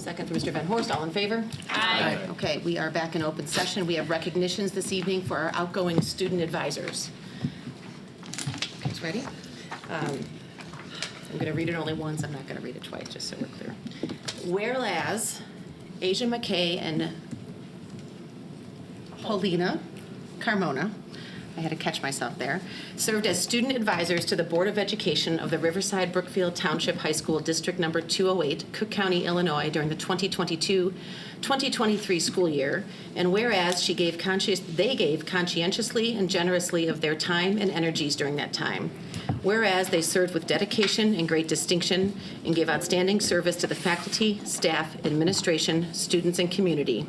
Second from Mr. Van Horst. All in favor? Aye. Okay, we are back in open session. We have recognitions this evening for our outgoing student advisors. Okay, ready? I'm going to read it only once. I'm not going to read it twice, just so we're clear. Whereas Asia McKay and Paulina Carmona, I had to catch myself there, served as student advisors to the Board of Education of the Riverside Brookfield Township High School District Number 208, Cook County, Illinois, during the 2022-2023 school year. And whereas they gave conscientiously and generously of their time and energies during that time. Whereas they served with dedication and great distinction and gave outstanding service to the faculty, staff, administration, students, and community.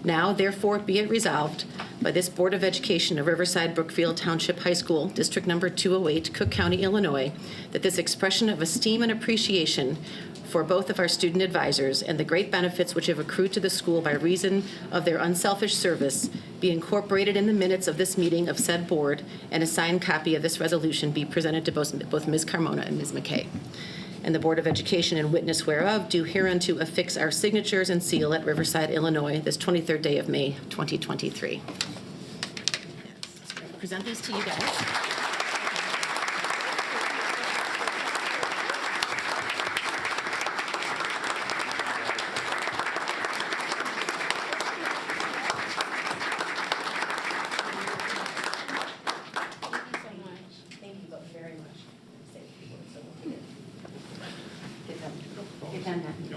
Now, therefore, be it resolved by this Board of Education of Riverside Brookfield Township High School, District Number 208, Cook County, Illinois, that this expression of esteem and appreciation for both of our student advisors and the great benefits which have accrued to the school by reason of their unselfish service be incorporated in the minutes of this meeting of said board, and a signed copy of this resolution be presented to both Ms. Carmona and Ms. McKay. And the Board of Education, in witness whereof, do hereunto affix our signatures and seal at Riverside, Illinois, this 23rd day of May, 2023. I'll present these to you guys.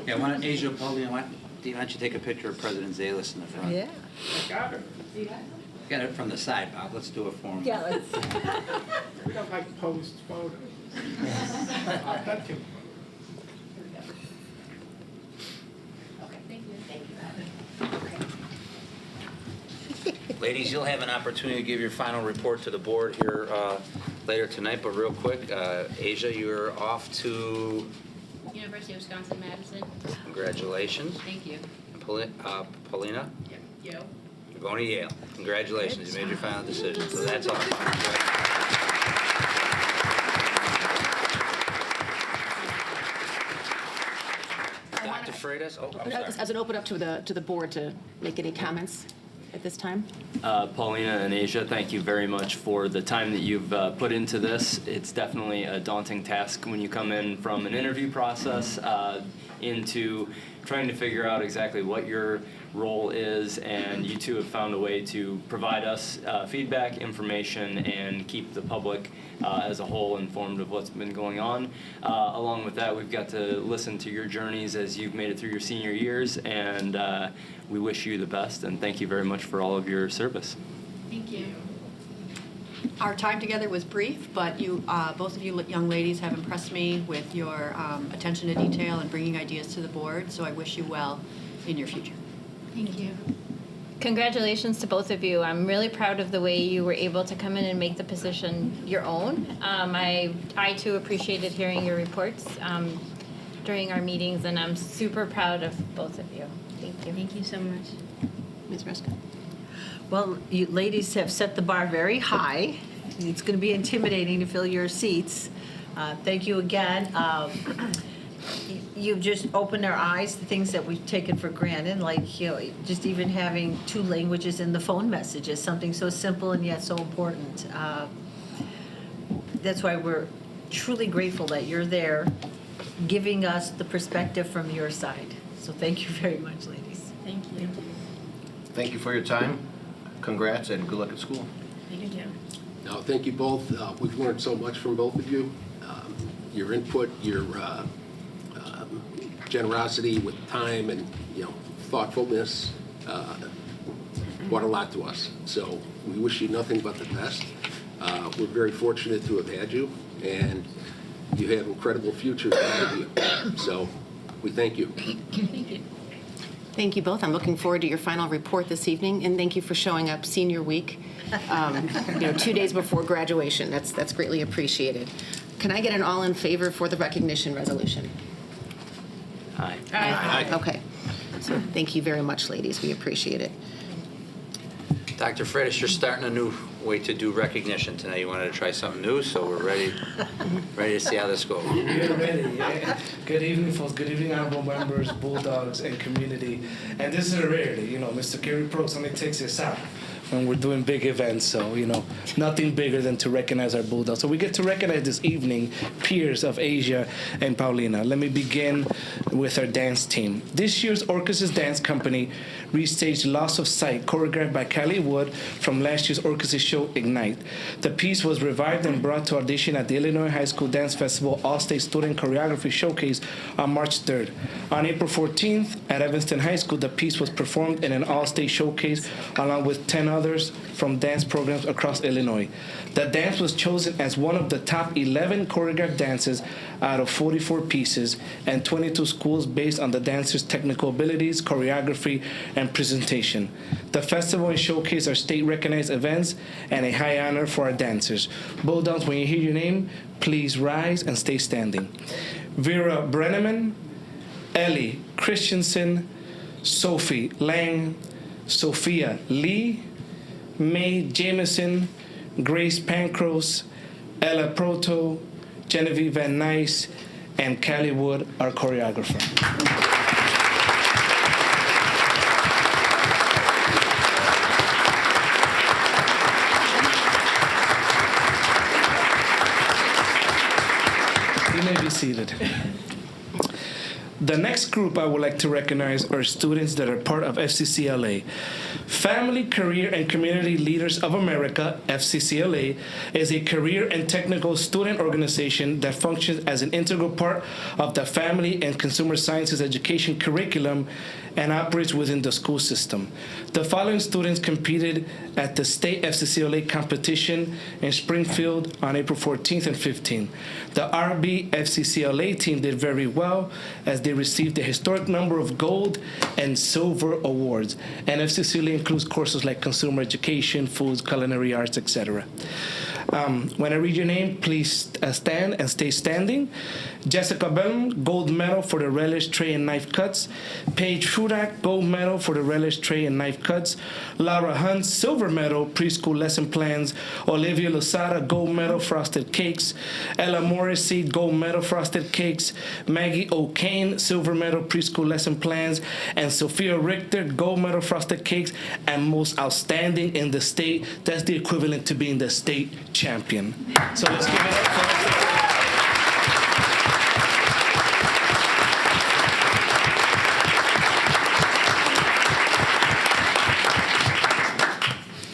Yeah, why don't Asia, Paulina, why don't you take a picture of President Zalis in the front? Yeah. I got her. Get it from the side, Bob. Let's do it for him. Yeah, let's. We don't like posed photos. Thank you. Okay, thank you. Thank you. Ladies, you'll have an opportunity to give your final report to the board here later tonight, but real quick, Asia, you're off to... University of Wisconsin-Madison. Congratulations. Thank you. And Paulina? Yale. You're going to Yale. Congratulations. You made your final decision, so that's awesome. Dr. Freitas? Oh, I'm sorry. As an open up to the board to make any comments at this time. Paulina and Asia, thank you very much for the time that you've put into this. It's definitely a daunting task when you come in from an interview process into trying to figure out exactly what your role is, and you two have found a way to provide us feedback, information, and keep the public as a whole informed of what's been going on. Along with that, we've got to listen to your journeys as you've made it through your senior years, and we wish you the best, and thank you very much for all of your service. Thank you. Our time together was brief, but you, both of you young ladies have impressed me with your attention to detail and bringing ideas to the board, so I wish you well in your future. Thank you. Congratulations to both of you. I'm really proud of the way you were able to come in and make the position your own. I too appreciated hearing your reports during our meetings, and I'm super proud of both of you. Thank you. Thank you so much. Ms. Ruska? Well, you ladies have set the bar very high. It's going to be intimidating to fill your seats. Thank you again. You've just opened our eyes to things that we've taken for granted, like just even having 2 languages in the phone messages, something so simple and yet so important. That's why we're truly grateful that you're there, giving us the perspective from your side. So thank you very much, ladies. Thank you. Thank you for your time. Congrats and good luck at school. Thank you. No, thank you both. We've learned so much from both of you. Your input, your generosity with time and thoughtfulness brought a lot to us. So we wish you nothing but the best. We're very fortunate to have had you, and you have incredible futures ahead of you. So we thank you. Thank you. Thank you both. I'm looking forward to your final report this evening, and thank you for showing up senior week, 2 days before graduation. That's greatly appreciated. Can I get an all in favor for the recognition resolution? Aye. Aye. Okay. So thank you very much, ladies. We appreciate it. Dr. Freitas, you're starting a new wait to do recognition tonight. You wanted to try something new, so we're ready to see how this goes. We're ready. Yeah. Good evening, folks. Good evening, honorable members, Bulldogs, and community. And this is a rarity. You know, Mr. Kerry Probst only takes us out when we're doing big events. So, you know, nothing bigger than to recognize our Bulldogs. So we get to recognize this evening peers of Asia and Paulina. Let me begin with our dance team. This year's Orchesis Dance Company restaged Loss of Sight, choreographed by Callie Wood from last year's Orchesis show, Ignite. The piece was revived and brought to audition at the Illinois High School Dance Festival All-State Student Choreography Showcase on March 3rd. On April 14th, at Evanston High School, the piece was performed in an all-state showcase along with 10 others from dance programs across Illinois. The dance was chosen as one of the top 11 choreographed dances out of 44 pieces and 22 schools based on the dancers' technical abilities, choreography, and presentation. The festival and showcase are state-recognized events and a high honor for our dancers. Bulldogs, when you hear your name, please rise and stay standing. Vera Brenneman, Ellie Christensen, Sophie Lang, Sophia Lee, May Jameson, Grace Pancros, Ella Proto, Genevieve Van Nice, and Callie Wood, our choreographer. You may be seated. The next group I would like to recognize are students that are part of FCCLA. Family, Career, and Community Leaders of America, FCCLA, is a career and technical student organization that functions as an integral part of the Family and Consumer Sciences education curriculum and operates within the school system. The following students competed at the state FCCLA competition in Springfield on April 14th and 15th. The RBFCCLA team did very well as they received a historic number of gold and silver awards. And FCCLA includes courses like consumer education, foods, culinary arts, etc. When I read your name, please stand and stay standing. Jessica Bellum, gold medal for the relish, tray, and knife cuts. Paige Fudak, gold medal for the relish, tray, and knife cuts. Laura Hunt, silver medal, preschool lesson plans. Olivia Losada, gold medal, frosted cakes. Ella Morrissey, gold medal, frosted cakes. Maggie O'Kane, silver medal, preschool lesson plans. And Sophia Richter, gold medal, frosted cakes. And most outstanding in the state, that's the equivalent to being the state champion. So let's give it up for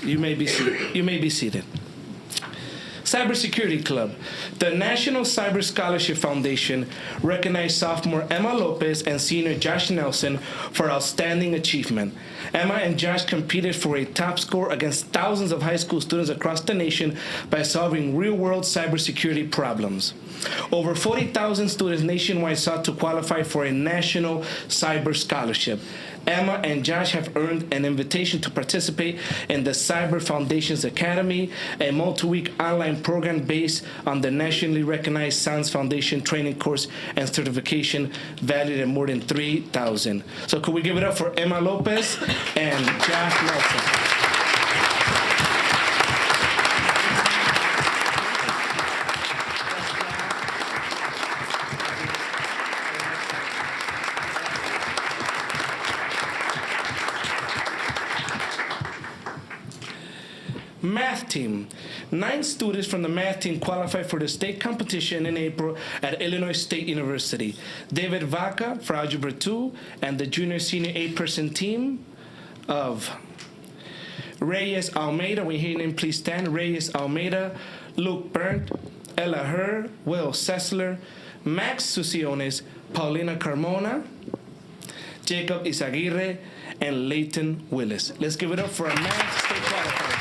You may be seated. You may be seated. Cybersecurity Club. The National Cyber Scholarship Foundation recognized sophomore Emma Lopez and senior Josh Nelson for outstanding achievement. Emma and Josh competed for a top score against thousands of high school students across the nation by solving real-world cybersecurity problems. Over 40,000 students nationwide sought to qualify for a national cyber scholarship. Emma and Josh have earned an invitation to participate in the Cyber Foundations Academy, a multi-week online program based on the nationally recognized Science Foundation training course and certification valued at more than $3,000. So could we give it up for Emma Lopez and Josh Nelson? Math team. 9 students from the math team qualified for the state competition in April at Illinois State University. David Vaca for Algebra 2 and the junior-senior 8-person team of Reyes Almeida. When you hear your name, please stand. Reyes Almeida, Luke Burnt, Ella Herr, Will Sessler, Max Susiones, Paulina Carmona, Jacob Izaguirre, and Leighton Willis. Let's give it up for our math state qualifiers.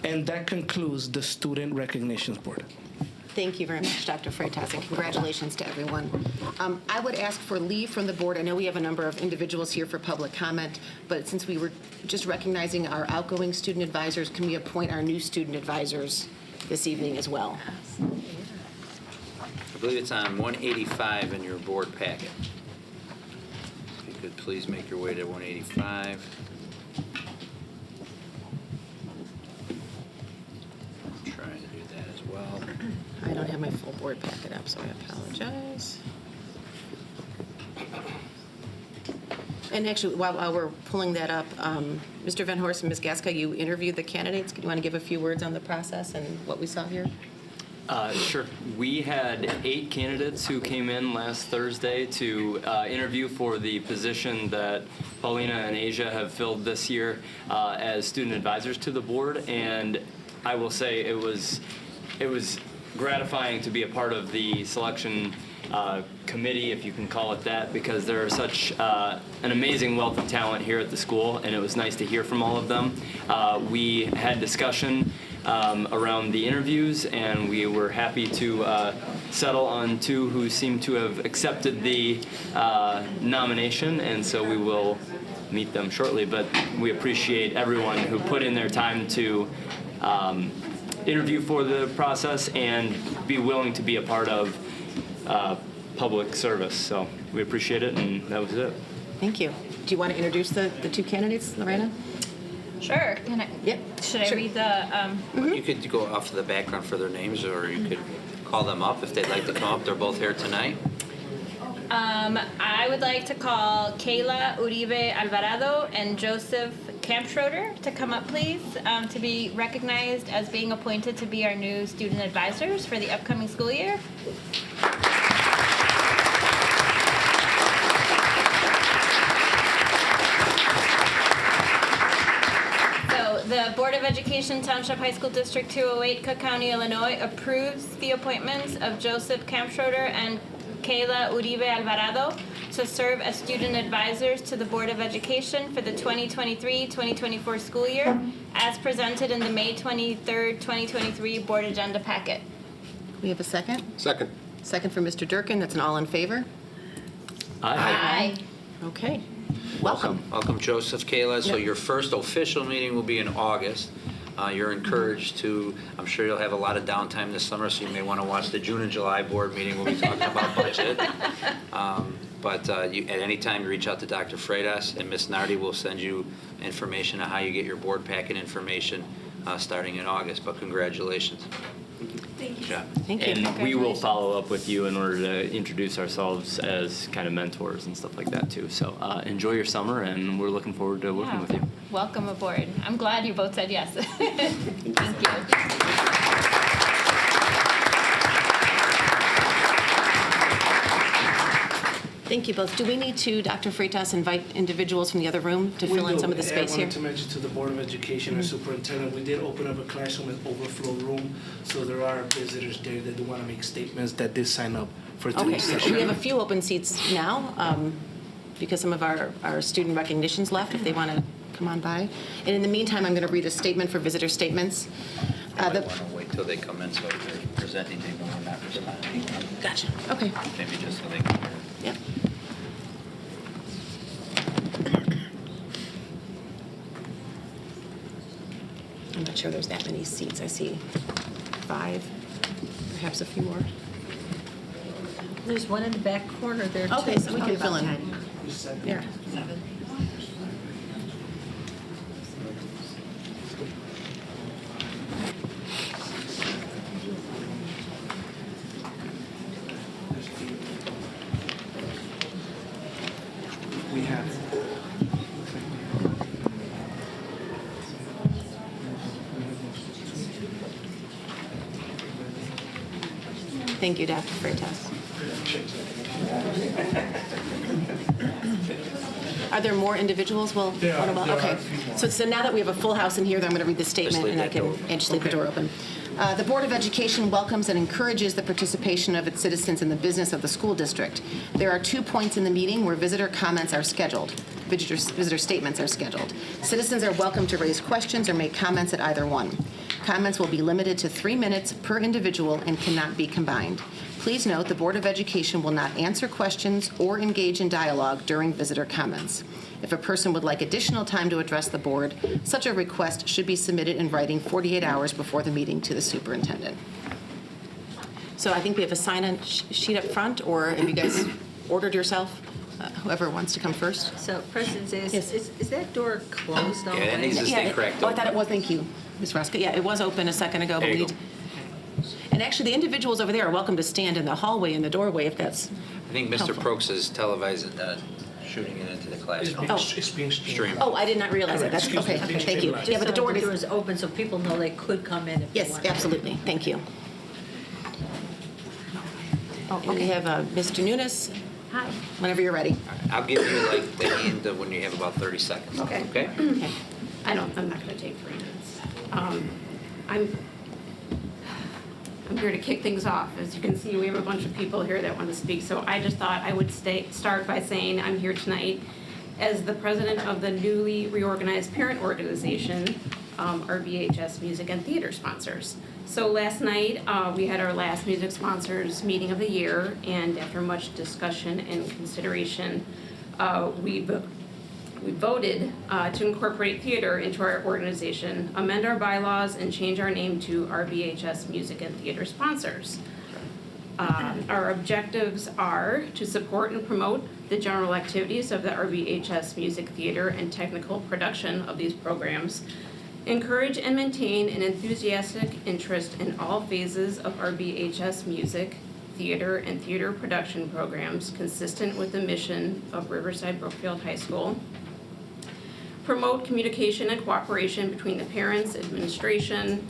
And that concludes the Student Recognitions Board. Thank you very much, Dr. Freitas, and congratulations to everyone. I would ask for leave from the board. I know we have a number of individuals here for public comment, but since we were just recognizing our outgoing student advisors, can we appoint our new student advisors this evening as well? I believe it's on 185 in your board packet. If you could please make your way to 185. I'm trying to do that as well. I don't have my full board packet up, so I apologize. And actually, while we're pulling that up, Mr. Van Horst and Ms. Gaska, you interviewed the candidates. Do you want to give a few words on the process and what we saw here? Sure. We had 8 candidates who came in last Thursday to interview for the position that Paulina and Asia have filled this year as student advisors to the board. And I will say it was gratifying to be a part of the selection committee, if you can call it that, because there are such an amazing wealth of talent here at the school, and it was nice to hear from all of them. We had discussion around the interviews, and we were happy to settle on 2 who seem to have accepted the nomination, and so we will meet them shortly. But we appreciate everyone who put in their time to interview for the process and be willing to be a part of public service. So we appreciate it, and that was it. Thank you. Do you want to introduce the 2 candidates, Lorena? Sure. Can I? Yep. Should I Sure. read the? You could go off of the background for their names, or you could call them up if they'd like to come up. They're both here tonight. I would like to call Kayla Uribe Alvarado and Joseph Campschroeder to come up, please, to be recognized as being appointed to be our new student advisors for the upcoming school year. The Board of Education, Township High School District 208, Cook County, Illinois, approves the appointments of Joseph Campschroeder and Kayla Uribe Alvarado to serve as student advisors to the Board of Education for the 2023-2024 school year, as presented in the May 23rd, 2023 Board Agenda Packet. We have a second? Second. Second for Mr. Durkin. That's an all in favor? Aye. Okay. Welcome. Welcome, Joseph, Kayla. So Yep. your first official meeting will be in August. You're encouraged to, I'm sure you'll have a lot of downtime this summer, so you may want to watch the June and July board meeting. We'll be talking about budget. But at any time, you reach out to Dr. Freitas, and Ms. Nardi will send you information on how you get your board packet information starting in August. But congratulations. Thank you. Good job. Thank you. And we will follow up with you in order to introduce ourselves as kind of mentors and stuff like that too. So enjoy your summer, and we're looking forward to working with you. Welcome aboard. I'm glad you both said yes. Thank you. Thank you both. Do we need to, Dr. Freitas, invite individuals from the other room to fill in some of the space I here? wanted to mention to the Board of Education and Superintendent, we did open up a classroom and overflow room, so there are visitors there that do want to make statements that did sign up for Okay, today's session. we have a few open seats now because some of our student recognitions left if they want to come on by. And in the meantime, I'm going to read a statement for visitor statements. You might want to wait till they come in, so if they're presenting, they know we're not responding. Gotcha. Okay. Maybe just so they can hear. Yep. I'm not sure there's that many seats. I see 5, perhaps a few more. There's one in the back corner there, too. Okay, so we can fill in. There. We have. Thank you, Dr. Freitas. Are there more individuals? Well, There are okay. a few more. So now that we have a full house in here, then I'm going to read the statement leave and I that door can just leave the door open. The Board of Education welcomes and encourages the participation of its citizens in the business of the school district. There are 2 points in the meeting where visitor comments are scheduled. Visitor statements are scheduled. Citizens are welcome to raise questions or make comments at either one. Comments will be limited to 3 minutes per individual and cannot be combined. Please note the Board of Education will not answer questions or engage in dialogue during visitor comments. If a person would like additional time to address the board, such a request should be submitted in writing 48 hours before the meeting to the superintendent. So I think we have a sign-in sheet up front, or have you guys ordered yourself? Whoever wants to come first. So, President Zayas, Yes. is that door closed already? Yeah, it needs to stay cracked Oh, I open. thought it was, thank you, Ms. Roscoe. Yeah, it was open a second ago, but There we you need. And actually, the individuals over there are welcome to stand in the hallway in the doorway if that's. I think Mr. helpful. Prokes is televising, shooting it into the classroom. It's being Streamed. Oh, I did not realize that. That's, Excuse me, okay, it's thank you. streamlined. Yeah, but the door The door is, is open so people know they could come in if they yes, want. absolutely, thank you. And we have Mr. Nunes. Hi. Whenever you're ready. I'll give you like the hand when you have about 30 seconds. Okay. Okay? Okay. I'm not going to take 3 minutes. I'm here to kick things off. As you can see, we have a bunch of people here that want to speak. So I just thought I would start by saying I'm here tonight as the president of the newly reorganized parent organization, RBHS Music and Theater Sponsors. So last night, we had our last music sponsors meeting of the year, and after much discussion and consideration, we voted to incorporate theater into our organization, amend our bylaws, and change our name to RBHS Music and Theater Sponsors. Our objectives are to support and promote the general activities of the RBHS Music Theater and technical production of these programs, encourage and maintain an enthusiastic interest in all phases of RBHS music, theater, and theater production programs consistent with the mission of Riverside Brookfield High School, promote communication and cooperation between the parents, administration,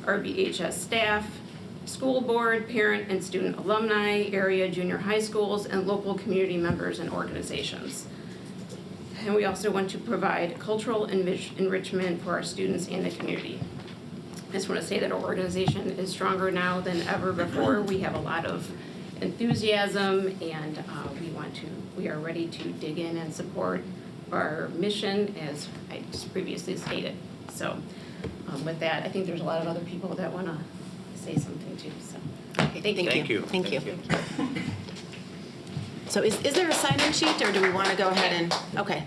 RBHS staff, school board, parent and student alumni, area junior high schools, and local community members and organizations. And we also want to provide cultural enrichment for our students and the community. I just want to say that our organization is stronger now than ever before. We have a lot of enthusiasm, and we are ready to dig in and support our mission, as I just previously stated. So with that, I think there's a lot of other people that want to say something too. So Okay, thank you. Thank you. Thank you. So is there a sign-in sheet, or do we want to go ahead and, okay.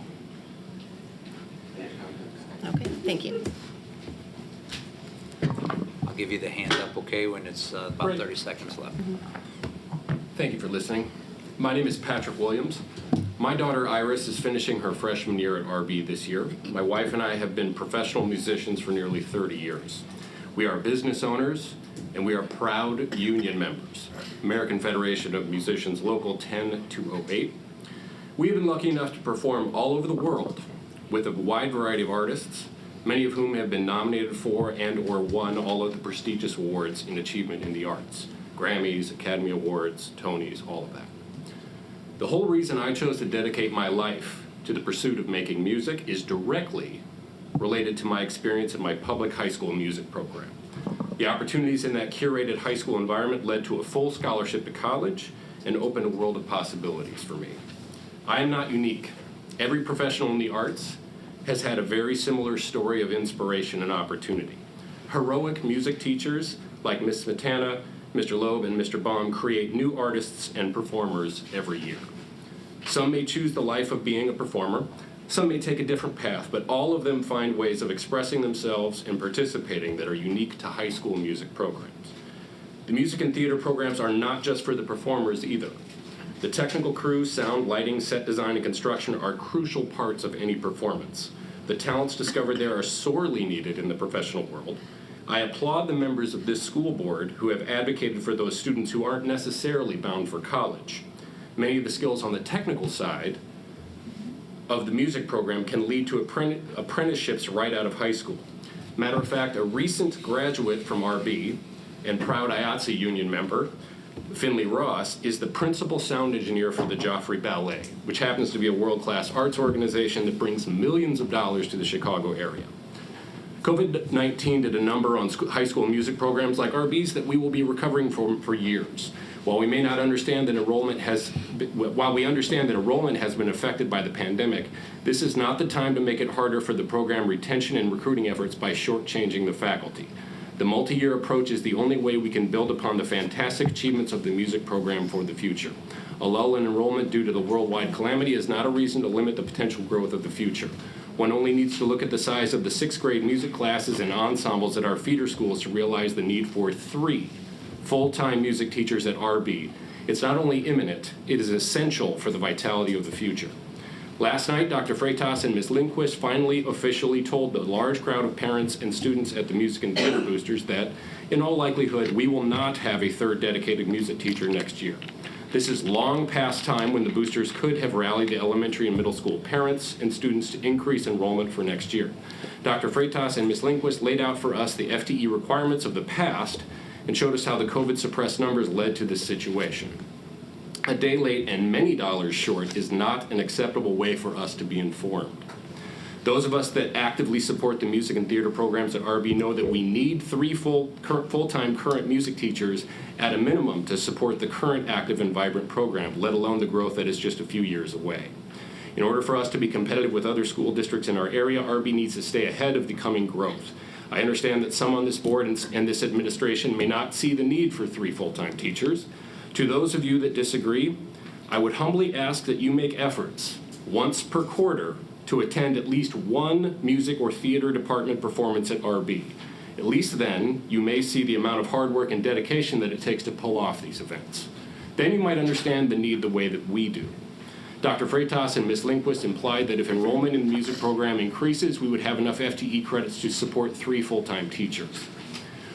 Okay, thank you. I'll give you the hand up, okay, when it's about Great. 30 seconds left. Thank you for listening. My name is Patrick Williams. My daughter Iris is finishing her freshman year at RB this year. My wife and I have been professional musicians for nearly 30 years. We are business owners, and we are proud union members, American Federation of Musicians Local 10208. We have been lucky enough to perform all over the world with a wide variety of artists, many of whom have been nominated for and/or won all of the prestigious awards in achievement in the arts, Grammys, Academy Awards, Tonys, all of that. The whole reason I chose to dedicate my life to the pursuit of making music is directly related to my experience in my public high school music program. The opportunities in that curated high school environment led to a full scholarship to college and opened a world of possibilities for me. I am not unique. Every professional in the arts has had a very similar story of inspiration and opportunity. Heroic music teachers like Ms. Smetana, Mr. Loeb, and Mr. Baum create new artists and performers every year. Some may choose the life of being a performer, some may take a different path, but all of them find ways of expressing themselves and participating that are unique to high school music programs. The music and theater programs are not just for the performers either. The technical crew, sound, lighting, set design, and construction are crucial parts of any performance. The talents discovered there are sorely needed in the professional world. I applaud the members of this school board who have advocated for those students who aren't necessarily bound for college. Many of the skills on the technical side of the music program can lead to apprenticeships right out of high school. Matter of fact, a recent graduate from RB and proud IATSE union member, Finley Ross, is the principal sound engineer for the Joffrey Ballet, which happens to be a world-class arts organization that brings millions of dollars to the Chicago area. COVID-19 did a number on high school music programs like RB's that we will be recovering from for years. While we understand that enrollment has been affected by the pandemic, this is not the time to make it harder for the program retention and recruiting efforts by shortchanging the faculty. The multi-year approach is the only way we can build upon the fantastic achievements of the music program for the future. A lull in enrollment due to the worldwide calamity is not a reason to limit the potential growth of the future. One only needs to look at the size of the 6th grade music classes and ensembles at our feeder schools to realize the need for 3 full-time music teachers at RB. It's not only imminent, it is essential for the vitality of the future. Last night, Dr. Freitas and Ms. Lindquist finally officially told the large crowd of parents and students at the Music and Theater Boosters that, in all likelihood, we will not have a third dedicated music teacher next year. This is long past time when the boosters could have rallied the elementary and middle school parents and students to increase enrollment for next year. Dr. Freitas and Ms. Lindquist laid out for us the FTE requirements of the past and showed us how the COVID-suppressed numbers led to this situation. A day late and many dollars short is not an acceptable way for us to be informed. Those of us that actively support the music and theater programs at RB know that we need 3 full-time current music teachers at a minimum to support the current active and vibrant program, let alone the growth that is just a few years away. In order for us to be competitive with other school districts in our area, RB needs to stay ahead of the coming growth. I understand that some on this board and this administration may not see the need for 3 full-time teachers. To those of you that disagree, I would humbly ask that you make efforts, once per quarter, to attend at least one music or theater department performance at RB. At least then, you may see the amount of hard work and dedication that it takes to pull off these events. Then you might understand the need the way that we do. Dr. Freitas and Ms. Lindquist implied that if enrollment in the music program increases, we would have enough FTE credits to support 3 full-time teachers.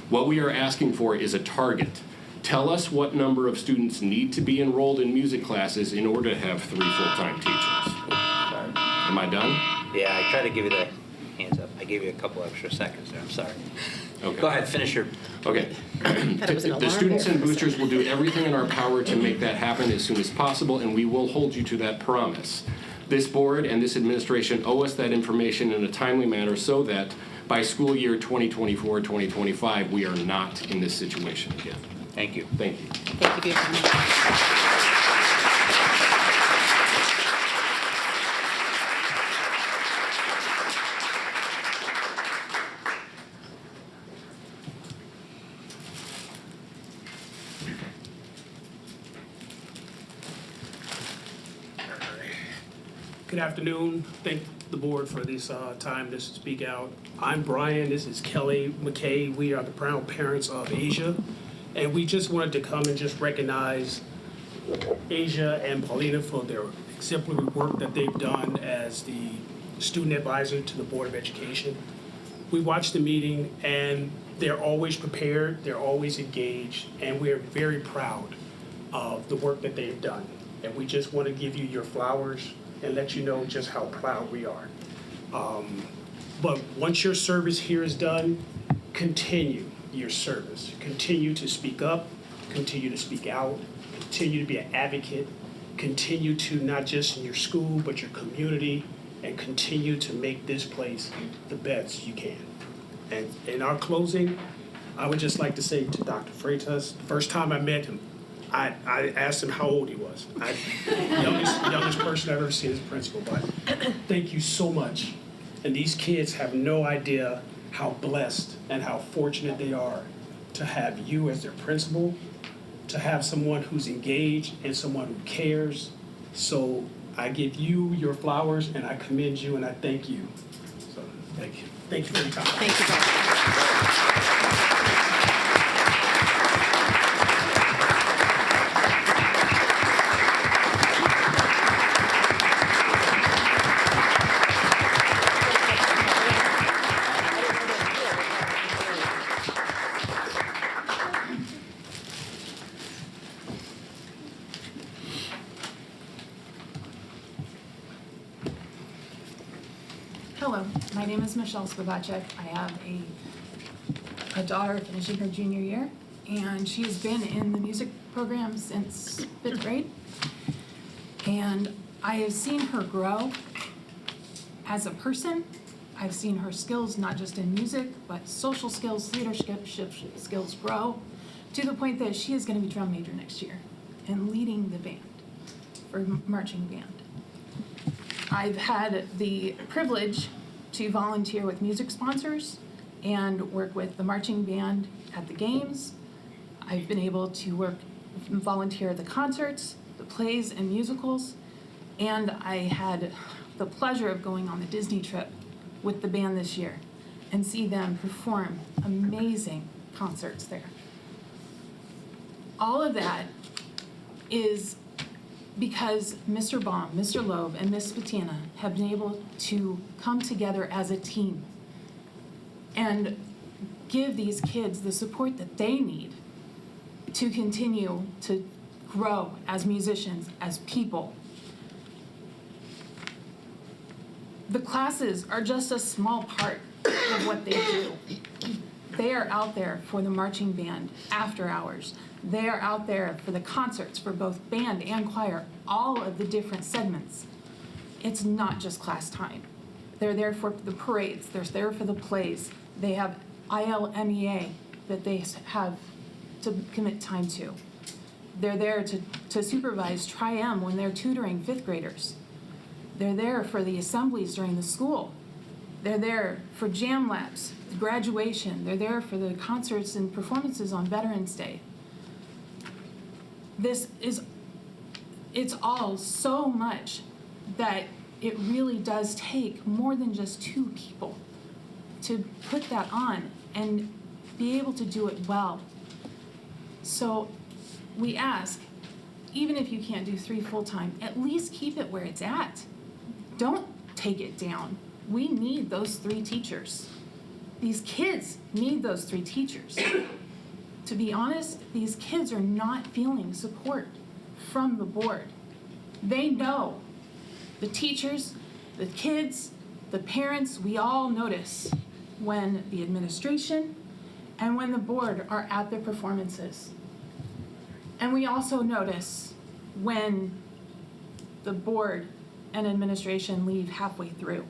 What we are asking for is a target. Tell us what number of students need to be enrolled in music classes in order to have 3 full-time teachers. Sorry. Am I done? Yeah, I tried to give you the hands up. I gave you a couple extra seconds there. I'm sorry. Okay. Go ahead, finish your. Okay. Thought it was an The alarm students there and for a boosters will do everything in our power to make that happen as soon as possible, and we will hold you to that promise. This board and this administration owe us that information in a timely manner so that by school year 2024-2025, we are not in this situation again. Thank you. Thank you. Thank you for your comment. Good afternoon. Thank the board for this time to speak out. I'm Brian. This is Kelly McKay. We are the proud parents of Asia. And we just wanted to come and just recognize Asia and Paulina for their exemplary work that they've done as the student advisor to the Board of Education. We watched the meeting and they're always prepared, they're always engaged, and we're very proud of the work that they've done. And we just want to give you your flowers and let you know just how proud we are. But once your service here is done, continue your service. Continue to speak up, continue to speak out, continue to be an advocate, continue to not just in your school, but your community, and continue to make this place the best you can. And in our closing, I would just like to say to Dr. Freitas, the first time I met him, I asked him how old he was. Youngest person I've ever seen as a principal, but thank you so much. And these kids have no idea how blessed and how fortunate they are to have you as their principal, to have someone who's engaged and someone who cares. So I give you your flowers and I commend you and I thank you. So thank you. Thank you for your time. Thank you, Brian. Hello, my name is Michelle Spivacek. I have a daughter finishing her junior year, and she has been in the music program since 5th grade. And I have seen her grow as a person. I've seen her skills, not just in music, but social skills, leadership skills grow to the point that she is going to be drum major next year and leading the band for marching band. I've had the privilege to volunteer with music sponsors and work with the marching band at the games. I've been able to volunteer at the concerts, the plays and musicals, and I had the pleasure of going on the Disney trip with the band this year and see them perform amazing concerts there. all of that is because Mr. Baum, Mr. Loeb, and Ms. Spatina have been able to come together as a team and give these kids the support that they need to continue to grow as musicians, as people. The classes are just a small part of what they do. They are out there for the marching band after hours. They are out there for the concerts for both band and choir, all of the different segments. It's not just class time. They're there for the parades. They're there for the plays. They have ILMEA that they have to commit time to. They're there to supervise Tri-M when they're tutoring fifth graders. They're there for the assemblies during the school. They're there for jam labs, graduation. They're there for the concerts and performances on Veterans Day. It's all so much that it really does take more than just two people to put that on and be able to do it well. So we ask, even if you can't do 3 full-time, at least keep it where it's at. Don't take it down. We need those 3 teachers. These kids need those 3 teachers. To be honest, these kids are not feeling support from the board. They know. The teachers, the kids, the parents, we all notice when the administration and when the board are at their performances. And we also notice when the board and administration leave halfway through.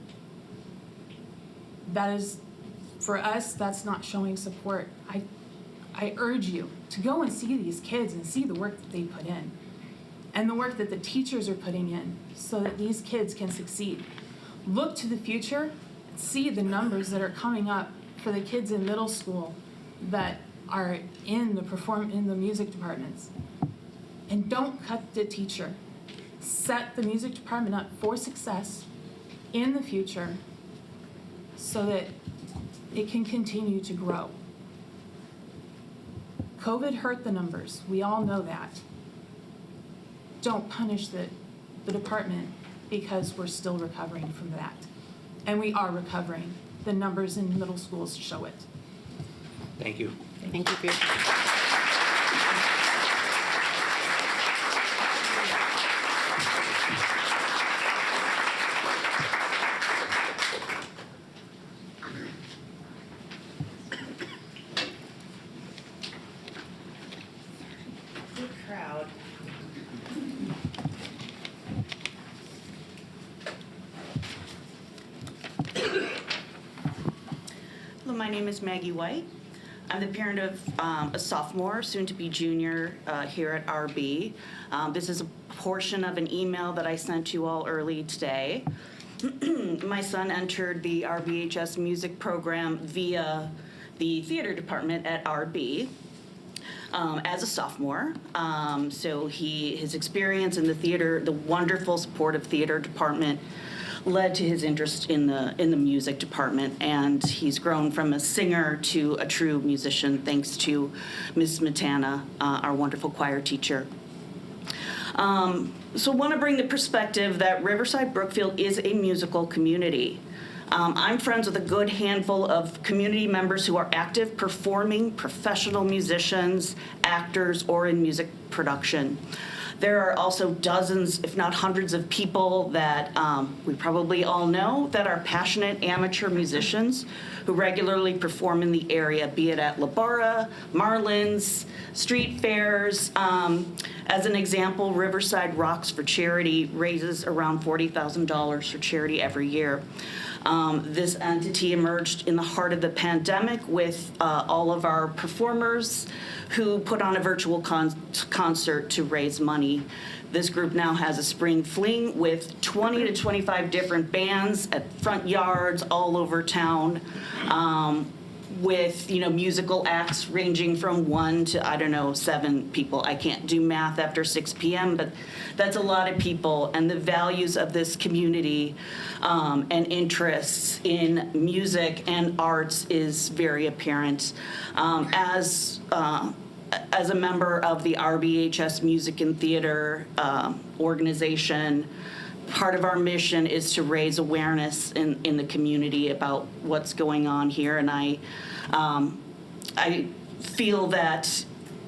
That is, for us, that's not showing support. I urge you to go and see these kids and see the work that they put in and the work that the teachers are putting in so that these kids can succeed. Look to the future and see the numbers that are coming up for the kids in middle school that are in the music departments. And don't cut the teacher. Set the music department up for success in the future so that it can continue to grow. COVID hurt the numbers. We all know that. Don't punish the department because we're still recovering from that. And we are recovering. The numbers in middle schools show it. Thank you. Thank you for your Good crowd. Hello, my name is Maggie White. I'm the parent of a sophomore, soon-to-be junior, here at RB. This is a portion of an email that I sent you all early today. My son entered the RBHS music program via the theater department at RB. As a sophomore. So his experience in the theater, the wonderful supportive theater department led to his interest in the music department, and he's grown from a singer to a true musician thanks to Ms. Smetana, our wonderful choir teacher. So I want to bring the perspective that Riverside Brookfield is a musical community. I'm friends with a good handful of community members who are active performing professional musicians, actors, or in music production. There are also dozens, if not hundreds, of people that we probably all know that are passionate amateur musicians who regularly perform in the area, be it at La Barra, Marlin's, street fairs. As an example, Riverside Rocks for Charity raises around $40,000 for charity every year. This entity emerged in the heart of the pandemic with all of our performers who put on a virtual concert to raise money. This group now has a spring fling with 20 to 25 different bands at front yards all over town, with musical acts ranging from 1 to 7 people. I can't do math after 6 p.m., but that's a lot of people, and the values of this community and interests in music and arts is very apparent. As as a member of the RBHS Music and Theater organization, part of our mission is to raise awareness in the community about what's going on here. And I feel that,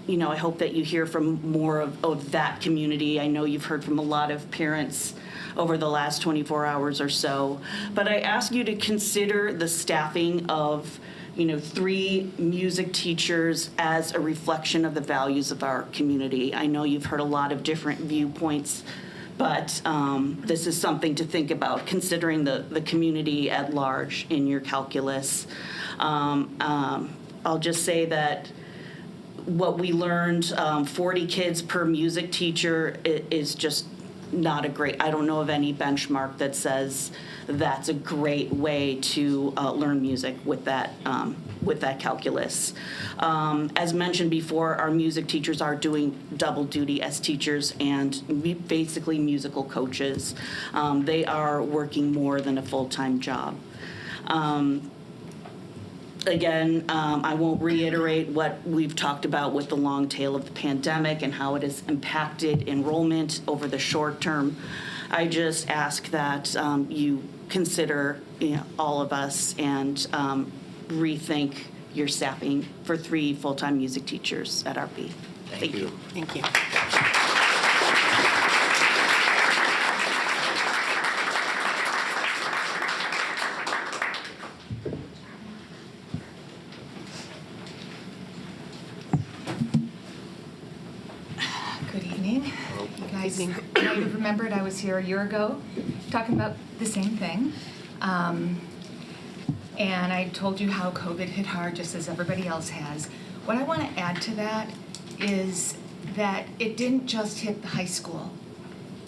you know, I hope that you hear from more of that community. I know you've heard from a lot of parents over the last 24 hours or so. But I ask you to consider the staffing of, you know, 3 music teachers as a reflection of the values of our community. I know you've heard a lot of different viewpoints, but this is something to think about, considering the community at large in your calculus. I'll just say that what we learned, 40 kids per music teacher is just not a great, I don't know of any benchmark that says that's a great way to learn music with that calculus. As mentioned before, our music teachers are doing double duty as teachers and basically musical coaches. They are working more than a full-time job. Again, I won't reiterate what we've talked about with the long tail of the pandemic and how it has impacted enrollment over the short term. I just ask that you consider, you know, all of us and rethink your staffing for 3 full-time music teachers at RB. Thank you. Thank you. Good evening. You guys might have remembered I was here a year ago talking about the same thing. And I told you how COVID hit hard just as everybody else has. What I want to add to that is that it didn't just hit the high school.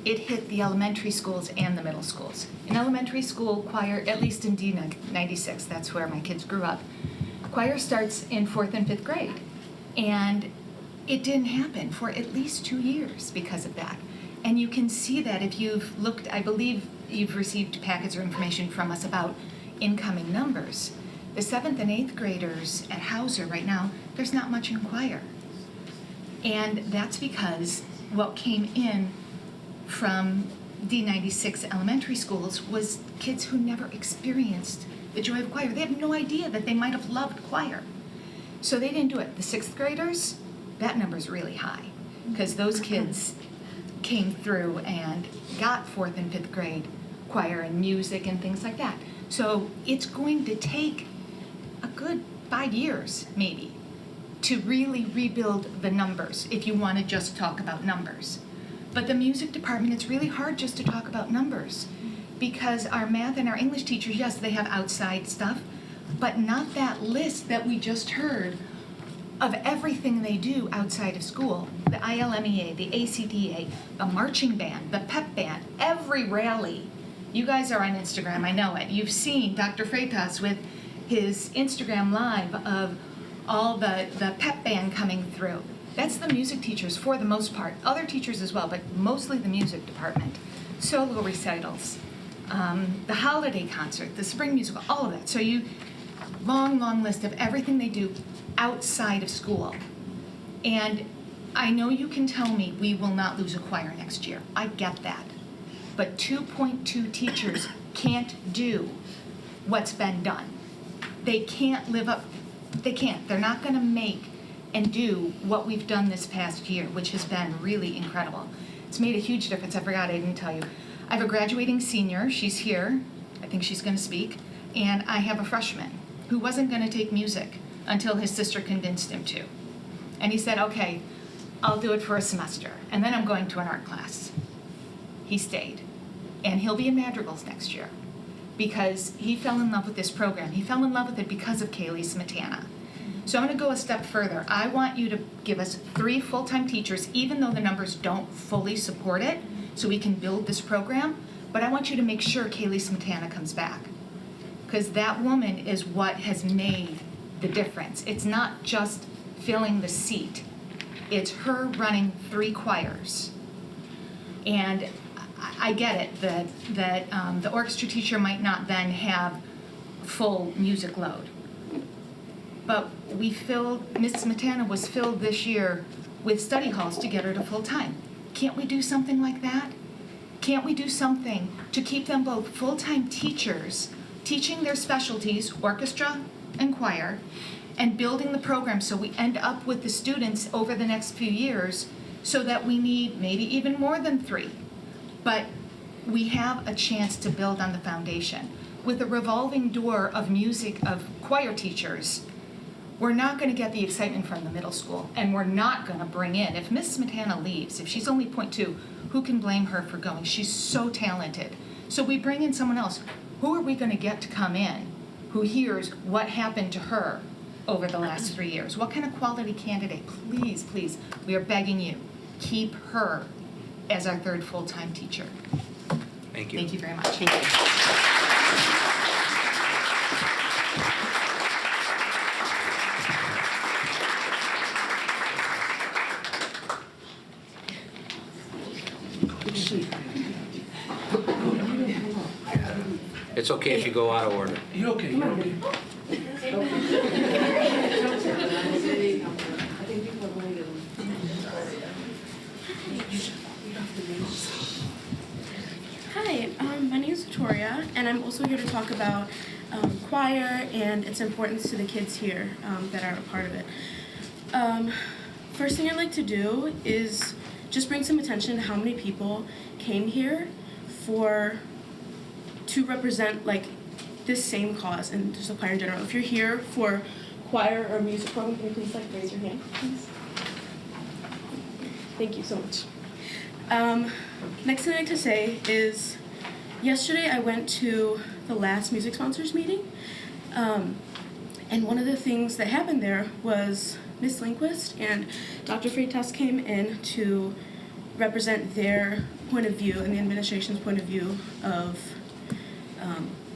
It hit the elementary schools and the middle schools. In elementary school, choir, at least in D96, that's where my kids grew up, choir starts in 4th and 5th grade. And it didn't happen for at least 2 years because of that. And you can see that if you've looked, I believe you've received packets or information from us about incoming numbers. The 7th and 8th graders at Hauser right now, there's not much in choir. And that's because what came in from D96 elementary schools was kids who never experienced the joy of choir. They have no idea that they might have loved choir. So they didn't do it. The 6th graders, that number's really high because those kids came through and got 4th and 5th grade choir and music and things like that. So it's going to take a good 5 years maybe to really rebuild the numbers if you want to just talk about numbers. But the music department, it's really hard just to talk about numbers because our math and our English teachers, yes, they have outside stuff, but not that list that we just heard of everything they do outside of school. The ILMEA, the ACDA, the marching band, the pep band, every rally. You guys are on Instagram, I know it. You've seen Dr. Freitas with his Instagram live of all the pep band coming through. That's the music teachers for the most part. Other teachers as well, but mostly the music department. Solo recitals, the holiday concert, the spring musical, all of that. So you, long list of everything they do outside of school. And I know you can tell me we will not lose a choir next year. I get that. But 2.2 teachers can't do what's been done. They can't live up, they can't. They're not gonna make and do what we've done this past year, which has been really incredible. It's made a huge difference. I forgot, I didn't tell you. I have a graduating senior, she's here. I think she's gonna speak. And I have a freshman who wasn't gonna take music until his sister convinced him to. And he said, okay, I'll do it for a semester, and then I'm going to an art class. He stayed. And he'll be in madrigals next year because he fell in love with this program. He fell in love with it because of Kaylee Smetana. So I'm gonna go a step further. I want you to give us 3 full-time teachers, even though the numbers don't fully support it, so we can build this program, but I want you to make sure Kaylee Smetana comes back. Because that woman is what has made the difference. It's not just filling the seat. It's her running 3 choirs. And I get it that the orchestra teacher might not then have full music load. But Mrs. Matana was filled this year with study halls to get her to full-time. Can't we do something like that? Can't we do something to keep them both full-time teachers, teaching their specialties, orchestra and choir, and building the program so we end up with the students over the next few years so that we need maybe even more than 3. But we have a chance to build on the foundation. With a revolving door of music, of choir teachers, we're not going to get the excitement from the middle school, and we're not going to bring in, if Mrs. Matana leaves, if she's only .2, who can blame her for going? She's so talented. So we bring in someone else. Who are we going to get to come in who hears what happened to her over the last 3 years? What kind of quality candidate? Please, please, we are begging you, keep her as our 3rd full-time teacher. Thank you. Thank you very much. Thank you. It's okay if you go out of order. You okay? You okay? Hi, my name is Victoria, and I'm also here to talk about choir and its importance to the kids here that are a part of it. First thing I'd like to do is just bring some attention to how many people came here to represent like this same cause and just the choir in general. If you're here for choir or music program, can you please like raise your hand, please? Thank you so much. Next thing I'd like to say is, yesterday I went to the last music sponsors meeting, and one of the things that happened there was Ms. Lindquist and Dr. Freitas came in to represent their point of view and the administration's point of view of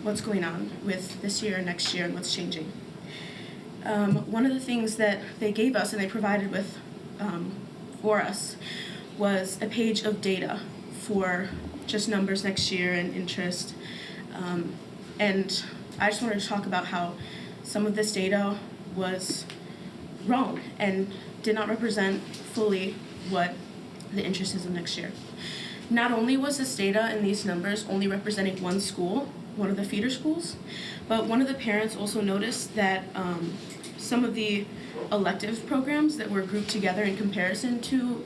what's going on with this year, next year, and what's changing. One of the things that they gave us and they provided with for us was a page of data for just numbers next year and interest. And I just wanted to talk about how some of this data was wrong and did not represent fully what the interest is of next year. Not only was this data and these numbers only representing one school, one of the feeder schools, but one of the parents also noticed that some of the elective programs that were grouped together in comparison to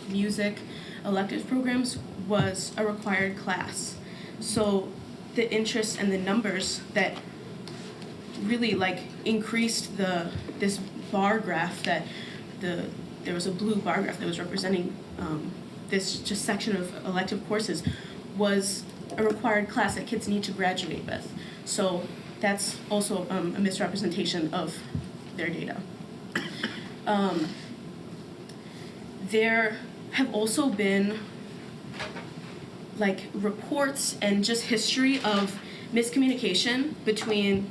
music elective programs was a required class. So the interest and the numbers that really like increased this bar graph that there was a blue bar graph that was representing this just section of elective courses was a required class that kids need to graduate with. So that's also a misrepresentation of their data. There have also been like reports and just history of miscommunication between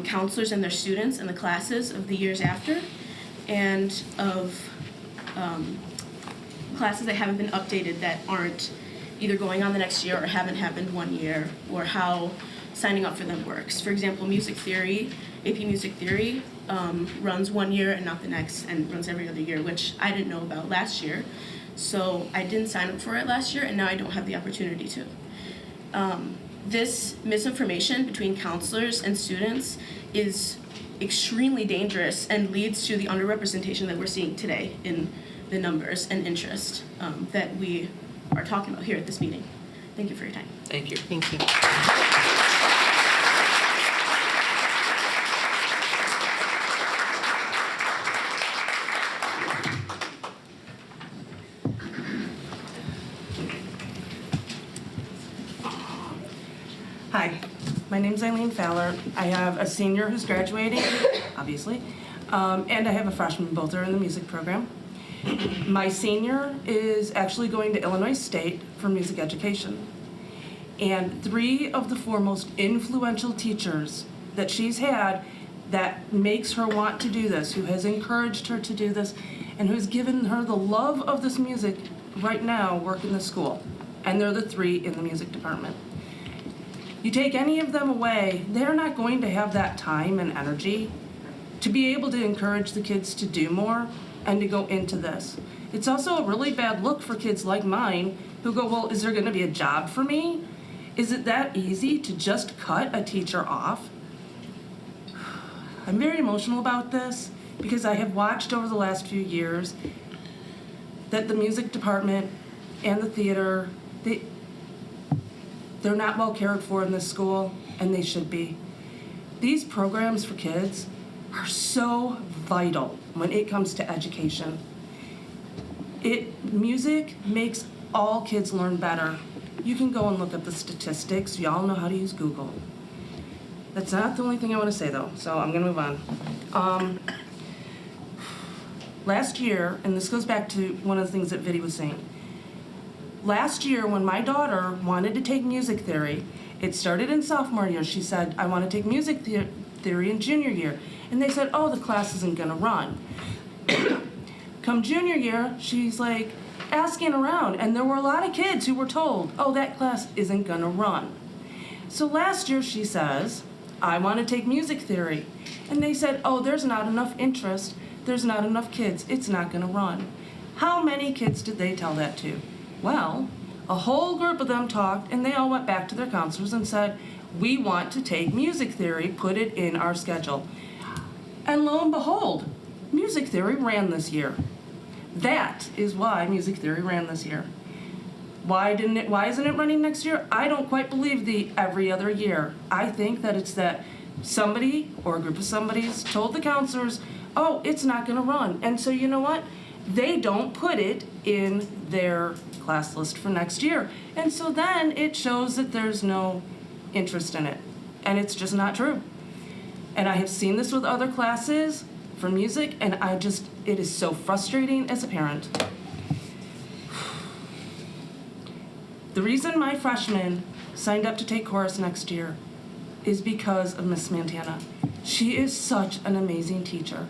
counselors and their students in the classes of the years after, and of classes that haven't been updated that aren't either going on the next year or haven't happened one year, or how signing up for them works. For example, music theory, AP Music Theory runs 1 year and not the next, and runs every other year, which I didn't know about last year. So I didn't sign up for it last year, and now I don't have the opportunity to. This misinformation between counselors and students is extremely dangerous and leads to the underrepresentation that we're seeing today in the numbers and interest that we are talking about here at this meeting. Thank you for your time. Thank you. Thank you. Hi, my name's Eileen Fowler. I have a senior who's graduating, obviously, and I have a freshman. Both are in the music program. My senior is actually going to Illinois State for music education. And 3 of the 4 most influential teachers that she's had that makes her want to do this, who has encouraged her to do this, and who's given her the love of this music right now work in the school. And they're the 3 in the music department. You take any of them away, they're not going to have that time and energy to be able to encourage the kids to do more and to go into this. It's also a really bad look for kids like mine who go, well, is there going to be a job for me? Is it that easy to just cut a teacher off? I'm very emotional about this because I have watched over the last few years that the music department and the theater, they're not well cared for in this school, and they should be. These programs for kids are so vital when it comes to education. Music makes all kids learn better. You can go and look up the statistics. Y'all know how to use Google. That's not the only thing I want to say, though, so I'm going to move on. Last year, and this goes back to one of the things that Vidi was saying. Last year, when my daughter wanted to take music theory, it started in sophomore year. She said, I want to take music theory in junior year. And they said, oh, the class isn't going to run. Come junior year, she's like asking around, and there were a lot of kids who were told, oh, that class isn't going to run. So last year, she says, I want to take music theory. And they said, oh, there's not enough interest. There's not enough kids. It's not going to run. How many kids did they tell that to? Well, a whole group of them talked, and they all went back to their counselors and said, we want to take music theory, put it in our schedule. And lo and behold, music theory ran this year. That is why music theory ran this year. Why isn't it running next year? I don't quite believe the every other year. I think that it's that somebody or a group of somebodies told the counselors, oh, it's not going to run. And so you know what? They don't put it in their class list for next year. And so then it shows that there's no interest in it. And it's just not true. And I have seen this with other classes for music, and it is so frustrating as a parent. The reason my freshmen signed up to take chorus next year is because of Miss Montana. She is such an amazing teacher,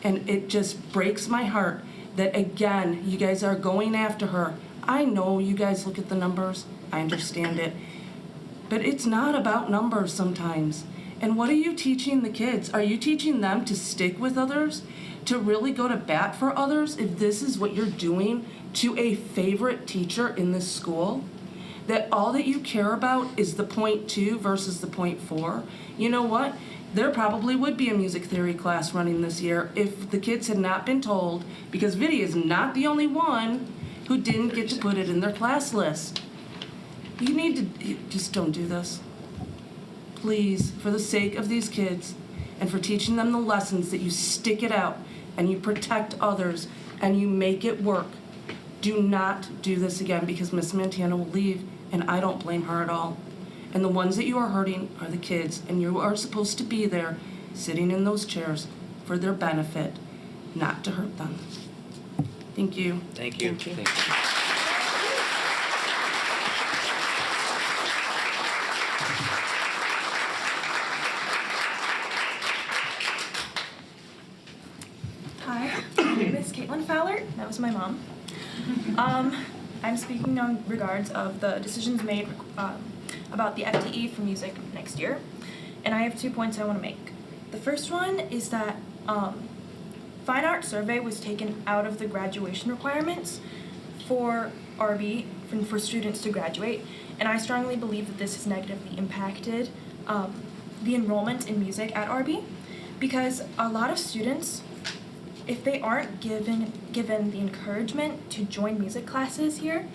and it just breaks my heart that, again, you guys are going after her. I know you guys look at the numbers. I understand it. But it's not about numbers sometimes. And what are you teaching the kids? Are you teaching them to stick with others? To really go to bat for others if this is what you're doing to a favorite teacher in this school? That all that you care about is the 0.2 versus the 0.4? You know what? There probably would be a music theory class running this year if the kids had not been told, because Vidi is not the only one who didn't get to put it in their class list. You need to just don't do this. Please, for the sake of these kids and for teaching them the lessons, that you stick it out and you protect others and you make it work. Do not do this again, because Miss Montana will leave, and I don't blame her at all. And the ones that you are hurting are the kids, and you are supposed to be there sitting in those chairs for their benefit, not to hurt them. Thank you. Thank you. Thank you. Thank you. Hi, my name is Caitlin Fowler. That was my mom. I'm speaking on regards of the decisions made about the FTE for music next year, and I have 2 points I want to make. The first one is that Fine Art Survey was taken out of the graduation requirements for RB, for students to graduate, and I strongly believe that this has negatively impacted the enrollment in music at RB, because a lot of students, if they aren't given the encouragement to join music classes here,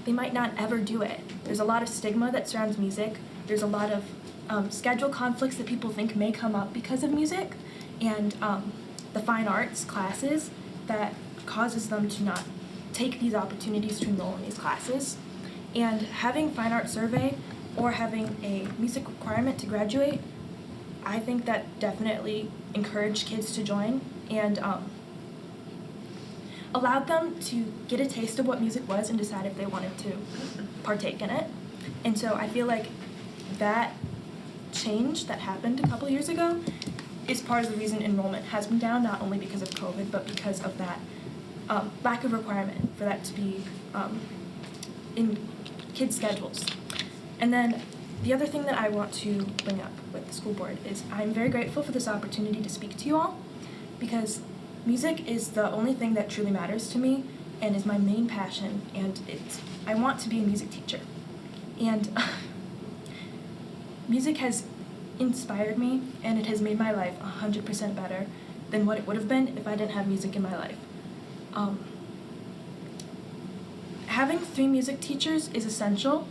they might not ever do it. There's a lot of stigma that surrounds music. There's a lot of schedule conflicts that people think may come up because of music, and the fine arts classes that causes them to not take these opportunities to enroll in these classes. And having Fine Art Survey or having a music requirement to graduate, I think that definitely encouraged kids to join and allowed them to get a taste of what music was and decide if they wanted to partake in it. And so I feel like that change that happened a couple years ago is part of the reason enrollment has been down, not only because of COVID, but because of that lack of requirement for that to be in kids' schedules. And then the other thing that I want to bring up with the school board is I'm very grateful for this opportunity to speak to you all. because music is the only thing that truly matters to me and is my main passion, and I want to be a music teacher. And music has inspired me, and it has made my life 100% better than what it would have been if I didn't have music in my life. Having 3 music teachers is essential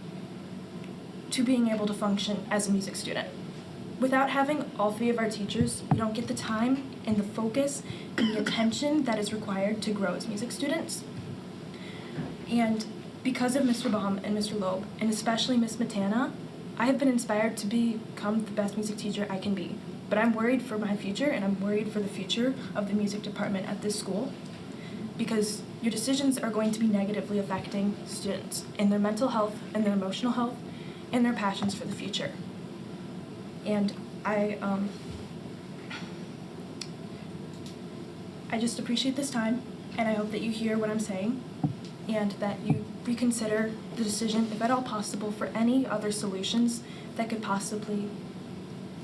to being able to function as a music student. Without having all 3 of our teachers, we don't get the time and the focus and the attention that is required to grow as music students. And because of Mr. Baum and Mr. Loeb, and especially Miss Matana, I have been inspired to become the best music teacher I can be. But I'm worried for my future, and I'm worried for the future of the music department at this school, because your decisions are going to be negatively affecting students in their mental health and their emotional health and their passions for the future. And I just appreciate this time, and I hope that you hear what I'm saying and that you reconsider the decision, if at all possible, for any other solutions that could possibly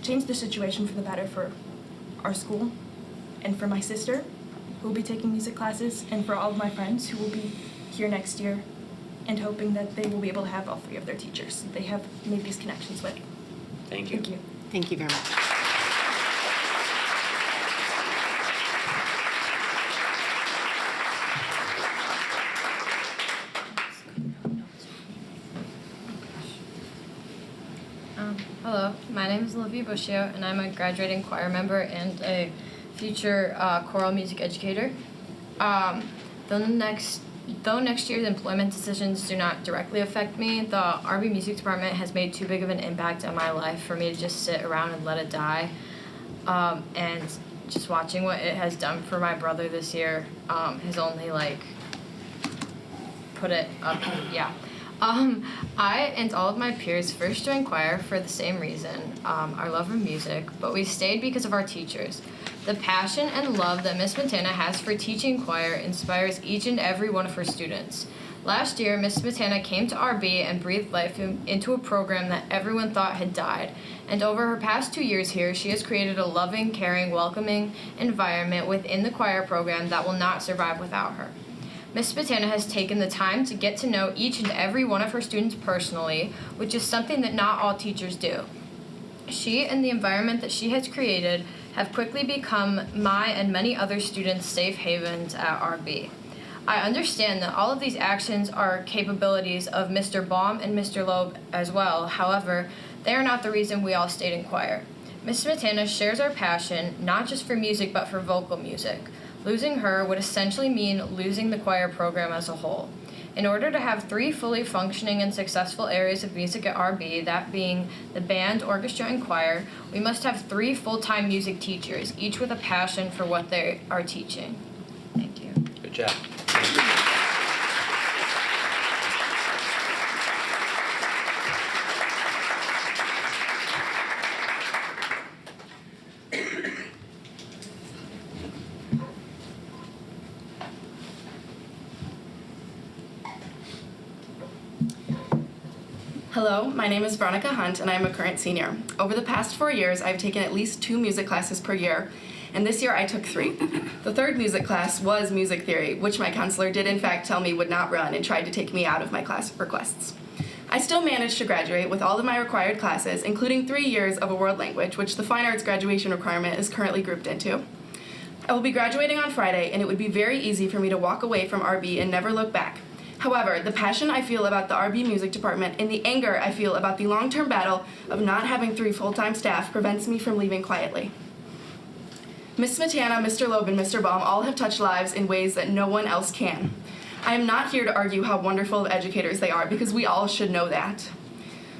change the situation for the better for our school and for my sister, who will be taking music classes, and for all of my friends who will be here next year, and hoping that they will be able to have all 3 of their teachers they have made these connections with. Thank you. Thank you. Thank you very much. Hello, my name is Olivia Bushio, and I'm a graduating choir member and a future choral music educator. Though next year's employment decisions do not directly affect me, the RB Music Department has made too big of an impact on my life for me to just sit around and let it die. And just watching what it has done for my brother this year has only put it up, yeah. I and all of my peers first joined choir for the same reason, our love of music, but we stayed because of our teachers. The passion and love that Miss Matana has for teaching choir inspires each and every one of her students. Last year, Miss Matana came to RB and breathed life into a program that everyone thought had died. And over her past 2 years here, she has created a loving, caring, welcoming environment within the choir program that will not survive without her. Miss Matana has taken the time to get to know each and every one of her students personally, which is something that not all teachers do. She and the environment that she has created have quickly become my and many other students' safe havens at RB. I understand that all of these actions are capabilities of Mr. Baum and Mr. Loeb as well. However, they are not the reason we all stayed in choir. Miss Matana shares our passion, not just for music, but for vocal music. Losing her would essentially mean losing the choir program as a whole. In order to have 3 fully functioning and successful areas of music at RB, that being the band, orchestra, and choir, we must have 3 full-time music teachers, each with a passion for what they are teaching. Thank you. Good job. Hello, my name is Veronica Hunt, and I'm a current senior. Over the past 4 years, I've taken at least 2 music classes per year, and this year I took 3. The third music class was music theory, which my counselor did in fact tell me would not run and tried to take me out of my class requests. I still managed to graduate with all of my required classes, including 3 years of a world language, which the fine arts graduation requirement is currently grouped into. I will be graduating on Friday, and it would be very easy for me to walk away from RB and never look back. However, the passion I feel about the RB Music Department and the anger I feel about the long-term battle of not having 3 full-time staff prevents me from leaving quietly. Ms. Matana, Mr. Loeb, and Mr. Baum all have touched lives in ways that no one else can. I am not here to argue how wonderful of educators they are, because we all should know that.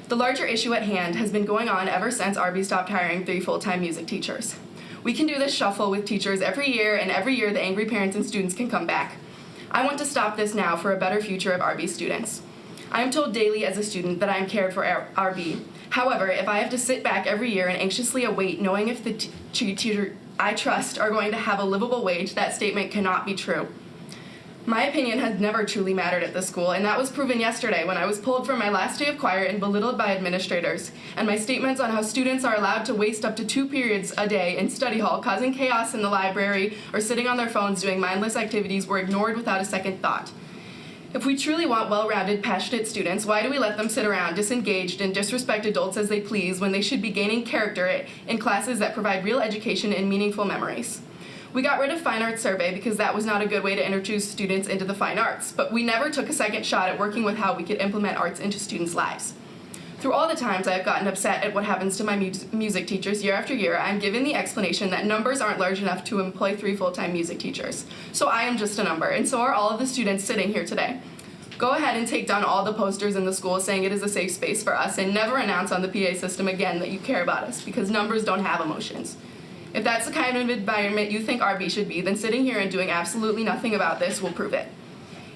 The larger issue at hand has been going on ever since RB stopped hiring 3 full-time music teachers. We can do this shuffle with teachers every year, and every year the angry parents and students can come back. I want to stop this now for a better future of RB students. I am told daily as a student that I am cared for at RB. However, if I have to sit back every year and anxiously await knowing if the teacher I trust are going to have a livable wage, that statement cannot be true. My opinion has never truly mattered at this school, and that was proven yesterday when I was pulled from my last day of choir and belittled by administrators, and my statements on how students are allowed to waste up to 2 periods a day in study hall, causing chaos in the library, or sitting on their phones doing mindless activities were ignored without a second thought. If we truly want well-rounded, passionate students, why do we let them sit around disengaged and disrespect adults as they please when they should be gaining character in classes that provide real education and meaningful memories? We got rid of fine arts survey because that was not a good way to introduce students into the fine arts, but we never took a second shot at working with how we could implement arts into students' lives. Through all the times I have gotten upset at what happens to my music teachers year after year, I'm given the explanation that numbers aren't large enough to employ 3 full-time music teachers. So I am just a number, and so are all of the students sitting here today. Go ahead and take down all the posters in the school saying it is a safe space for us, and never announce on the PA system again that you care about us, because numbers don't have emotions. If that's the kind of environment you think RB should be, then sitting here and doing absolutely nothing about this will prove it.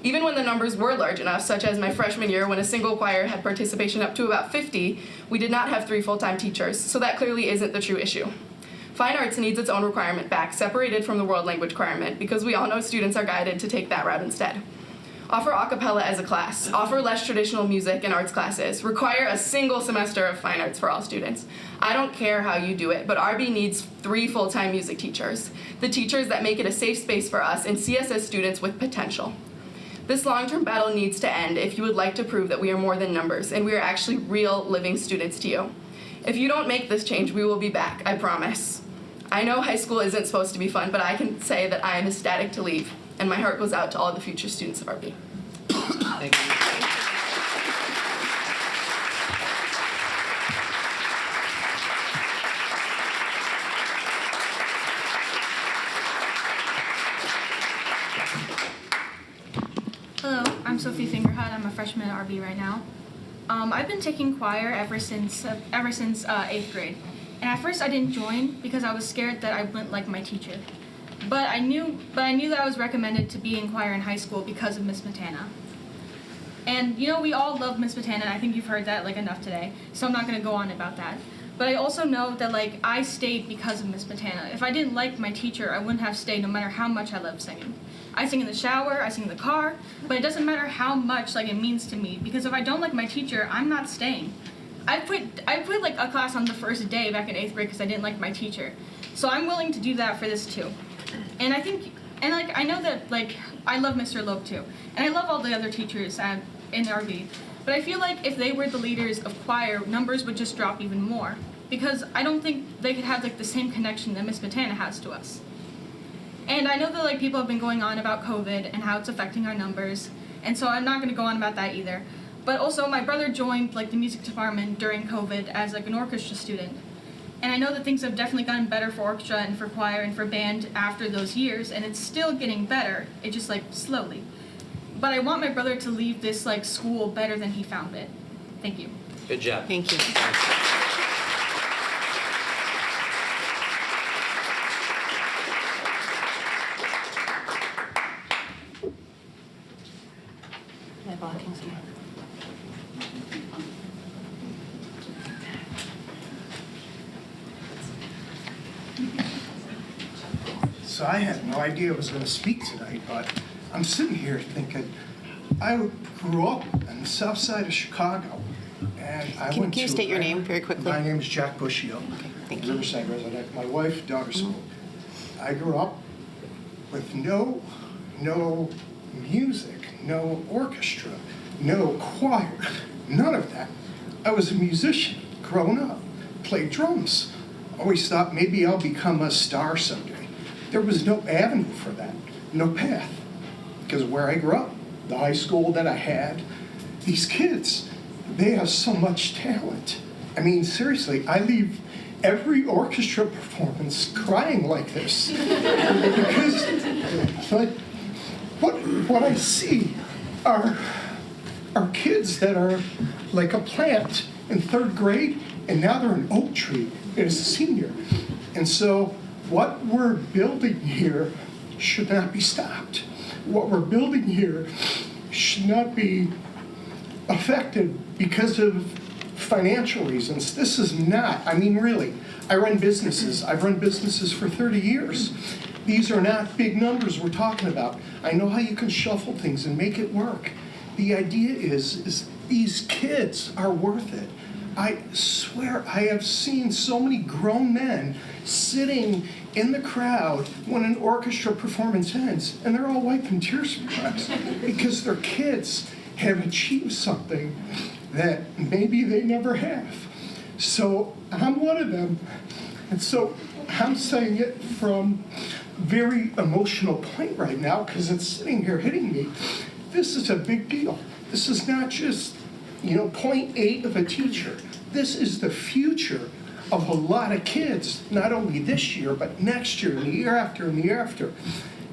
Even when the numbers were large enough, such as my freshman year when a single choir had participation up to about 50, we did not have 3 full-time teachers, so that clearly isn't the true issue. Fine arts needs its own requirement back, separated from the world language requirement, because we all know students are guided to take that route instead. Offer a cappella as a class, offer less traditional music and arts classes, require a single semester of fine arts for all students. I don't care how you do it, but RB needs 3 full-time music teachers, the teachers that make it a safe space for us and see us as students with potential. This long-term battle needs to end if you would like to prove that we are more than numbers and we are actually real living students to you. If you don't make this change, we will be back, I promise. I know high school isn't supposed to be fun, but I can say that I am ecstatic to leave, and my heart goes out to all the future students of RB. Thank you. Hello, I'm Sophie Fingerhut. I'm a freshman at RB right now. I've been taking choir ever since 8th grade. And at first I didn't join because I was scared that I wouldn't like my teacher. But I knew that I was recommended to be in choir in high school because of Miss Matana. And you know, we all love Miss Matana, and I think you've heard that enough today, so I'm not gonna go on about that. But I also know that I stayed because of Miss Matana. If I didn't like my teacher, I wouldn't have stayed no matter how much I loved singing. I sing in the shower, I sing in the car, but it doesn't matter how much it means to me, because if I don't like my teacher, I'm not staying. I quit a class on the first day back in 8th grade because I didn't like my teacher. So I'm willing to do that for this too. And I think, I know that I love Mr. Loeb too. And I love all the other teachers in RB. But I feel like if they were the leaders of choir, numbers would just drop even more. Because I don't think they could have the same connection that Miss Matana has to us. And I know that people have been going on about COVID and how it's affecting our numbers. And so I'm not going to go on about that either. But also my brother joined the music department during COVID as an orchestra student. And I know that things have definitely gotten better for orchestra and for choir and for band after those years, and it's still getting better. It just slowly. But I want my brother to leave this school better than he found it. Thank you. Good job. Thank you. My blocking's here. So I had no idea I was going to speak tonight, but I'm sitting here thinking, I grew up on the south side of Chicago, and I went to... Can you state your name very quickly? My name is Jack Bushio. Okay, thank you. Riverside resident. My wife, daughter school. I grew up with no music, no orchestra, no choir, none of that. I was a musician growing up, played drums. Always thought maybe I'll become a star someday. There was no avenue for that, no path. Because where I grew up, the high school that I had, these kids, they have so much talent. I mean, seriously, I leave every orchestra performance crying like this. Because what I see are kids that are like a plant in 3rd grade, and now they're an oak tree as a senior. And so what we're building here should not be stopped. What we're building here should not be affected because of financial reasons. This is not, I mean, really, I run businesses. I've run businesses for 30 years. These are not big numbers we're talking about. I know how you can shuffle things and make it work. The idea is these kids are worth it. I swear I have seen so many grown men sitting in the crowd when an orchestra performance ends, and they're all wiping tears from their eyes because their kids have achieved something that maybe they never have. So I'm one of them. And so I'm saying it from a very emotional point right now because it's sitting here hitting me. This is a big deal. This is not just, 0.8 of a teacher. This is the future of a lot of kids, not only this year, but next year, and the year after, and the year after.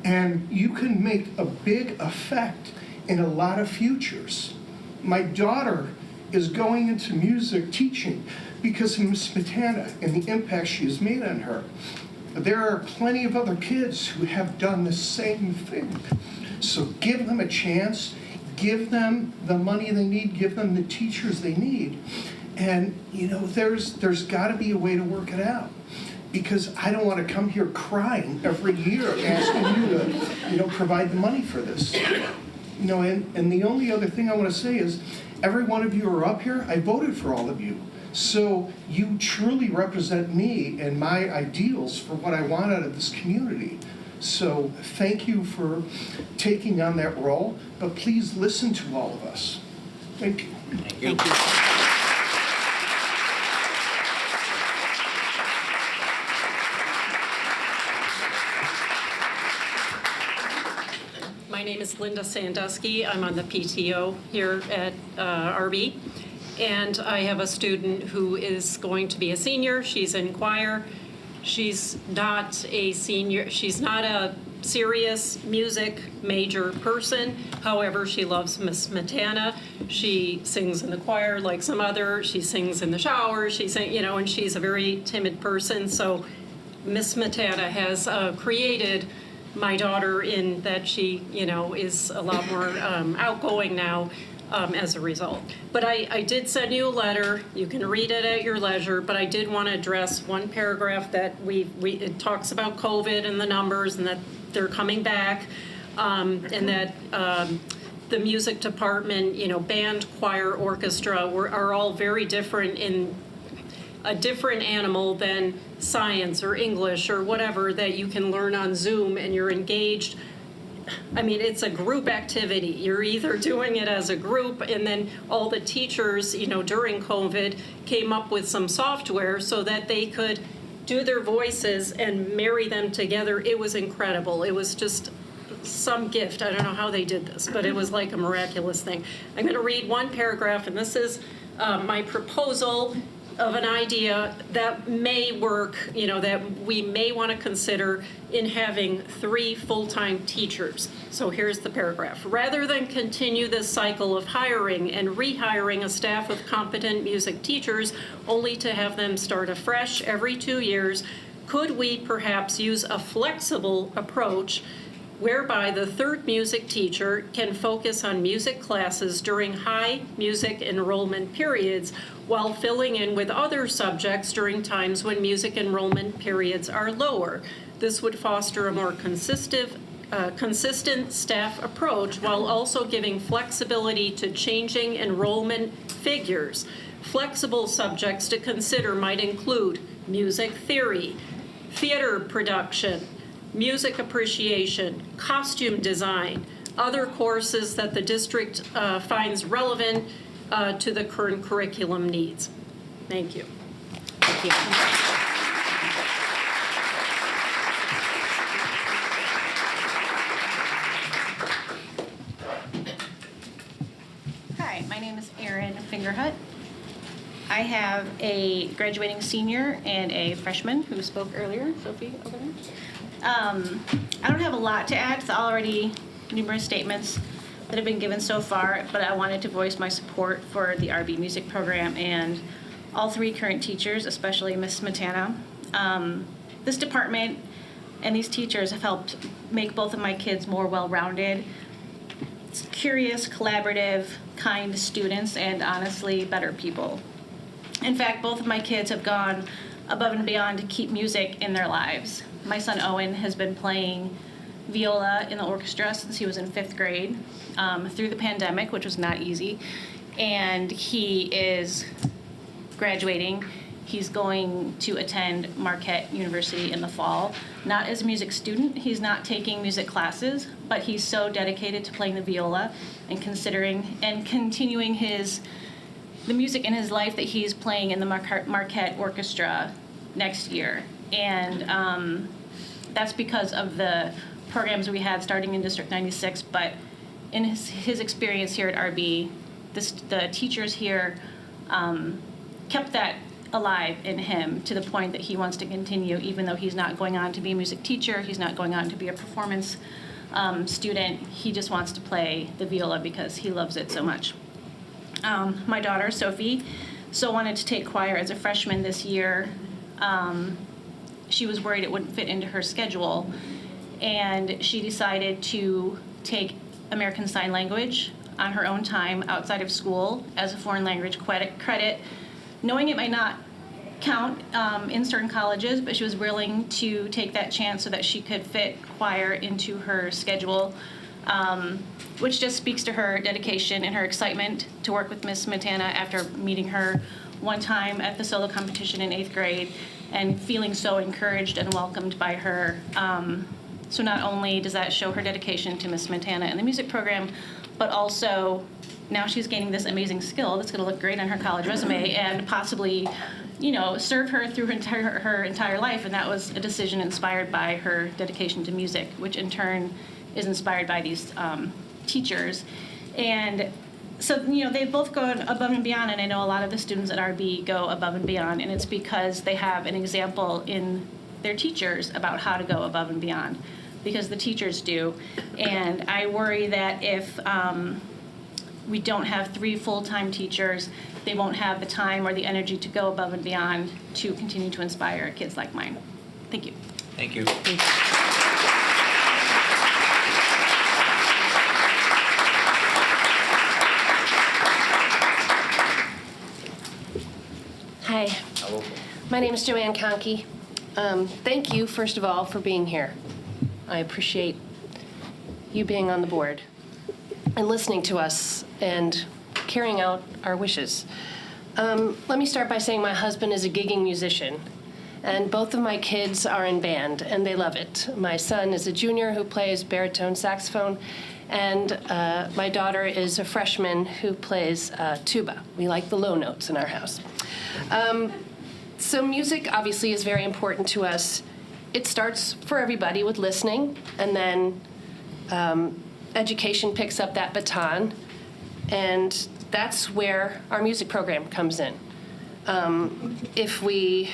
And you can make a big effect in a lot of futures. My daughter is going into music teaching because of Miss Smetana and the impact she has made on her. There are plenty of other kids who have done the same thing. So give them a chance, give them the money they need, give them the teachers they need. And, there's got to be a way to work it out. Because I don't want to come here crying every year asking you to, provide the money for this. And the only other thing I want to say is, every one of you who are up here, I voted for all of you. So you truly represent me and my ideals for what I want out of this community. So thank you for taking on that role, but please listen to all of us. Thank you. Thank you. My name is Linda Sandusky. I'm on the PTO here at RB. And I have a student who is going to be a senior. She's in choir. She's not a senior. She's not a serious music major person. However, she loves Miss Smetana. She sings in the choir like some other. She sings in the shower. And she's a very timid person. So Miss Smetana has created my daughter in that she, is a lot more outgoing now as a result. But I did send you a letter. You can read it at your leisure, but I did want to address one paragraph that it talks about COVID and the numbers and that they're coming back, and that the music department, band, choir, orchestra are all very different in a different animal than science or English or whatever that you can learn on Zoom and you're engaged. I mean, it's a group activity. You're either doing it as a group, and then all the teachers, during COVID came up with some software so that they could do their voices and marry them together. It was incredible. It was just some gift. I don't know how they did this, but it was like a miraculous thing. I'm going to read one paragraph, and this is my proposal of an idea that may work, that we may want to consider in having 3 full-time teachers. So here's the paragraph. Rather than continue this cycle of hiring and rehiring a staff of competent music teachers only to have them start afresh every 2 years, could we perhaps use a flexible approach whereby the third music teacher can focus on music classes during high music enrollment periods while filling in with other subjects during times when music enrollment periods are lower. This would foster a more consistent staff approach while also giving flexibility to changing enrollment figures. Flexible subjects to consider might include music theory, theater production, music appreciation, costume design, other courses that the district finds relevant to the current curriculum needs. Thank you. Thank you. Hi, my name is Erin Fingerhut. I have a graduating senior and a freshman who spoke earlier, Sophie over there. I don't have a lot to add to already numerous statements that have been given so far, but I wanted to voice my support for the RB music program and all 3 current teachers, especially Miss Smetana. This department and these teachers have helped make both of my kids more well-rounded, curious, collaborative, kind students, and honestly, better people. In fact, both of my kids have gone above and beyond to keep music in their lives. My son Owen has been playing viola in the orchestra since he was in 5th grade, through the pandemic, which was not easy. And he is graduating. He's going to attend Marquette University in the fall. Not as a music student, he's not taking music classes, but he's so dedicated to playing the viola and considering and continuing the music in his life that he's playing in the Marquette Orchestra next year. And that's because of the programs we had starting in District 96, but in his experience here at RB, the teachers here kept that alive in him to the point that he wants to continue, even though he's not going on to be a music teacher, he's not going on to be a performance student. He just wants to play the viola because he loves it so much. My daughter, Sophie, wanted to take choir as a freshman this year. She was worried it wouldn't fit into her schedule, and she decided to take American Sign Language on her own time outside of school as a foreign language credit, knowing it might not count in certain colleges, but she was willing to take that chance so that she could fit choir into her schedule, which just speaks to her dedication and her excitement to work with Miss Montana after meeting her one time at the solo competition in 8th grade and feeling so encouraged and welcomed by her. So not only does that show her dedication to Miss Montana and the music program, but also now she's gaining this amazing skill that's going to look great on her college resume and possibly, serve her through her entire life. And that was a decision inspired by her dedication to music, which in turn is inspired by these teachers. And so, they've both gone above and beyond, and I know a lot of the students at RB go above and beyond, and it's because they have an example in their teachers about how to go above and beyond, because the teachers do. And I worry that if we don't have 3 full-time teachers, they won't have the time or the energy to go above and beyond to continue to inspire kids like mine. Thank you. Thank you. Hi. Hello. My name is Joanne Conkey. Thank you, first of all, for being here. I appreciate you being on the board and listening to us and carrying out our wishes. Let me start by saying my husband is a gigging musician, and both of my kids are in band, and they love it. My son is a junior who plays baritone saxophone, and my daughter is a freshman who plays tuba. We like the low notes in our house. So music obviously is very important to us. It starts for everybody with listening, and then education picks up that baton, and that's where our music program comes in. If we're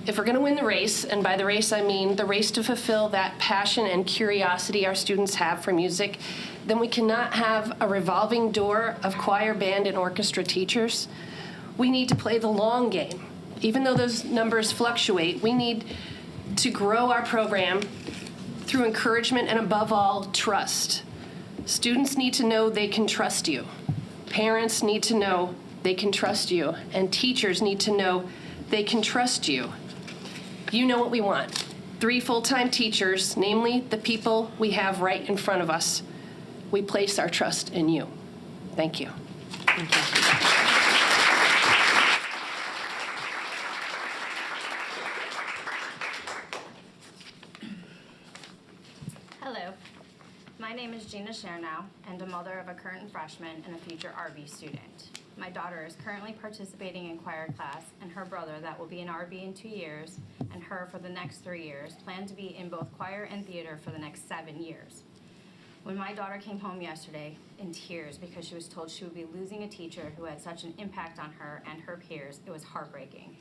going to win the race, and by the race I mean the race to fulfill that passion and curiosity our students have for music, then we cannot have a revolving door of choir, band, and orchestra teachers. We need to play the long game. Even though those numbers fluctuate, we need to grow our program through encouragement and, above all, trust. Students need to know they can trust you. Parents need to know they can trust you. And teachers need to know they can trust you. You know what we want. 3 full-time teachers, namely the people we have right in front of us. We place our trust in you. Thank you. Thank you. Hello, my name is Gina Shernow, and a mother of a current freshman and a future RB student. My daughter is currently participating in choir class, and her brother, that will be in RB in 2 years, and her for the next 3 years, plan to be in both choir and theater for the next 7 years. When my daughter came home yesterday in tears because she was told she would be losing a teacher who had such an impact on her and her peers, it was heartbreaking.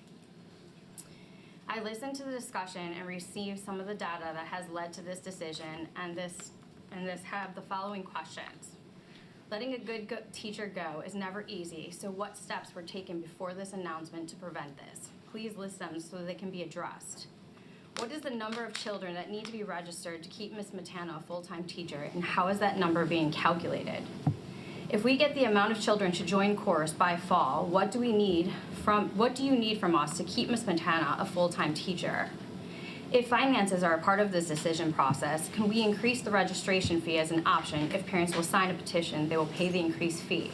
I listened to the discussion and received some of the data that has led to this decision, and this have the following questions. Letting a good teacher go is never easy, so what steps were taken before this announcement to prevent this? Please list them so they can be addressed. What is the number of children that need to be registered to keep Ms. Montana a full-time teacher, and how is that number being calculated? If we get the amount of children to join chorus by fall, what do you need from us to keep Ms. Montana a full-time teacher? If finances are a part of this decision process, can we increase the registration fee as an option? If parents will sign a petition, they will pay the increased fee.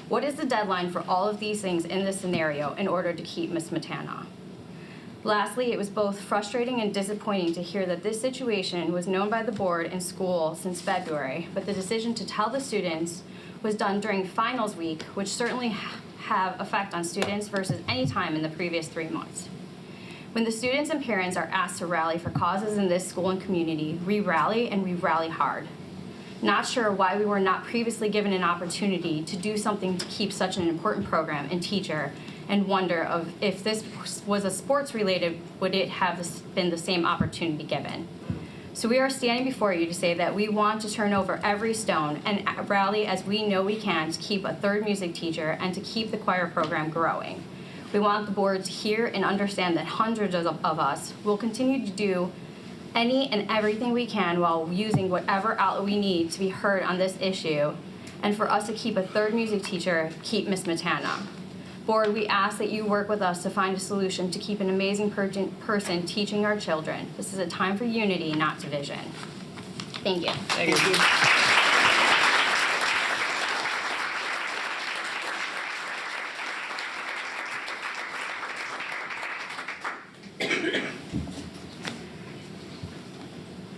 What is the deadline for all of these things in this scenario in order to keep Ms. Matana? Lastly, it was both frustrating and disappointing to hear that this situation was known by the board and school since February, but the decision to tell the students was done during finals week, which certainly have effect on students versus any time in the previous 3 months. When the students and parents are asked to rally for causes in this school and community, we rally and we rally hard. Not sure why we were not previously given an opportunity to do something to keep such an important program and teacher, and wonder of if this was a sports related, would it have been the same opportunity given? So we are standing before you to say that we want to turn over every stone and rally as we know we can to keep a third music teacher and to keep the choir program growing. We want the board to hear and understand that hundreds of us will continue to do any and everything we can while using whatever outlet we need to be heard on this issue, and for us to keep a third music teacher, keep Ms. Matana. Board, we ask that you work with us to find a solution to keep an amazing person teaching our children. This is a time for unity, not division. Thank you. Thank you.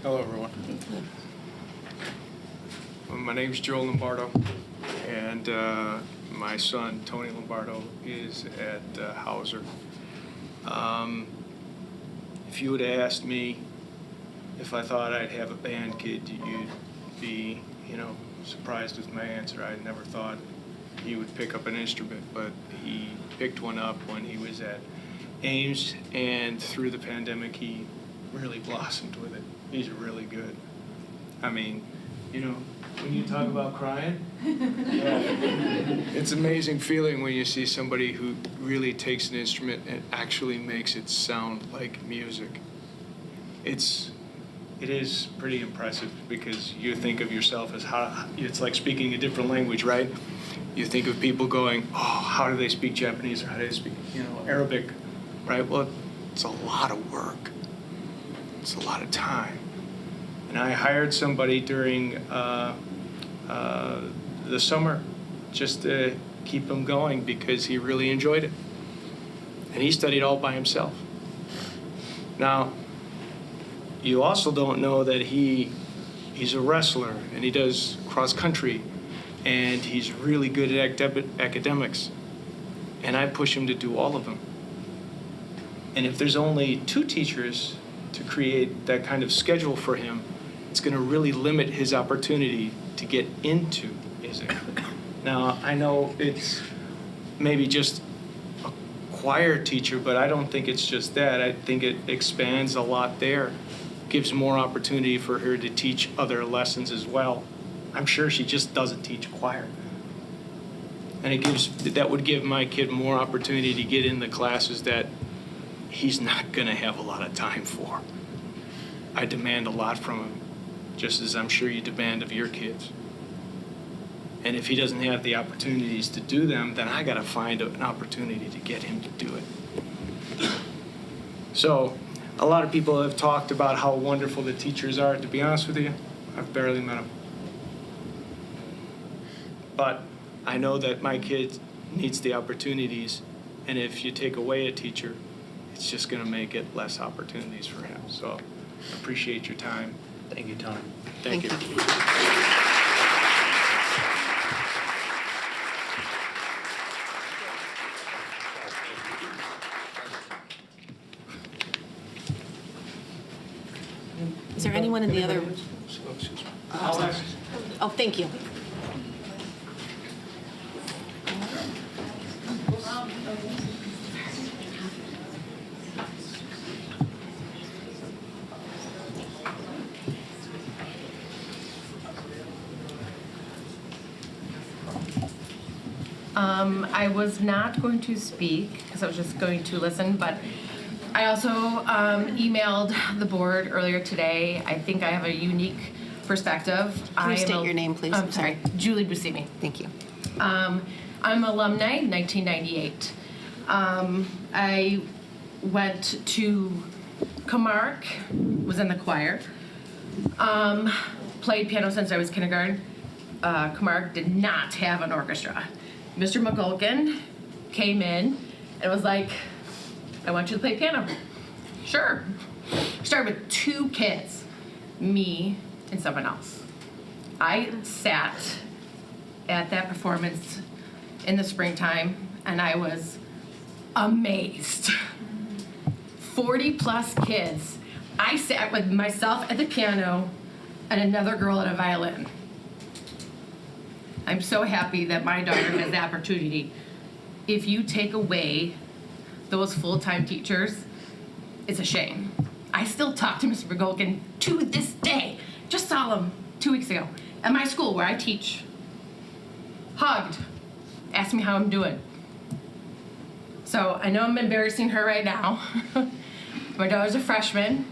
Hello, everyone. My name's Joe Lombardo, and my son, Tony Lombardo, is at Hauser. If you would have asked me if I thought I'd have a band kid, you'd be, surprised with my answer. I never thought he would pick up an instrument, but he picked one up when he was at Ames, and through the pandemic, he really blossomed with it. He's really good. I mean, when you talk about crying, it's an amazing feeling when you see somebody who really takes an instrument and actually makes it sound like music. It is pretty impressive, because you think of yourself as it's like speaking a different language, right? You think of people going, oh, how do they speak Japanese, or how do they speak, Arabic, right? Well, it's a lot of work. It's a lot of time. And I hired somebody during the summer just to keep him going, because he really enjoyed it. And he studied all by himself. Now, you also don't know that he's a wrestler, and he does cross country, and he's really good at academics. And I push him to do all of them. And if there's only 2 teachers to create that kind of schedule for him, it's going to really limit his opportunity to get into music. Now, I know it's maybe just a choir teacher, but I don't think it's just that. I think it expands a lot there, gives more opportunity for her to teach other lessons as well. I'm sure she just doesn't teach choir. And that would give my kid more opportunity to get in the classes that he's not going to have a lot of time for. I demand a lot from him, just as I'm sure you demand of your kids. And if he doesn't have the opportunities to do them, then I got to find an opportunity to get him to do it. So, a lot of people have talked about how wonderful the teachers are. To be honest with you, I've barely met them. But I know that my kid needs the opportunities, and if you take away a teacher, it's just going to make it less opportunities for him. So, appreciate your time. Thank you, Tony. Thank you. Is there anyone in the other? Alex. Oh, thank you. I was not going to speak because I was just going to listen, but I also emailed the board earlier today. I think I have a unique perspective. Can you state your name, please? I'm sorry, Julie Busimi. Thank you. I'm alumni, 1998. I went to Kamark was in the choir. Played piano since I was kindergarten. Kamark did not have an orchestra. Mr. McGulkin came in and was like, I want you to play piano. Sure. Started with 2 kids, me and someone else. I sat at that performance in the springtime and I was amazed. 40 plus kids. I sat with myself at the piano and another girl at a violin. I'm so happy that my daughter has the opportunity. If you take away those full-time teachers, it's a shame. I still talk to Mr. McGulkin to this day. Just saw him 2 weeks ago at my school where I teach. Hugged, asked me how I'm doing. So I know I'm embarrassing her right now. My daughter's a freshman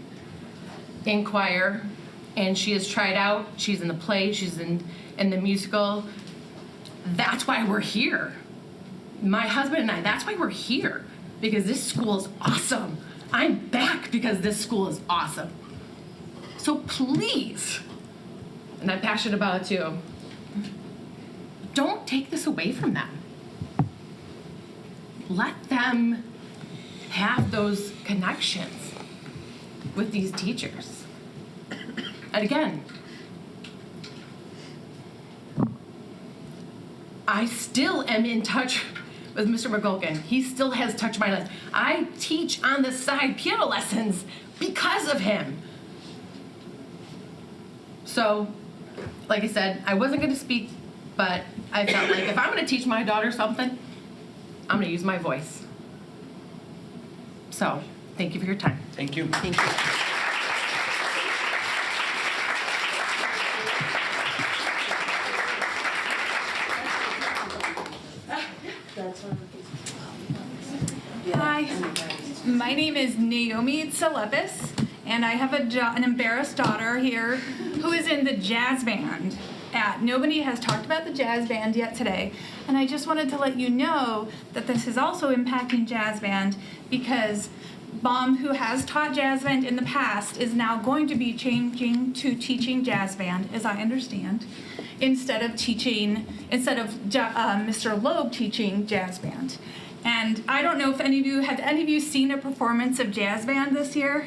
in choir, and she has tried out. She's in the play, she's in the musical. That's why we're here. My husband and I, that's why we're here, because this school is awesome. I'm back because this school is awesome. So please, and I'm passionate about it too, don't take this away from them. Let them have those connections with these teachers. And again, I still am in touch with Mr. McGulkin. He still has touched my list. I teach on the side piano lessons because of him. So, like I said, I wasn't going to speak, but I felt like if I'm going to teach my daughter something, I'm going to use my voice. So, thank you for your time. Thank you. Thank you. Hi, my name is Naomi Tsalepis, and I have an embarrassed daughter here who is in the jazz band. Nobody has talked about the jazz band yet today, and I just wanted to let you know that this is also impacting jazz band because Baum, who has taught jazz band in the past, is now going to be changing to teaching jazz band, as I understand, instead of Mr. Loeb teaching jazz band. And I don't know if any of you seen a performance of jazz band this year?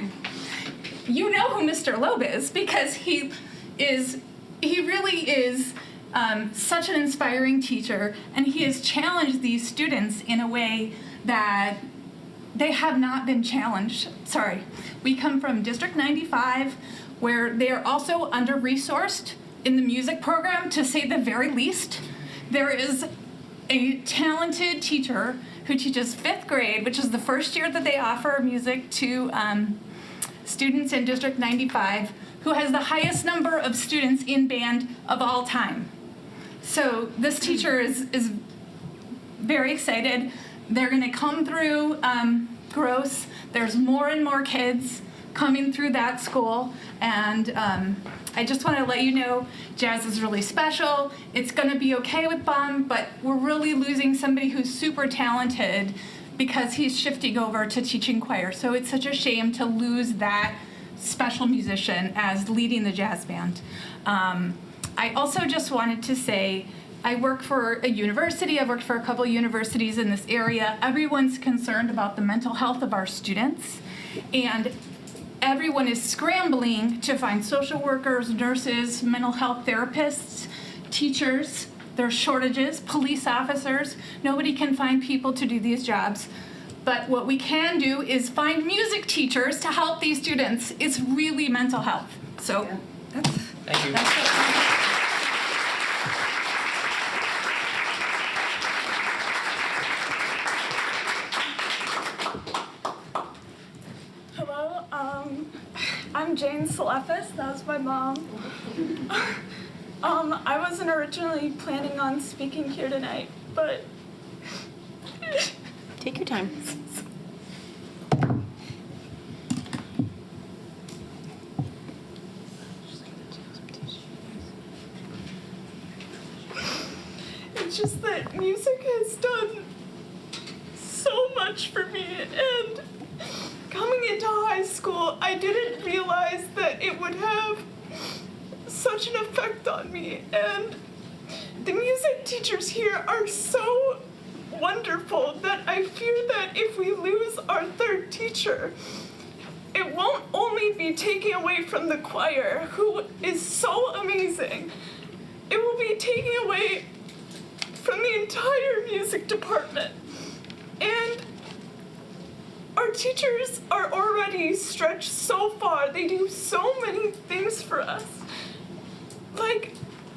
You know who Mr. Loeb is because he really is such an inspiring teacher, and he has challenged these students in a way that they have not been challenged. Sorry. We come from District 95, where they are also under-resourced in the music program, to say the very least. There is a talented teacher who teaches 5th grade, which is the first year that they offer music to students in District 95, who has the highest number of students in band of all time. So this teacher is very excited. They're gonna come through Gross. There's more and more kids coming through that school, and I just want to let you know jazz is really special. It's going to be okay with Baum, but we're really losing somebody who's super talented because he's shifting over to teaching choir. So it's such a shame to lose that special musician as leading the jazz band. I also just wanted to say, I work for a university. I've worked for a couple of universities in this area. Everyone's concerned about the mental health of our students, and everyone is scrambling to find social workers, nurses, mental health therapists, teachers. There's shortages, police officers. Nobody can find people to do these jobs. But what we can do is find music teachers to help these students. It's really mental health. So Thank you. that's it. Hello, I'm Jane Salefis. That was my mom. I wasn't originally planning on speaking here tonight, but take your time. it's just that music has done so much for me, and coming into high school, I didn't realize that it would have such an effect on me. And the music teachers here are so wonderful that I fear that if we lose our third teacher, it won't only be taking away from the choir, who is so amazing, it will be taking away from the entire music department. And our teachers are already stretched so far. They do so many things for us. Like,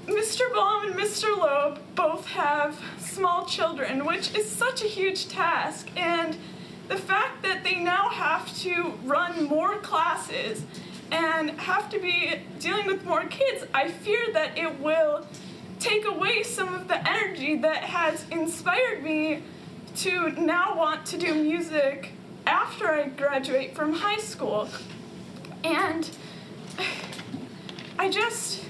Mr. Baum and Mr. Loeb both have small children, which is such a huge task. And the fact that they now have to run more classes and have to be dealing with more kids, I fear that it will take away some of the energy that has inspired me to now want to do music after I graduate from high school. And I just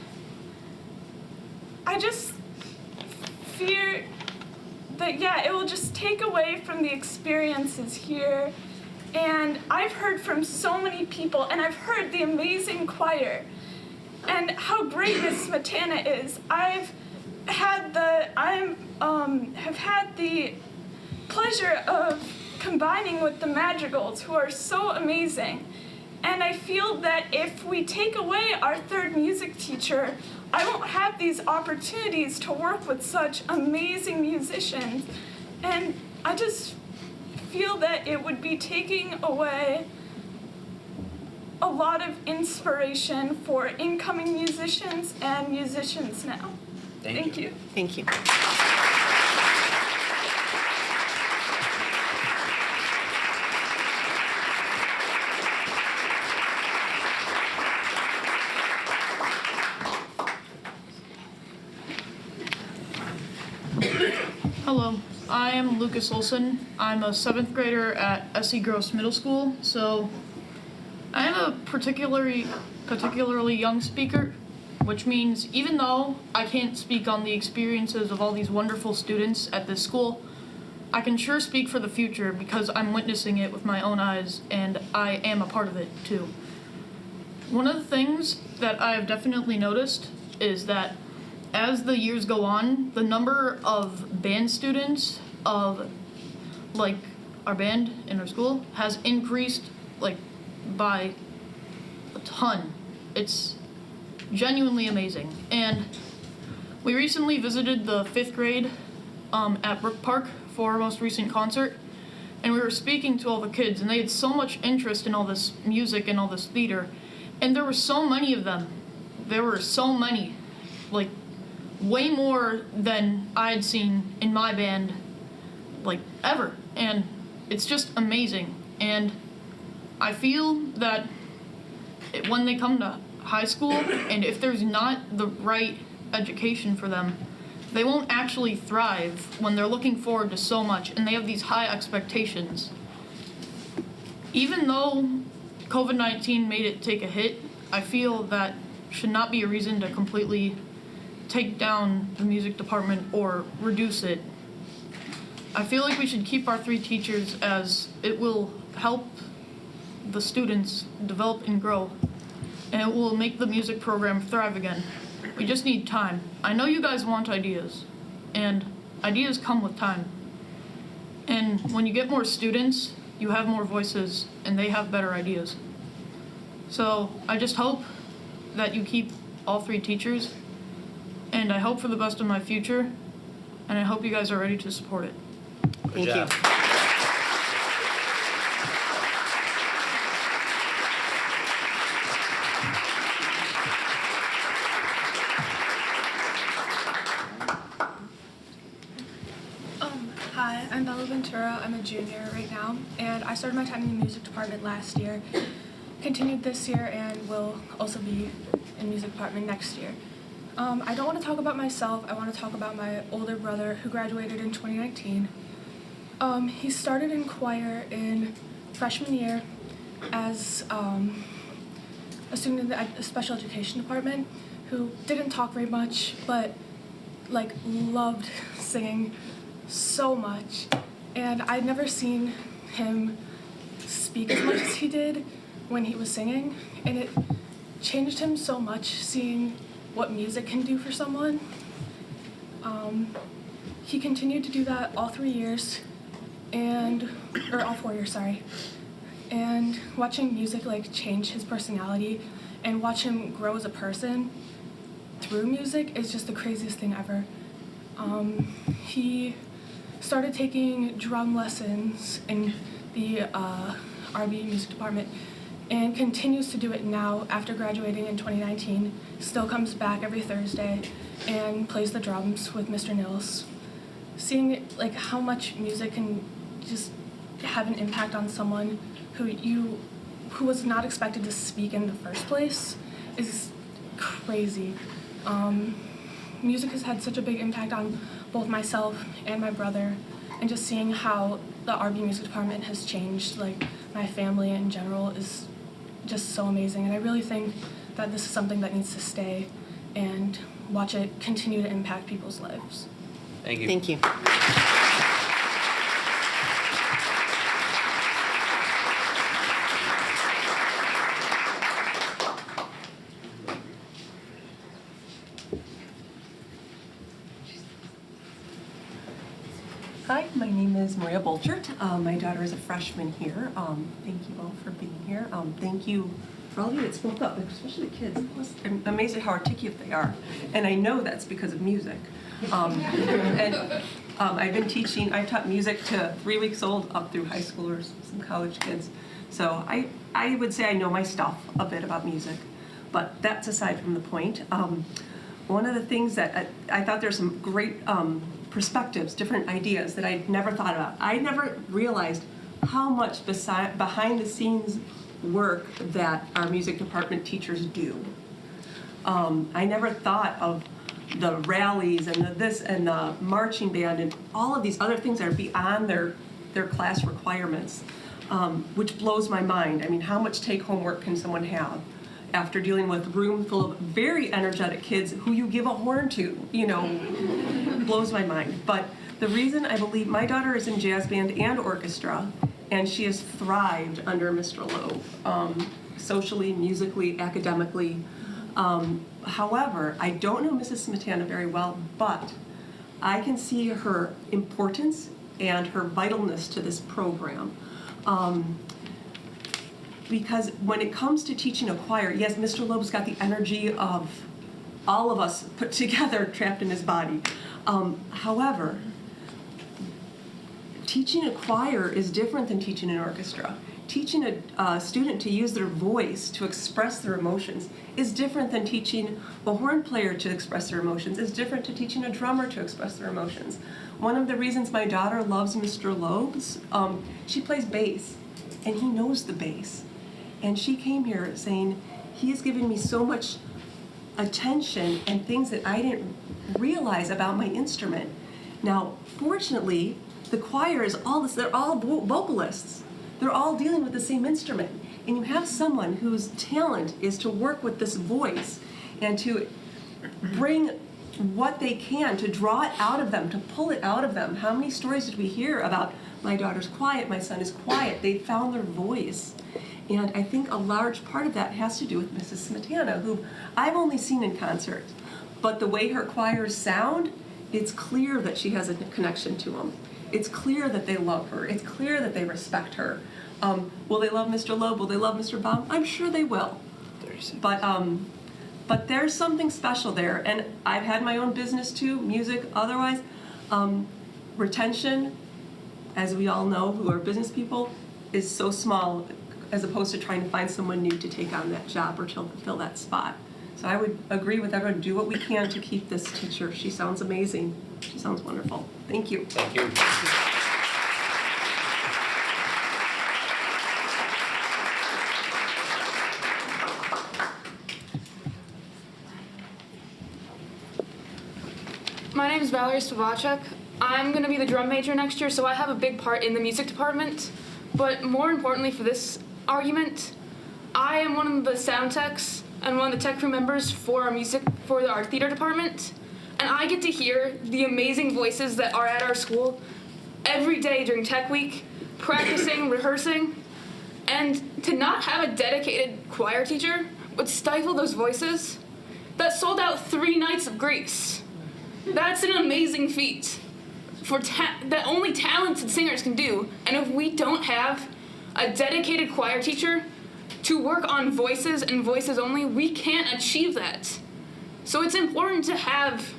fear that, yeah, it will just take away from the experiences here. And I've heard from so many people, and I've heard the amazing choir and how great Miss Smetana is. I've had the pleasure of combining with the Madrigals, who are so amazing. And I feel that if we take away our third music teacher, I won't have these opportunities to work with such amazing musicians. And I just feel that it would be taking away a lot of inspiration for incoming musicians and musicians now. Thank you. Thank you. Hello, I am Lucas Olson. I'm a 7th grader at S.E. Gross Middle School, so I am a particularly young speaker, which means even though I can't speak on the experiences of all these wonderful students at this school, I can sure speak for the future because I'm witnessing it with my own eyes and I am a part of it too. One of the things that I have definitely noticed is that as the years go on, the number of band students of like our band in our school has increased like by a ton. It's genuinely amazing. And we recently visited the 5th grade at Brook Park for our most recent concert, and we were speaking to all the kids, and they had so much interest in all this music and all this theater, and there were so many of them. There were so many, like way more than I had seen in my band, like ever. And it's just amazing. And I feel that when they come to high school, and if there's not the right education for them, they won't actually thrive when they're looking forward to so much and they have these high expectations. Even though COVID-19 made it take a hit, I feel that should not be a reason to completely take down the music department or reduce it. I feel like we should keep our 3 teachers, as it will help the students develop and grow, and it will make the music program thrive again. We just need time. I know you guys want ideas, and ideas come with time. And when you get more students, you have more voices, and they have better ideas. So I just hope that you keep all 3 teachers, and I hope for the best of my future, and I hope you guys are ready to support it. Thank you. Hi, I'm Bella Ventura. I'm a junior right now, and I started my time in the music department last year, continued this year, and will also be in music department next year. I don't want to talk about myself. I want to talk about my older brother who graduated in 2019. He started in choir in freshman year as a student in the special education department who didn't talk very much, but like loved singing so much. And I'd never seen him speak as much as he did when he was singing, and it changed him so much seeing what music can do for someone. He continued to do that all 3 years, all 4 years, sorry. And watching music like change his personality and watch him grow as a person through music is just the craziest thing ever. He started taking drum lessons in the RB music department and continues to do it now after graduating in 2019. Still comes back every Thursday and plays the drums with Mr. Nils. Seeing like how much music can just have an impact on someone who was not expected to speak in the first place is crazy. Music has had such a big impact on both myself and my brother, and just seeing how the RB music department has changed, like my family in general, is just so amazing. And I really think that this is something that needs to stay and watch it continue to impact people's lives. Thank you. Thank you. Hi, my name is Maria Bolchert. My daughter is a freshman here. Thank you all for being here. Thank you for all of you that spoke up, especially the kids. I'm amazed at how articulate they are. And I know that's because of music. I've been teaching, I've taught music to 3 weeks old up through high schoolers, some college kids. So I would say I know my stuff a bit about music, but that's aside from the point. One of the things that I thought there's some great perspectives, different ideas that I'd never thought about. I never realized how much behind the scenes work that our music department teachers do. I never thought of the rallies and the this and the marching band and all of these other things that are beyond their class requirements, which blows my mind. I mean, how much take-home work can someone have after dealing with a room full of very energetic kids who you give a horn to, blows my mind. But the reason I believe my daughter is in jazz band and orchestra, and she has thrived under Mr. Loeb, socially, musically, academically. However, I don't know Mrs. Smetana very well, but I can see her importance and her vitalness to this program. Because when it comes to teaching a choir, yes, Mr. Loeb's got the energy of all of us put together, trapped in his body. However, teaching a choir is different than teaching an orchestra. Teaching a student to use their voice to express their emotions is different than teaching a horn player to express their emotions, is different to teaching a drummer to express their emotions. One of the reasons my daughter loves Mr. Loeb's, she plays bass, and he knows the bass. And she came here saying, he has given me so much attention and things that I didn't realize about my instrument. Now, fortunately, the choir is all this, they're all vocalists. They're all dealing with the same instrument. And you have someone whose talent is to work with this voice and to bring what they can, to draw it out of them, to pull it out of them. How many stories did we hear about my daughter's quiet, my son is quiet? They found their voice. And I think a large part of that has to do with Mrs. Smetana, who I've only seen in concert. But the way her choirs sound, it's clear that she has a connection to them. It's clear that they love her. It's clear that they respect her. Will they love Mr. Loeb? Will they love Mr. Baum? I'm sure they will. But there's something special there. And I've had my own business too, music, otherwise. Retention, as we all know who are business people, is so small as opposed to trying to find someone new to take on that job or to fill that spot. So I would agree with everyone, do what we can to keep this teacher. She sounds amazing. She sounds wonderful. Thank you. Thank you. My name is Valerie Spivacek. I'm going to be the drum major next year, so I have a big part in the music department. But more importantly for this argument, I am one of the sound techs and one of the tech crew members for our theater department. And I get to hear the amazing voices that are at our school every day during tech week, practicing, rehearsing. And to not have a dedicated choir teacher would stifle those voices that sold out 3 nights of Grease. That's an amazing feat that only talented singers can do. And if we don't have a dedicated choir teacher to work on voices and voices only, we can't achieve that. So it's important to have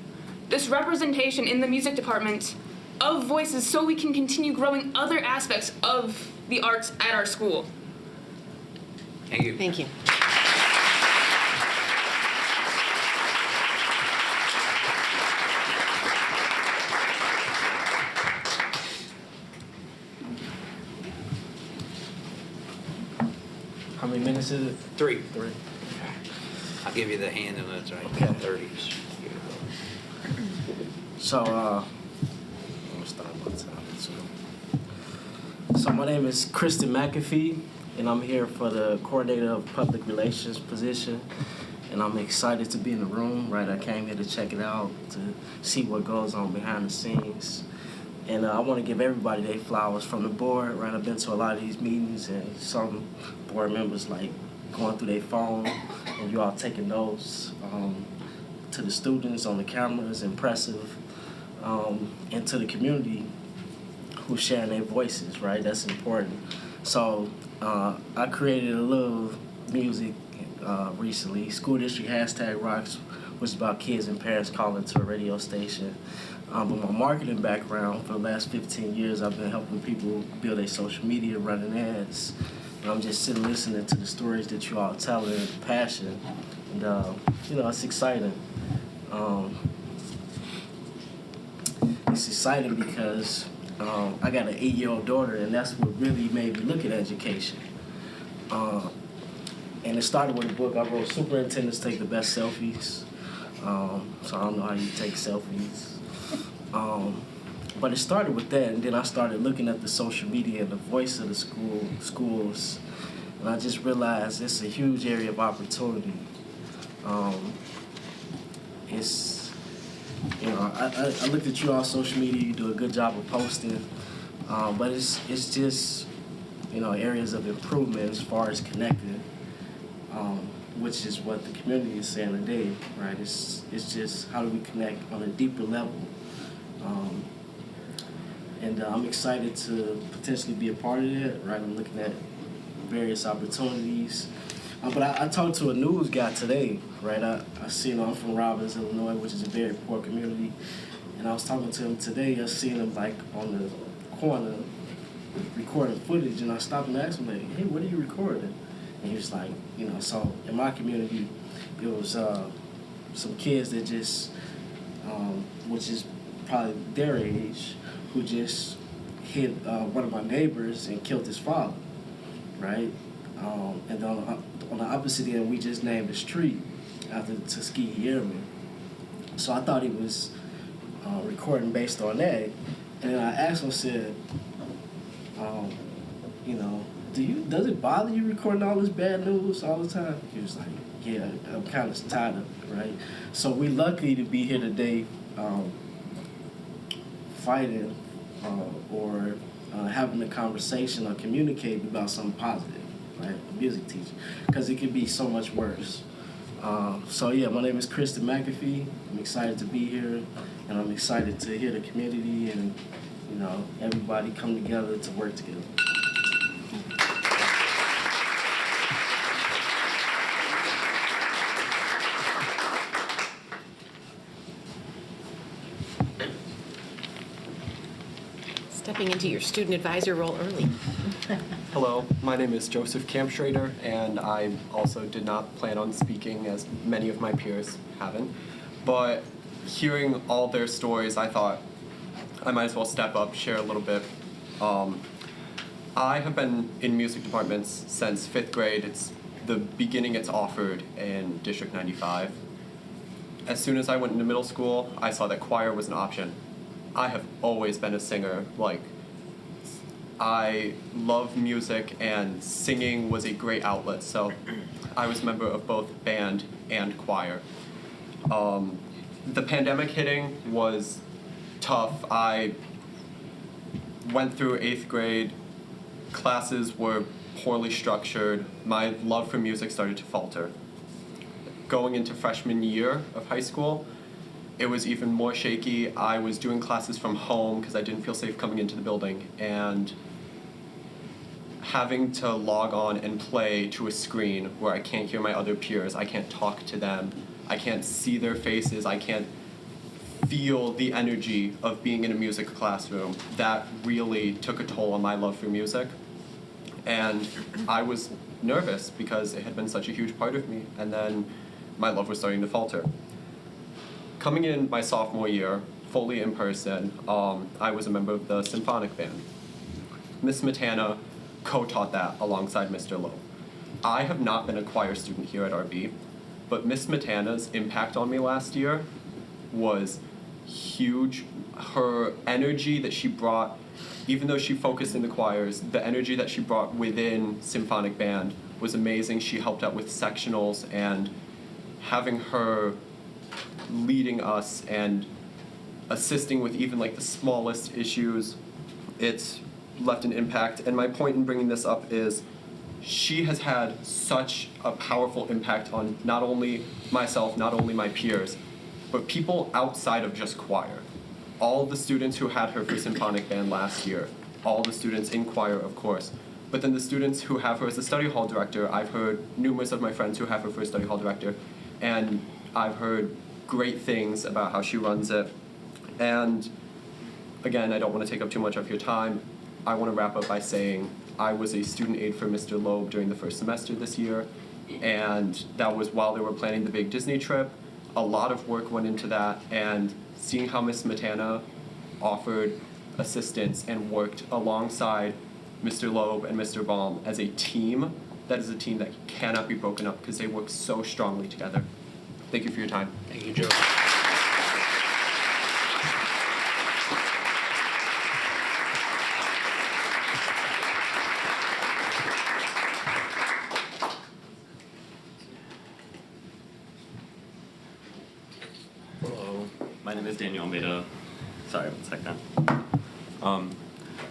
this representation in the music department of voices so we can continue growing other aspects of the arts at our school. Thank you. Thank you. How many minutes is it? 3. 3. I'll give you the hand and that's right. Okay. 30s. So, I'm gonna start my time. So my name is Kristen McAfee, and I'm here for the Coordinator of Public Relations position. And I'm excited to be in the room, right? I came here to check it out, to see what goes on behind the scenes. And I want to give everybody their flowers from the board, right? I've been to a lot of these meetings, and some board members, like, going through their phone, and you all taking notes. To the students on the cameras, impressive. And to the community who's sharing their voices, right? That's important. So I created a little music recently, School District #Rocks, which is about kids and parents calling to a radio station. But my marketing background for the last 15 years, I've been helping people build their social media, running ads. And I'm just sitting listening to the stories that you all tell and the passion. And, you know, it's exciting. It's exciting because I got an 8-year-old daughter, and that's what really made me look at education. And it started with a book I wrote, Superintendents Take the Best Selfies. So I don't know how you take selfies. But it started with that, and then I started looking at the social media and the voice of the schools, and I just realized it's a huge area of opportunity. It's, you know, I looked at you on social media, you do a good job of posting, but it's just, you know, areas of improvement as far as connecting, which is what the community is saying today, right? It's just how do we connect on a deeper level. And I'm excited to potentially be a part of that, right? I'm looking at various opportunities. But I talked to a news guy today, right? I seen him, I'm from Robbins, Illinois, which is a very poor community. And I was talking to him today, I seen him like on the corner recording footage, and I stopped and asked him, like, hey, what are you recording? And he was like, you know, so in my community, it was some kids that just, which is probably their age, who just hit one of my neighbors and killed his father, right? And then on the opposite end, we just named a street after the Tuskegee Airmen. So I thought he was recording based on that. And then I asked him, said, you know, does it bother you recording all this bad news all the time? He was like, yeah, I'm kind of tired of it, right? So we're lucky to be here today fighting or having a conversation or communicating about something positive, right? A music teacher, because it could be so much worse. So yeah, my name is Kristen McAfee. I'm excited to be here, and I'm excited to hear the community and, you know, everybody come together to work together. Stepping into your student advisor role early. Hello, my name is Joseph Kampschrader, and I also did not plan on speaking, as many of my peers haven't. But hearing all their stories, I thought I might as well step up, share a little bit. I have been in music departments since 5th grade. It's the beginning it's offered in District 95. As soon as I went into middle school, I saw that choir was an option. I have always been a singer. Like, I love music, and singing was a great outlet, so I was a member of both band and choir. The pandemic hitting was tough. I went through 8th grade. Classes were poorly structured. My love for music started to falter. Going into freshman year of high school, it was even more shaky. I was doing classes from home because I didn't feel safe coming into the building, and having to log on and play to a screen where I can't hear my other peers, I can't talk to them, I can't see their faces, I can't feel the energy of being in a music classroom. That really took a toll on my love for music. And I was nervous because it had been such a huge part of me, and then my love was starting to falter. Coming in my sophomore year, fully in person, I was a member of the symphonic band. Miss Matana co-taught that alongside Mr. Lowe. I have not been a choir student here at RB, but Miss Matana's impact on me last year was huge. Her energy that she brought, even though she focused in the choirs, the energy that she brought within symphonic band was amazing. She helped out with sectionals, and having her leading us and assisting with even like the smallest issues, it's left an impact. And my point in bringing this up is she has had such a powerful impact on not only myself, not only my peers, but people outside of just choir. All the students who had her for symphonic band last year, all the students in choir, of course, but then the students who have her as a study hall director, I've heard numerous of my friends who have her for a study hall director, and I've heard great things about how she runs it. And again, I don't want to take up too much of your time. I want to wrap up by saying I was a student aide for Mr. Loeb during the first semester this year, and that was while they were planning the big Disney trip. A lot of work went into that, and seeing how Miss Matana offered assistance and worked alongside Mr. Loeb and Mr. Baum as a team, that is a team that cannot be broken up because they work so strongly together. Thank you for your time. Thank you, Joe. Hello, my name is Daniel Almeida. Sorry, 1 second.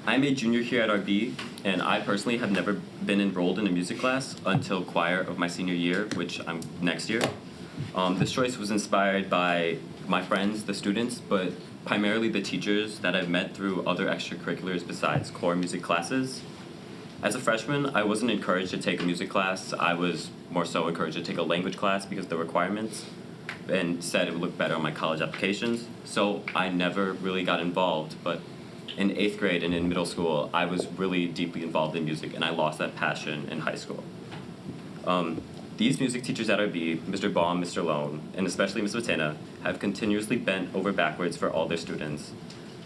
I'm a junior here at RB, and I personally have never been enrolled in a music class until choir of my senior year, which I'm next year. This choice was inspired by my friends, the students, but primarily the teachers that I've met through other extracurriculars besides core music classes. As a freshman, I wasn't encouraged to take a music class. I was more so encouraged to take a language class because of the requirements, and said it would look better on my college applications. So I never really got involved, but in 8th grade and in middle school, I was really deeply involved in music, and I lost that passion in high school. These music teachers at RB, Mr. Baum, Mr. Lone, and especially Ms. Matana, have continuously bent over backwards for all their students.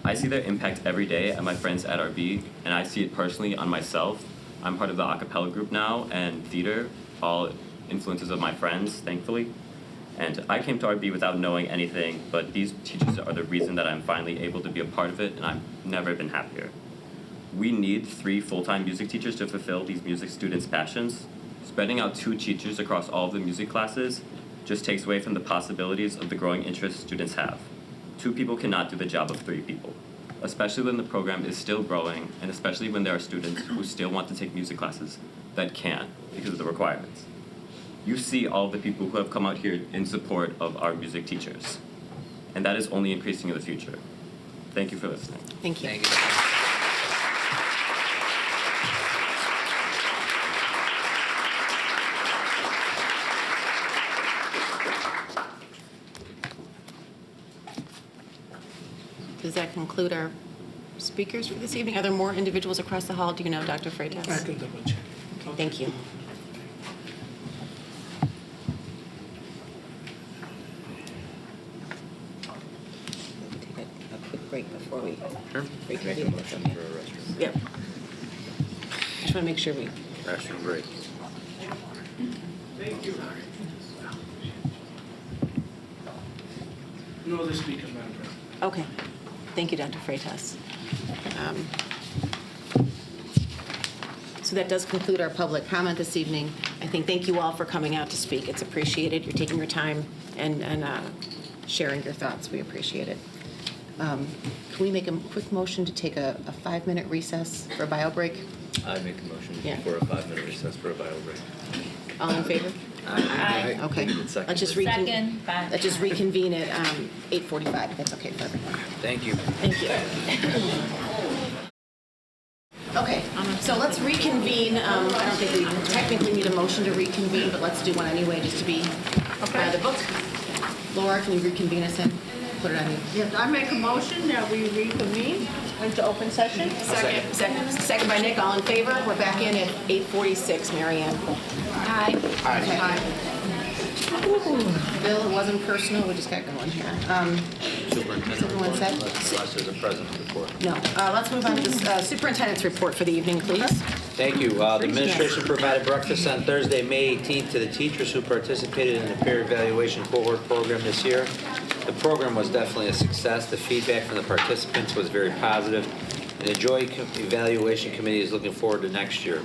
I see their impact every day at my friends at RB, and I see it personally on myself. I'm part of the a cappella group now, and theater, all influences of my friends, thankfully. And I came to RB without knowing anything, but these teachers are the reason that I'm finally able to be a part of it, and I've never been happier. We need 3 full-time music teachers to fulfill these music students' passions. Spreading out 2 teachers across all of the music classes just takes away from the possibilities of the growing interest students have. 2 people cannot do the job of 3 people, especially when the program is still growing, and especially when there are students who still want to take music classes that can't because of the requirements. You see all of the people who have come out here in support of our music teachers, and that is only increasing in the future. Thank you for listening. Thank you. Thank you. Does that conclude our speakers for this evening? Are there more individuals across the hall? Do you know, Dr. Freitas? I can double check. Thank you. Take a quick break before we reconvene. Yep. Just want to make sure we. Restroom break. Thank you. No other speakers, Madam President. Okay. Thank you, Dr. Freitas. So that does conclude our public comment this evening. I think thank you all for coming out to speak. It's appreciated. You're taking your time and sharing your thoughts. We appreciate it. Can we make a quick motion to take a 5-minute recess for a bio break? I make the motion Yeah. for a 5-minute recess for a bio break. All in favor? Aye. Okay. Let's just reconvene at 8:45. That's okay for everyone. Thank you. Thank you. Okay, so let's reconvene. I don't think we technically need a motion to reconvene, but let's do one anyway, just to be by the book. Laura, can you reconvene us in? Put it on you. Yes, I make a motion that we reconvene into open session. Second by Nick, all in favor? We're back in at 8:46, Mary Ann. Aye. Aye. Bill, it wasn't personal, we just got going here. Superintendent Everyone report, said? unless there's a president's report. No, let's move on to the superintendent's report for the evening, please. Thank you. The administration provided breakfast on Thursday, May 18th to the teachers who participated in the peer evaluation cohort program this year. The program was definitely a success. The feedback from the participants was very positive. And the Joint Evaluation Committee is looking forward to next year.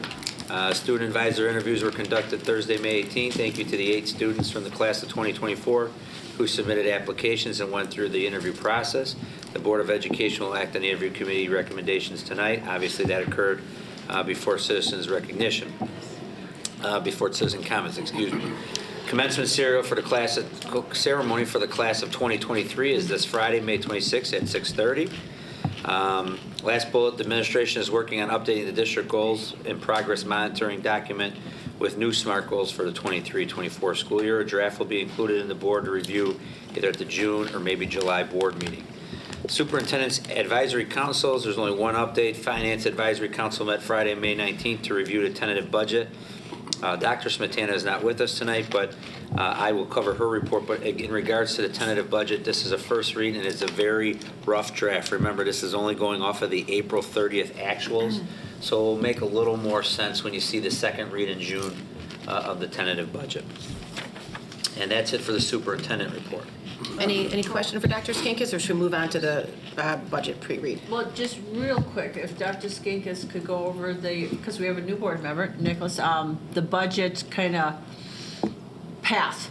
Student advisor interviews were conducted Thursday, May 18th. Thank you to the 8 students from the class of 2024 who submitted applications and went through the interview process. The Board of Education will act on the interview committee recommendations tonight. Obviously, that occurred before citizens recognition, before citizen comments, excuse me. Commencement ceremony for the class of 2023 is this Friday, May 26th at 6:30. Last bullet, the administration is working on updating the district goals and progress monitoring document with new SMART goals for the 23-24 school year. A draft will be included in the board to review either at the June or maybe July board meeting. Superintendent's Advisory Councils, there's only one update. Finance Advisory Council met Friday, May 19th to review the tentative budget. Dr. Smetana is not with us tonight, but I will cover her report. But in regards to the tentative budget, this is a first read and it's a very rough draft. Remember, this is only going off of the April 30th actuals, so it will make a little more sense when you see the second read in June of the tentative budget. And that's it for the superintendent report. Any question for Dr. Skinkis, or should we move on to the budget pre-read? Well, just real quick, if Dr. Skinkis could go over because we have a new board member, Nicholas, the budget kind of path.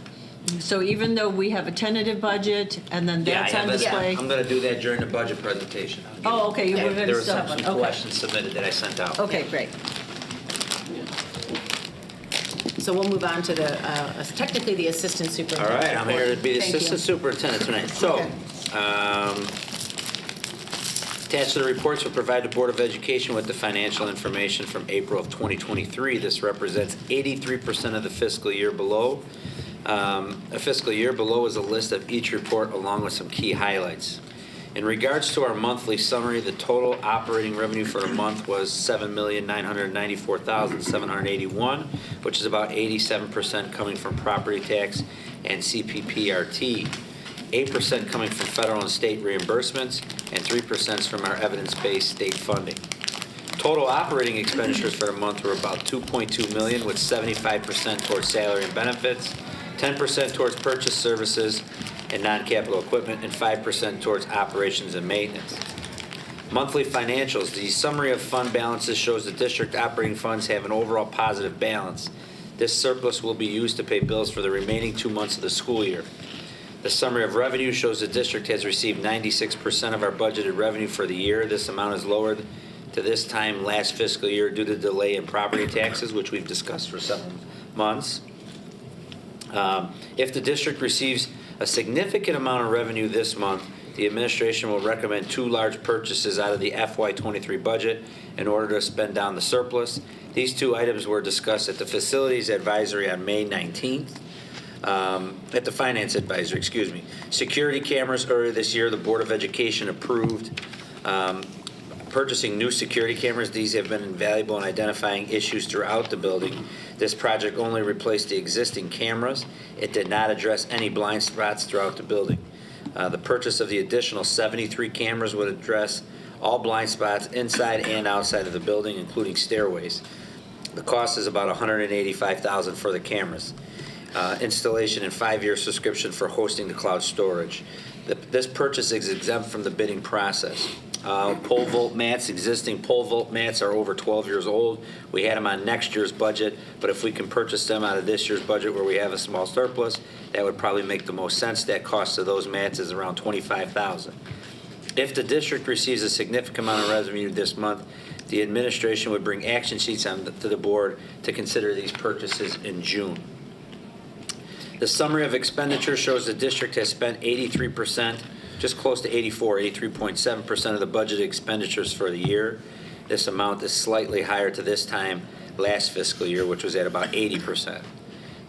So even though we have a tentative budget and then that's on display. I'm going to do that during the budget presentation. Oh, okay, you were going There to were stop some it. Okay. questions submitted that I sent out. Okay, great. So we'll move on to the, technically the assistant All superintendent. right, I'm here to be the Thank you. assistant superintendent tonight. So, attached to the reports will provide the Board of Education with the financial information from April of 2023. This represents 83% of the fiscal year below. A fiscal year below is a list of each report along with some key highlights. In regards to our monthly summary, the total operating revenue for the month was $7,994,781, which is about 87% coming from property tax and CPPRT, 8% coming from federal and state reimbursements, and 3% from our evidence-based state funding. Total operating expenditures for the month were about $2.2 million, with 75% towards salary and benefits, 10% towards purchase services and non-capital equipment, and 5% towards operations and maintenance. Monthly financials. The summary of fund balances shows the district operating funds have an overall positive balance. This surplus will be used to pay bills for the remaining 2 months of the school year. The summary of revenue shows the district has received 96% of our budgeted revenue for the year. This amount is lower to this time last fiscal year due to delay in property taxes, which we've discussed for several months. If the district receives a significant amount of revenue this month, the administration will recommend 2 large purchases out of the FY23 budget in order to spend down the surplus. These 2 items were discussed at the Facilities Advisory on May 19th. At the Finance Advisory, excuse me. Security cameras. Earlier this year, the Board of Education approved purchasing new security cameras. These have been invaluable in identifying issues throughout the building. This project only replaced the existing cameras. It did not address any blind spots throughout the building. The purchase of the additional 73 cameras would address all blind spots inside and outside of the building, including stairways. The cost is about $185,000 for the cameras. Installation and 5-year subscription for hosting the cloud storage. This purchase is exempt from the bidding process. Pole vault mats, existing pole vault mats are over 12 years old. We had them on next year's budget, but if we can purchase them out of this year's budget where we have a small surplus, that would probably make the most sense. That cost of those mats is around $25,000. If the district receives a significant amount of revenue this month, the administration would bring action sheets to the board to consider these purchases in June. The summary of expenditures shows the district has spent 83%, just close to 83.7% of the budgeted expenditures for the year. This amount is slightly higher to this time last fiscal year, which was at about 80%.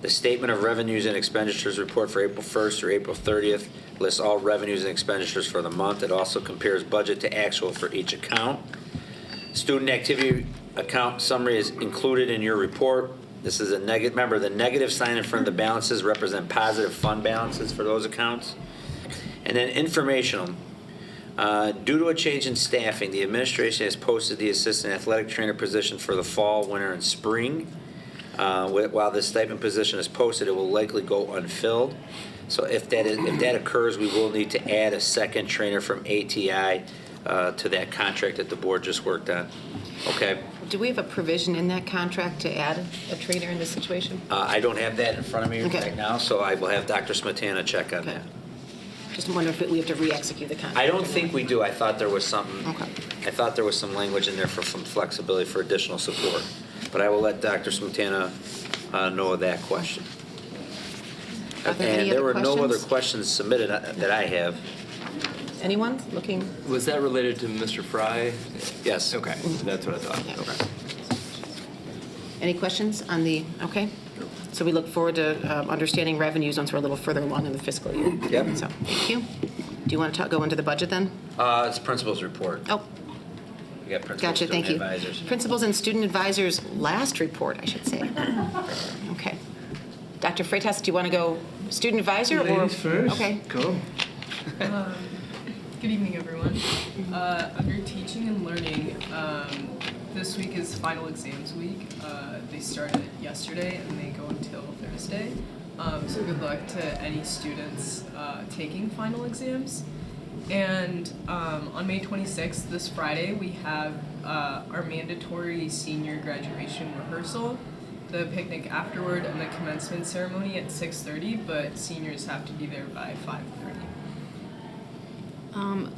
The Statement of Revenues and Expenditures report for April 1st through April 30th lists all revenues and expenditures for the month. It also compares budget to actual for each account. Student activity account summary is included in your report. This is a negative. Remember, the negative sign in front of the balances represent positive fund balances for those accounts. And then informational. Due to a change in staffing, the administration has posted the assistant athletic trainer position for the fall, winter, and spring. While this stipend position is posted, it will likely go unfilled. So if that occurs, we will need to add a second trainer from ATI to that contract that the board just worked on. Okay. Do we have a provision in that contract to add a trainer in this situation? I don't have that in front of me right now, so I will have Dr. Smetana check on that. Just wonder if we have to re-execute the contract. I don't think we do. I thought there was something. Okay. I thought there was some language in there for some flexibility for additional support. But I will let Dr. Smetana know of that question. Are there And any there other were no other questions? questions submitted that I have. Anyone looking? Was that related to Mr. Fry? Yes. Okay, that's what I thought. Yeah. Okay. Any questions on the, okay? So we look forward to understanding revenues once we're a little further along in the fiscal year. Yep. So, thank you. Do you want to go into the budget then? It's principal's report. Oh. We got principal Gotcha, student thank you. advisors. Principals and student advisors' last report, I should say. Okay. Dr. Freitas, do you want to go student advisor or? Ladies first. Okay. Go. Good evening, everyone. Under teaching and learning, this week is final exams week. They started yesterday and they go until Thursday. So good luck to any students taking final exams. And on May 26th, this Friday, we have our mandatory senior graduation rehearsal, the picnic afterward, and the commencement ceremony at 6:30, but seniors have to be there by 5:30.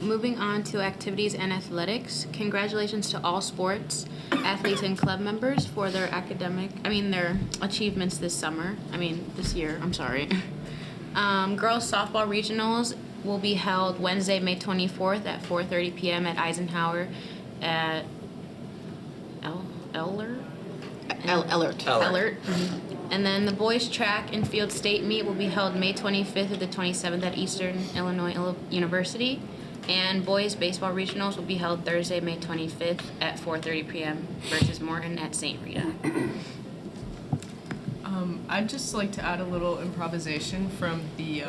Moving on to activities and athletics, congratulations to all sports, athletes, and club members for their their achievements this year, I'm sorry. Girls softball regionals will be held Wednesday, May 24th at 4:30 p.m. at Eisenhower at Ellert. And then the boys track and field state meet will be held May 25th to the 27th at Eastern Illinois University. And boys baseball regionals will be held Thursday, May 25th at 4:30 p.m. versus Morton at St. Rita. I'd just like to add a little improvisation from the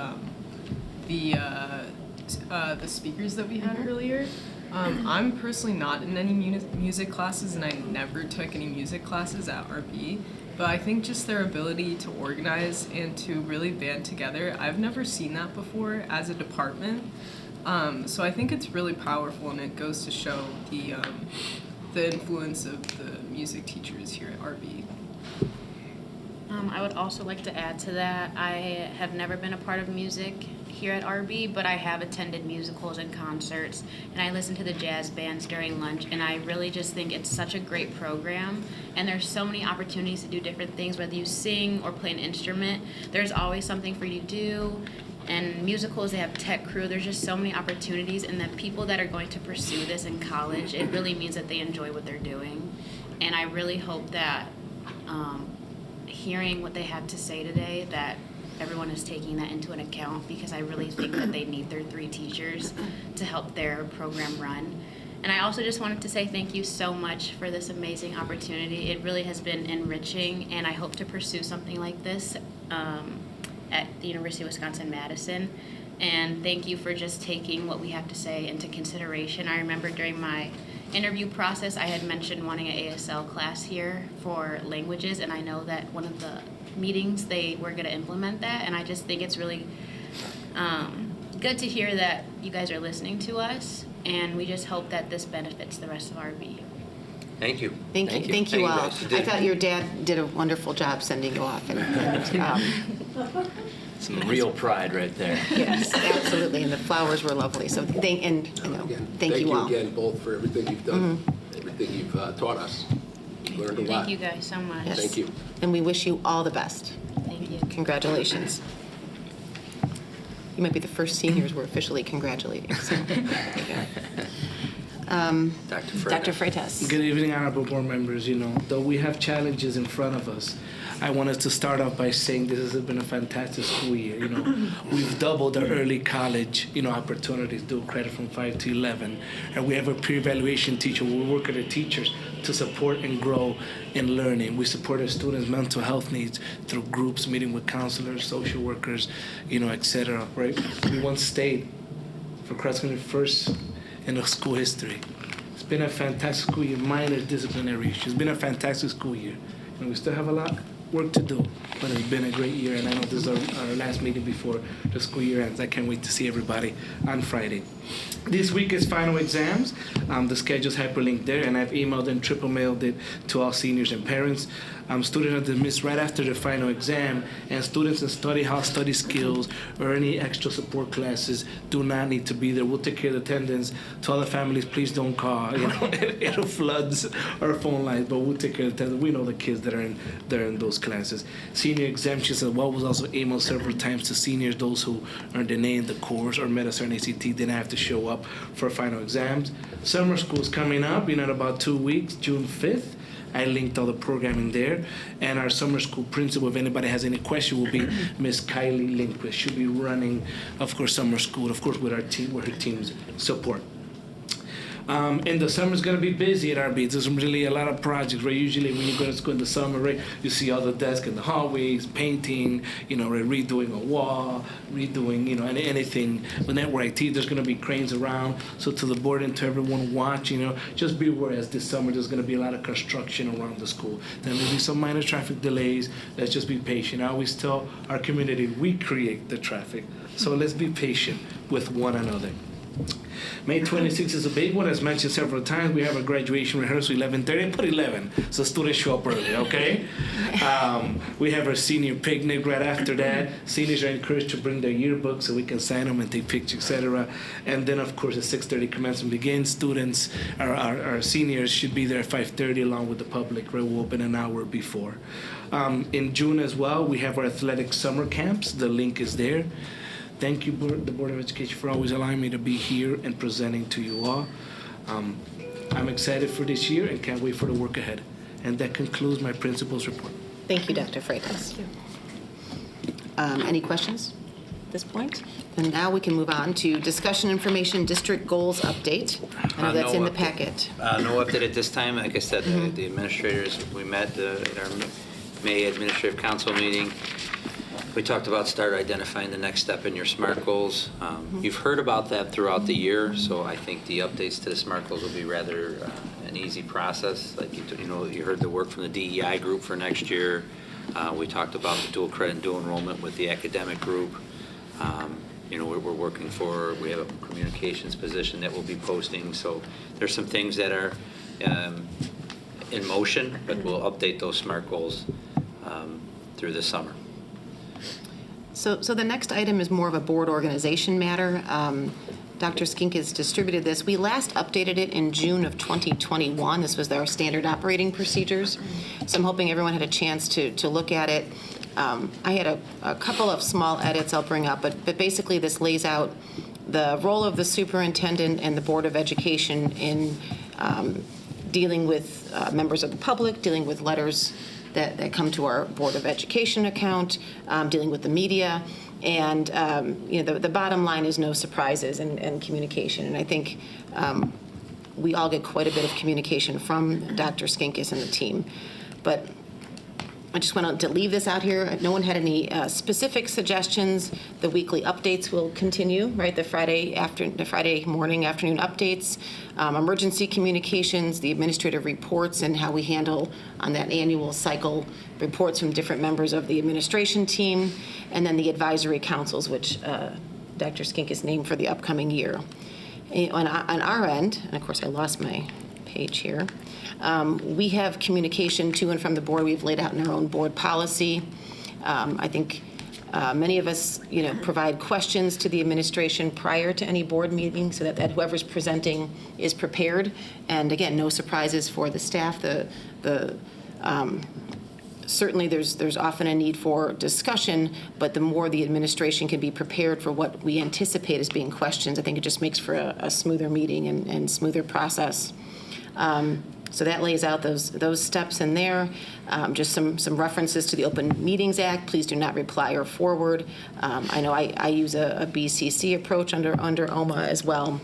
speakers that we had earlier. I'm personally not in any music classes, and I never took any music classes at RB. But I think just their ability to organize and to really band together, I've never seen that before as a department. So I think it's really powerful, and it goes to show the influence of the music teachers here at RB. I would also like to add to that, I have never been a part of music here at RB, but I have attended musicals and concerts, and I listen to the jazz bands during lunch, and I really just think it's such a great program, and there's so many opportunities to do different things, whether you sing or play an instrument, there's always something for you to do, and musicals, they have tech crew, there's just so many opportunities, and the people that are going to pursue this in college, it really means that they enjoy what they're doing, and I really hope that hearing what they had to say today, that everyone is taking that into an account, because I really think that they need their 3 teachers to help their program run. And I also just wanted to say thank you so much for this amazing opportunity. It really has been enriching, and I hope to pursue something like this at the University of Wisconsin-Madison. And thank you for just taking what we have to say into consideration. I remember during my interview process, I had mentioned wanting an ASL class here for languages, and I know that one of the meetings they were going to implement that, and I just think it's really good to hear that you guys are listening to us, and we just hope that this benefits the rest of RB. Thank you. Thank you all. guys. I thought your dad did a wonderful job sending you off. Some real pride right there. Yes, absolutely, and the flowers were lovely, so thank you all. Thank you again both for everything you've done, everything you've taught us. We've learned a lot. Thank you guys so much. Yes. Thank you. And we wish you all the best. Thank you. Congratulations. You might be the first seniors we're officially congratulating. So. Dr. Freitas. Good evening, honorable board members. Though we have challenges in front of us, I want us to start off by saying this has been a fantastic school year. We've doubled our early college, opportunities, dual credit from 5 to 11, and we have a peer evaluation teacher. We work with our teachers to support and grow in learning. We support our students' mental health needs through groups, meeting with counselors, social workers, etc. Right? We once stayed for cross-country first in the school history. It's been a fantastic school year, minor disciplinary issues. It's been a fantastic school year. And we still have a lot of work to do, but it's been a great year, and I know this is our last meeting before the school year ends. I can't wait to see everybody on Friday. This week is final exams. The schedule's hyperlinked there, and I've emailed and triple mailed it to all seniors and parents. Students are dismissed right after the final exam, and students in study hall, study skills, or any extra support classes do not need to be there. We'll take care of the attendance. To all the families, please don't call. It floods our phone lines, but we'll take care of the attendance. We know the kids that are in those classes. Senior exemptions as well was also emailed several times to seniors. Those who earned an A in the course or met a certain ACT didn't have to show up for final exams. Summer school is coming up in about 2 weeks, June 5th. I linked all the programming there. And our summer school principal, if anybody has any question, will be Miss Kylie Lindquist. She'll be running, of course, summer school, of course, with her team's support. And the summer's going to be busy at RB. There's really a lot of projects, right? Usually when you go to school in the summer, right, you see all the desks in the hallways, painting, right, redoing a wall, redoing, anything. With network IT, there's going to be cranes around. So to the board and to everyone watching, just be aware as this summer there's going to be a lot of construction around the school. There may be some minor traffic delays. Let's just be patient. I always tell our community, we create the traffic. So let's be patient with one another. May 26th is a big one, as mentioned several times. We have a graduation rehearsal 11:30. Put 11, so students show up early, okay? We have our senior picnic right after that. Seniors are encouraged to bring their yearbooks so we can sign them and take pictures, etc. And then, of course, at 6:30 commencement begins. Students, our seniors should be there at 5:30 along with the public. Right? We'll open an hour before. In June as well, we have our athletic summer camps. The link is there. Thank you, the Board of Education, for always allowing me to be here and presenting to you all. I'm excited for this year and can't wait for the work ahead. And that concludes my principal's report. Thank you, Dr. Freitas. Any questions at this point? And now we can move on to discussion information, district goals update. I know that's in the packet. No update at this time. Like I said, the administrators, we met at our May Administrative Council meeting. We talked about start identifying the next step in your SMART goals. You've heard about that throughout the year, so I think the updates to the SMART goals will be rather an easy process. Like you heard the work from the DEI group for next year. We talked about the dual credit and dual enrollment with the academic group. We're working for, we have a communications position that we'll be posting. So there's some things that are in motion, but we'll update those SMART goals through the summer. So the next item is more of a board organization matter. Dr. Skink has distributed this. We last updated it in June of 2021. This was our standard operating procedures. So I'm hoping everyone had a chance to look at it. I had a couple of small edits I'll bring up, but basically this lays out the role of the superintendent and the Board of Education in dealing with members of the public, dealing with letters that come to our Board of Education account, dealing with the media. And the bottom line is no surprises and communication. And I think we all get quite a bit of communication from Dr. Skinkis and the team. But I just wanted to leave this out here. No one had any specific suggestions. The weekly updates will continue, right? The Friday morning, afternoon updates, emergency communications, the administrative reports, and how we handle on that annual cycle reports from different members of the administration team, and then the advisory councils, which Dr. Skinkis named for the upcoming year. On our end, and of course I lost my page here, we have communication to and from the board. We've laid out in our own board policy. I think Many of us, provide questions to the administration prior to any board meeting so that whoever's presenting is prepared. And again, no surprises for the staff. Certainly there's often a need for discussion, but the more the administration can be prepared for what we anticipate as being questions, I think it just makes for a smoother meeting and smoother process. So that lays out those steps in there. Just some references to the Open Meetings Act. Please do not reply or forward. I know I use a BCC approach under OMA as well.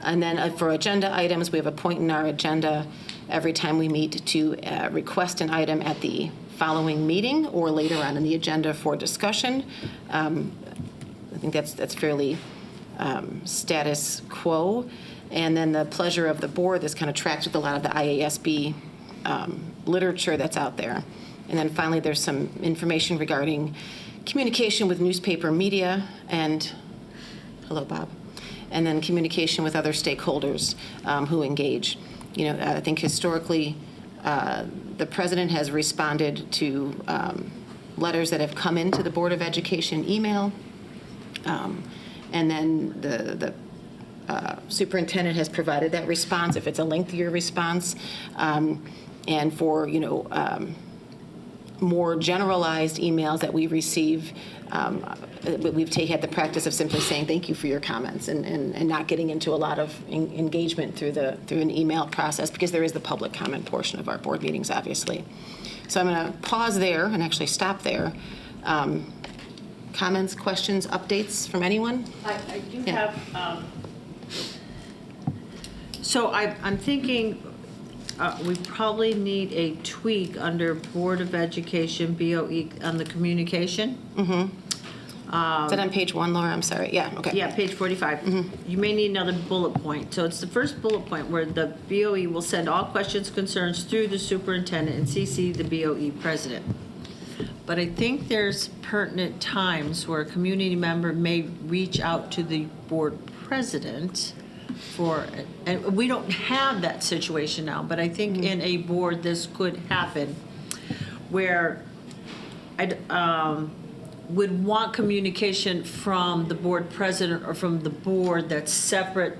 And then for agenda items, we have a point in our agenda every time we meet to request an item at the following meeting or later on in the agenda for discussion. I think that's fairly status quo. And then the pleasure of the board, this kind of tracks with a lot of the IASB literature that's out there. And then finally, there's some information regarding communication with newspaper media and, hello, Bob, and then communication with other stakeholders who engage. I think historically, the president has responded to letters that have come into the Board of Education email, and then the superintendent has provided that response if it's a lengthier response, and for more generalized emails that we receive. We've had the practice of simply saying thank you for your comments and not getting into a lot of engagement through an email process, because there is the public comment portion of our board meetings, obviously. So I'm going to pause there and actually stop there. Comments, questions, updates from anyone? I do have. So I'm thinking we probably need a tweak under Board of Education, BOE, on the communication. Mm-hmm. Is that on page 1, Laura? I'm sorry. Yeah, okay. Yeah, page 45. Mm-hmm. You may need another bullet point. So it's the first bullet point where the BOE will send all questions, concerns through the superintendent and CC the BOE president. But I think there's pertinent times where a community member may reach out to the board president and we don't have that situation now, but I think in a board this could happen, where I would want communication from the board president or from the board that's separate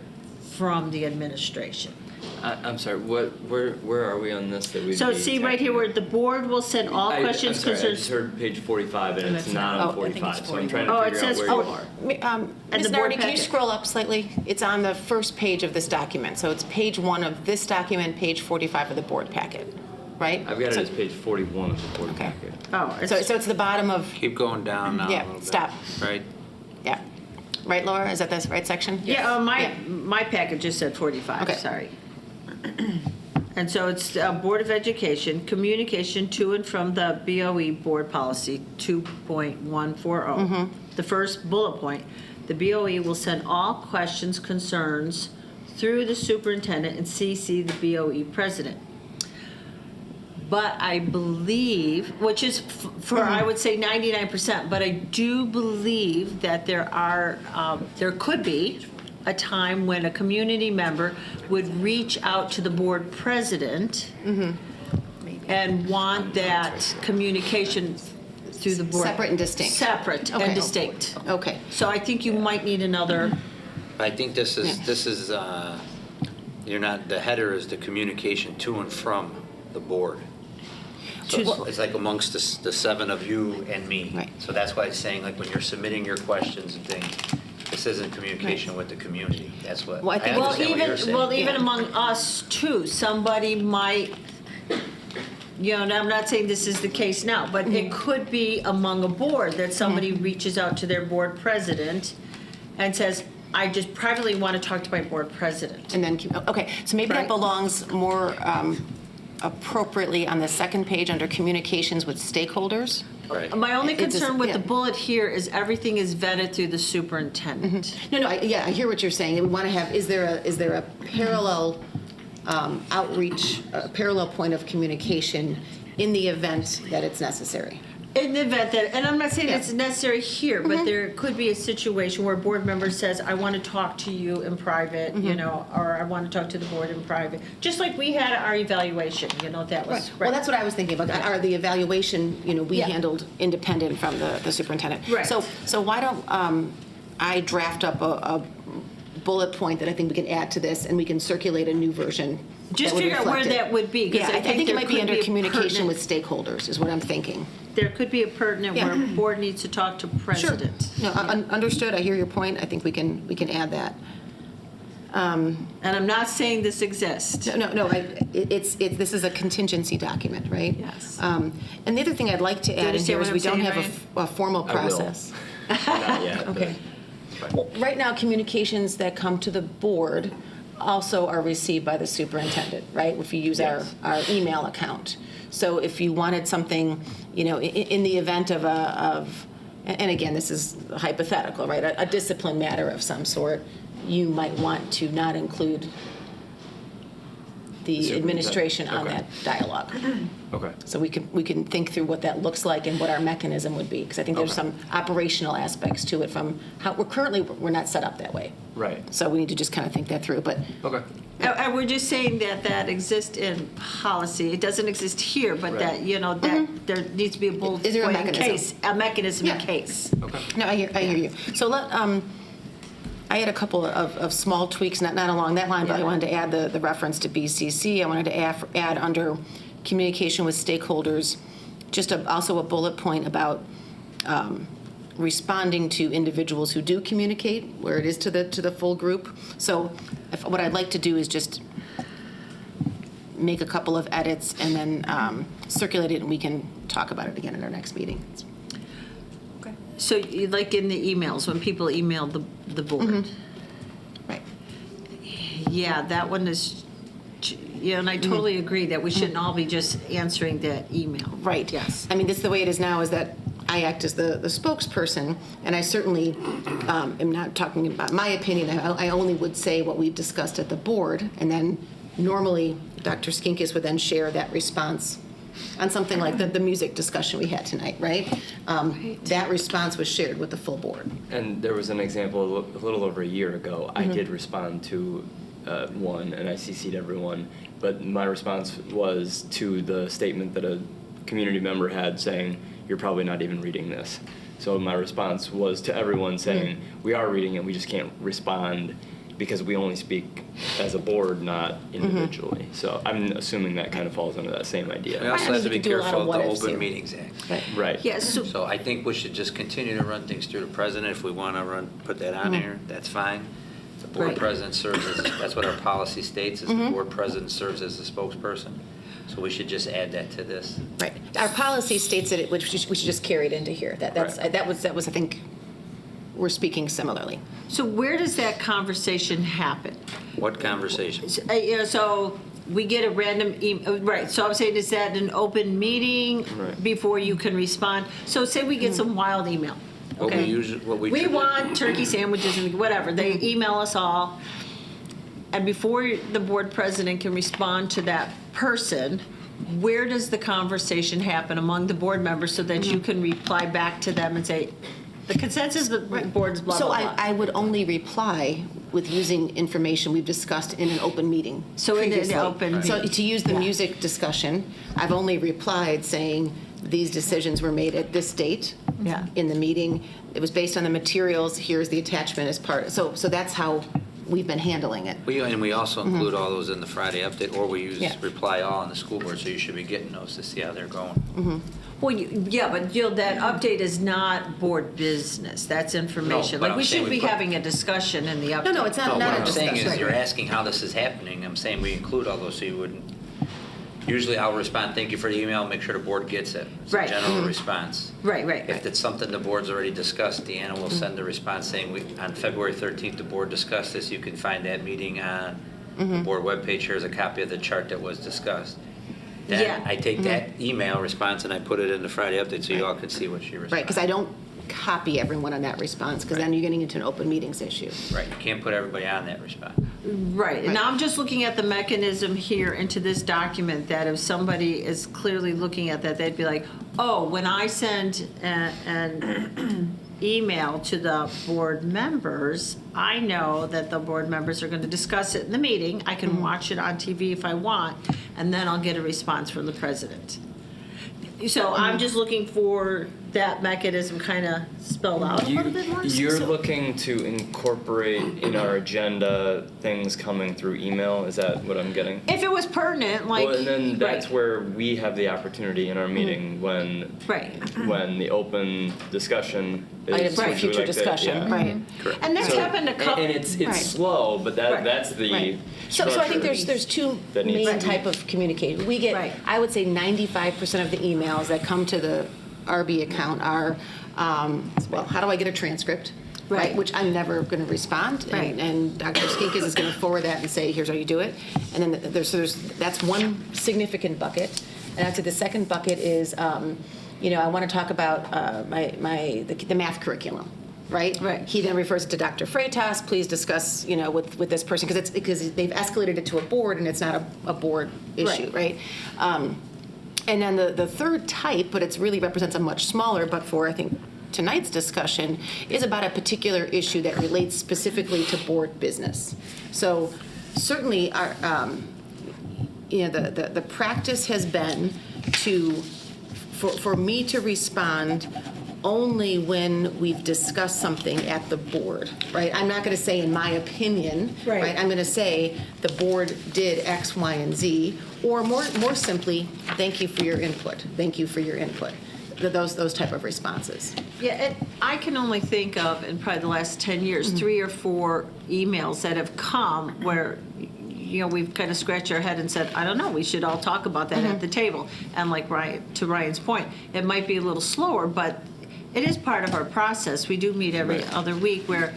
from the administration. I'm sorry, where are we on this? So see right here where the board will send all questions, I'm sorry, concerns. I just heard page 45 and it's not on 45, so I'm trying to figure out where you are. Ms. Nardi, can you scroll up slightly? It's on the first page of this document. So it's page 1 of this document, page 45 of the board packet, right? I've got it as page 41 of the board packet. Oh, so it's the bottom of... Keep going down now a Yeah, little bit. stop. Right? Yeah. Right, Laura? Is that the right section? Yeah, my packet just said 45, Okay. sorry. And so it's Board of Education, communication to and from the BOE Board Policy 2.140. The first bullet point, the BOE will send all questions, concerns through the superintendent and CC the BOE president. But I believe, which is for I would say 99%, but I do believe that there could be a time when a community member would reach out to the board president and want that communication through the board. Separate and distinct. Separate and distinct. Okay. So I think you might need another. I think this is you're not, the header is the communication to and from the board. So it's like amongst the 7 of you and me. Right. So that's why it's saying, like, when you're submitting your questions and things, this isn't communication with the community. That's what, Well, I think- understand what you're saying. Even among us too, somebody might, and I'm not saying this is the case now, but it could be among a board that somebody reaches out to their board president and says, I just privately want to talk to my board president. And then, okay, so maybe that belongs more appropriately on the second page under communications with stakeholders. Right. My only It just- concern with yeah. the bullet here is everything is vetted through the superintendent. No, I hear what you're saying. We want to have, is there a parallel outreach, a parallel point of communication in the event that it's necessary? In the event that, and I'm not saying it's necessary here, but there could be a situation where a board member says, I want to talk to you in private, you know, or I want to talk to the board in private. Just like we had our evaluation, you know, that was. Well, that's what I was thinking about. The evaluation, you know, we handled independent from the superintendent. Right. So why don't I draft up a bullet point that I think we can add to this, and we can circulate a new version. Just figure out where that would be. Yeah, I think it might be under communication with stakeholders is what I'm thinking. There could be a pertinent where board needs to talk to president. Sure. No, understood. I hear your point. I think we can add that. And I'm not saying this exists. No. This is a contingency document, right? Yes. And the other thing I'd like to add in here is we don't have a formal process. Not yet. Okay. Well, right now, communications that come to the board also are received by the superintendent, right? If you use our email account. So if you wanted something, you know, in the event of and again, this is hypothetical, right? A discipline matter of some sort, you might want to not include the administration on that dialogue. Okay. So we can think through what that looks like and what our mechanism would be, because I think there's some operational aspects to it from how we're not set up that way. Right. So we need to just kind of think that through. But And we're just saying that exists in policy. It doesn't exist here, but that, you know, that there needs to be a bullet Is there a point in mechanism? case, a mechanism in case. Okay. No, I hear you. So I had a couple of small tweaks, not along that line, but I wanted to add the reference to BCC. I wanted to add under communication with stakeholders, just also a bullet point about responding to individuals who do communicate, where it is to the full group. So what I'd like to do is just make a couple of edits and then circulate it, and we can talk about it again at our next meeting. So like in the emails, when people email the board. Right. Yeah, that one is, yeah, and I totally agree that we shouldn't all be just answering that email. Right. Yes. I mean, the way it is now is that I act as the spokesperson, and I certainly am not talking about my opinion. I only would say what we've discussed at the board, and then normally Dr. Skinkis would then share that response on something like the music discussion we had tonight, right? That response was shared with the full board. And there was an example a little over a year ago. I did respond to one, and I CC'd everyone, but my response was to the statement that a community member had saying, you're probably not even reading this. So my response was to everyone saying, we are reading it, we just can't respond because we only speak as a board, not individually. So I'm assuming that kind of falls under that same idea. We also have to be careful of the Open Meetings Act. Right. Yes. So I think we should just continue to run things through the president. If we want to put that on here, that's fine. The board president serves as, that's what our policy states, is the board president serves as the spokesperson. So we should just add that to this. Right. Our policy states that we should just carry it into here. That was I think we're speaking similarly. So where does that conversation happen? What conversation? You know, so we get a random email, right? So I'm saying, is that an open meeting before you can respond? So say we get some wild email. Okay. We want turkey sandwiches and whatever. They email us all, and before the board president can respond to that person, where does the conversation happen among the board members so that you can reply back to them and say, the consensus of the board's blah, So blah, blah. I would only reply with using information we've discussed in an open meeting. So in an previously. open So meeting. to use the music discussion, I've only replied saying these decisions were made at this date in the meeting. It was based on the materials. Here's the attachment as part. So that's how we've been handling it. And we also include all those in the Friday update, or we use reply all on the school board, so you should be getting those to see how they're going. Well, but Jill, that update is not board business. That's information. No, but Like, we I'm saying should we be put- having a discussion in the update. No, it's not. No, not what a I'm saying discussion. is you're asking how this is happening. I'm saying we include all those so you wouldn't. Usually I'll respond, thank you for the email, make sure the board gets it. It's a general response. Right. If it's something the board's already discussed, Deanna will send a response saying, on February 13th, the board discussed this. You can find that meeting on the board webpage. Here's a copy of the chart that was discussed. Then I take that email response and I put it in the Friday update so you all can see what she responded. Right, because I don't copy everyone on that response, because then you're getting into an open meetings issue. Right, you can't put everybody on that response. Right. And now I'm just looking at the mechanism here into this document, that if somebody is clearly looking at that, they'd be like, when I send an email to the board members, I know that the board members are going to discuss it in the meeting. I can watch it on TV if I want, and then I'll get a response from the president. So I'm just looking for that mechanism kind of spelled out a little bit more. You're looking to incorporate in our agenda things coming through email. Is that what I'm getting? If it was pertinent, like. Well, and then that's where we have the opportunity in our meeting when the open discussion is Items for future discussion, right. Correct. And that's happened a couple. And it's slow, but that's the. So I think there's two main type of communication. We get, I would say 95% of the emails that come to the RB account are, well, how do I get a transcript? Right. Which I'm never going to respond. And Dr. Skinkis is going to forward that and say, here's how you do it. And then that's one significant bucket. And I'd say the second bucket is, I want to talk about the math curriculum. Right. He then refers it to Dr. Freitas. Please discuss, with this person because they've escalated it to a board and it's not a board issue, right? And then the third type, but it really represents a much smaller, but for I think tonight's discussion is about a particular issue that relates specifically to board business. So certainly our, the practice has been for me to respond only when we've discussed something at the board, right? I'm not going to say in my opinion, right? I'm going to say the board did X, Y, and Z, or more simply, thank you for your input. Thank you for your input. Those type of responses. Yeah, I can only think of, in probably the last 10 years, 3 or 4 emails that have come where we've kind of scratched our head and said, I don't know, we should all talk about that at the table. And like to Ryan's point, it might be a little slower, but it is part of our process. We do meet every other week where,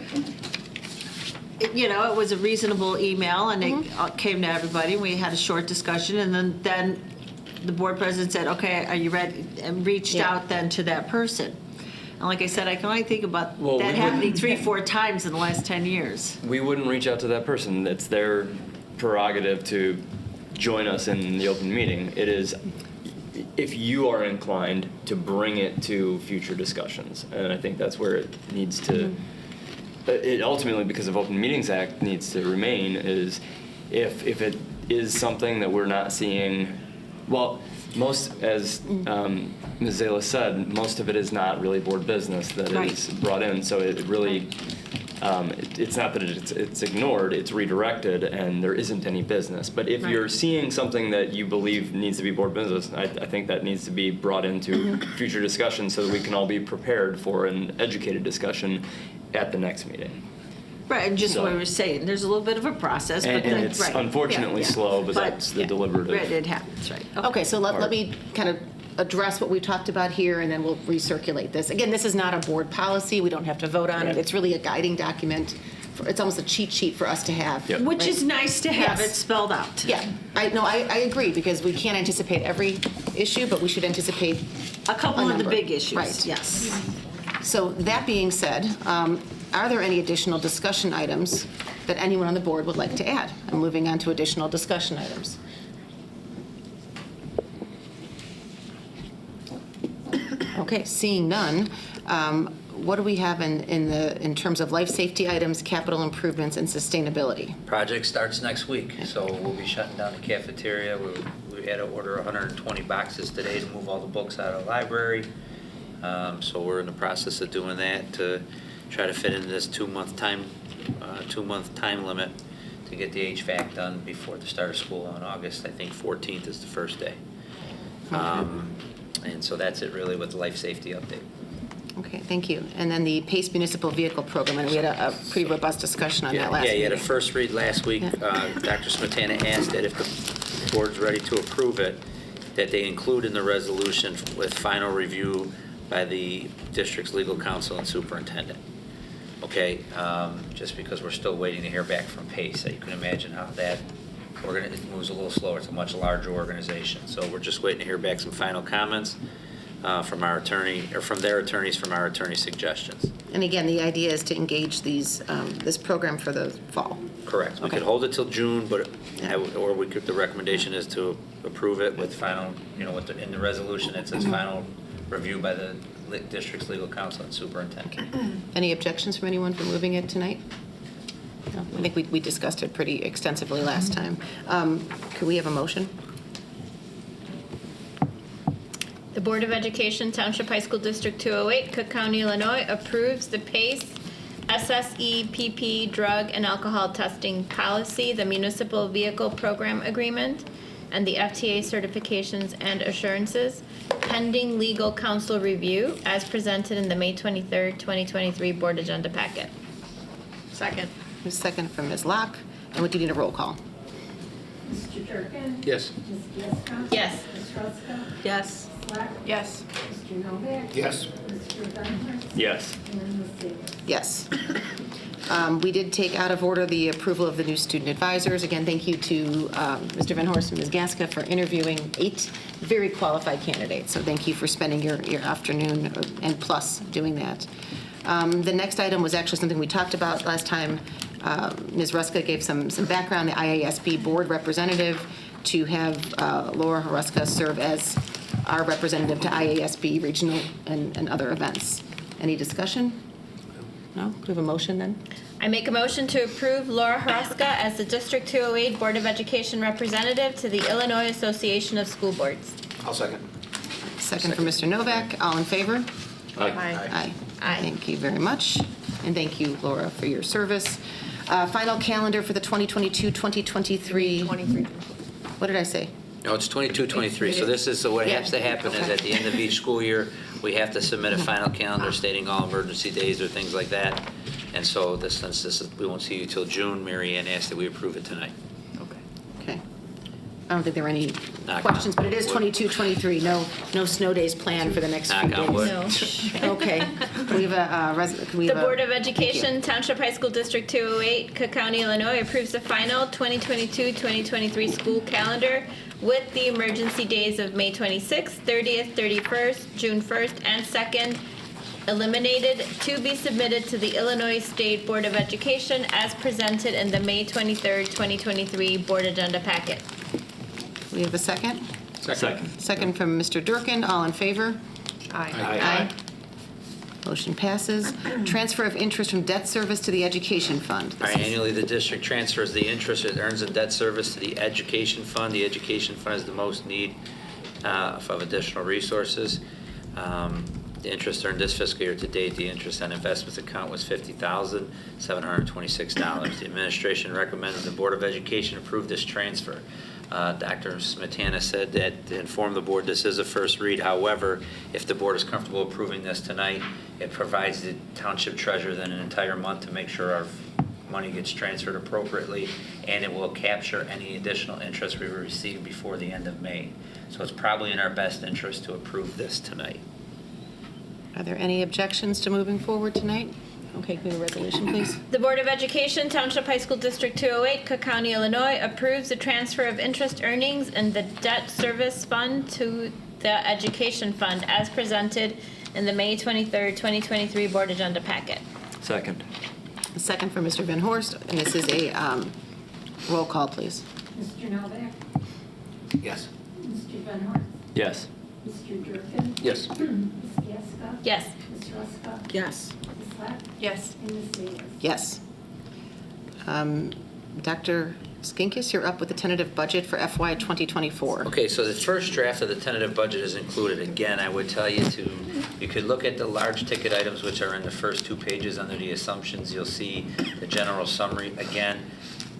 it was a reasonable email and it came to everybody. And we had a short discussion and then the board president said, okay, are you ready? And reached out then to that person. And like I said, I can only think about that happening 3-4 times in the last 10 years. We wouldn't reach out to that person. It's their prerogative to join us in the open meeting. It is if you are inclined to bring it to future discussions. And I think that's where it needs to, it ultimately, because of Open Meetings Act, needs to remain, is if it is something that we're not seeing, well, most, as Ms. Zala said, most of it is not really board business that is brought in. So it really, it's not that it's ignored, it's redirected, and there isn't any business. But if you're seeing something that you believe needs to be board business, I think that needs to be brought into future discussion so that we can all be prepared for an educated discussion at the next meeting. Right, and just what we were saying, there's a little bit of a process. And it's unfortunately slow, but that's the deliberative. Right, it happens, right. Okay, so let me kind of address what we talked about here, and then we'll recirculate this. Again, this is not a board policy. We don't have to vote on it. It's really a guiding document. It's almost a cheat sheet for us to have. Which is nice to have it spelled out. Yeah, I agree, because we can't anticipate every issue, but we should anticipate a couple of the big issues. Right. Yes. So that being said, are there any additional discussion items that anyone on the board would like to add? I'm moving on to additional discussion items. Okay, seeing none, what do we have in terms of life safety items, capital improvements, and sustainability? Project starts next week, so we'll be shutting down the cafeteria. We had to order 120 boxes today to move all the books out of the library. So we're in the process of doing that to try to fit into this 2-month time limit to get the HVAC done before the start of school on August. I think 14th is the first day. And so that's it really with the life safety update. Okay, thank you. And then the PACE Municipal Vehicle Program, and we had a pretty robust discussion on that last week. Yeah, you had a first read last week. Dr. Smetana asked that if the board's ready to approve it, that they include in the resolution with final review by the district's legal counsel and superintendent. Okay, just because we're still waiting to hear back from PACE. You can imagine how that it moves a little slower. It's a much larger organization. So we're just waiting to hear back some final comments from our attorney, or from their attorneys, from our attorney suggestions. And again, the idea is to engage these this program for the fall. Correct. We could hold it till June, but or we could. The recommendation is to approve it with final, in the resolution it says final review by the district's legal counsel and superintendent. Any objections from anyone for moving it tonight? No, I think we discussed it pretty extensively last time. Could we have a motion? The Board of Education, Township High School District 208, Cook County, Illinois, approves the PACE SSEPP drug and alcohol testing policy, the Municipal Vehicle Program Agreement, and the FTA certifications and assurances, pending legal counsel review, as presented in the May 23rd, 2023 Board Agenda Packet. Second. Second from Ms. Locke. And we do need a roll call. Mr. Durkin? Yes. Ms. Gieska? Yes. Ms. Ruska? Yes. Slack? Yes. Mr. Novak? Yes. Mr. Benhurst? Yes. And Ms. Davis? Yes. We did take out of order the approval of the new student advisors. Again, thank you to Mr. Van Horst and Ms. Gaska for interviewing 8 very qualified candidates. So thank you for spending your afternoon and plus doing that. The next item was actually something we talked about last time. Ms. Ruska gave some background, the IASB board representative, to have Laura Haruska serve as our representative to IASB regional and other events. Any discussion? No? Do we have a motion then? I make a motion to approve Laura Haruska as the District 208 Board of Education representative to the Illinois Association of School Boards. I'll second. Second for Mr. Novak. All in favor? Aye. Aye. Thank you very much. And thank you, Laura, for your service. Final calendar for the 2022-2023. What did I say? No, it's 22-23. So this is, so what has to happen is at the end of each school year, we have to submit a final calendar stating all emergency days or things like that. And so since we won't see you till June, Mary Ann asked that we approve it tonight. Okay. I don't think there were any Knock questions, on but it is wood. 22-23. No snow days planned for the next few Knock on wood. days. Okay. Can we have The Board of Education, Township High School District 208, Cook County, Illinois, approves the final 2022-2023 school calendar with the emergency days of May 26th, 30th, 31st, June 1st, and 2nd eliminated to be submitted to the Illinois State Board of Education as presented in the May 23rd, 2023 Board Agenda Packet. We have a second? Second. Second from Mr. Durkin. All in favor? Aye. Motion passes. Transfer of interest from debt service to the education fund. All right, annually, the district transfers the interest it earns in debt service to the education fund. The education fund has the most need of additional resources. The interest earned this fiscal year to date, the interest on investments account was $50,726. The administration recommends the Board of Education approve this transfer. Dr. Smetana said that to inform the board this is a first read. However, if the board is comfortable approving this tonight, it provides the township treasurer then an entire month to make sure our money gets transferred appropriately, and it will capture any additional interest we receive before the end of May. So it's probably in our best interest to approve this tonight. Are there any objections to moving forward tonight? Okay, can we have a resolution, please? The Board of Education, Township High School District 208, Cook County, Illinois, approves the transfer of interest earnings in the debt service fund to the education fund as presented in the May 23rd, 2023 Board Agenda Packet. Second. A second for Mr. Van Horst, and this is a roll call, please. Mr. Novak? Yes. Mr. Benhurst? Yes. Mr. Durkin? Yes. Ms. Gieska? Yes. Ms. Ruska? Yes. Ms. Slack? Yes. And Ms. Davis? Yes. Dr. Skinkis, you're up with the tentative budget for FY 2024. Okay, so the first draft of the tentative budget is included. Again, I would tell you you could look at the large ticket items which are in the first 2 pages under the assumptions. You'll see the general summary. Again,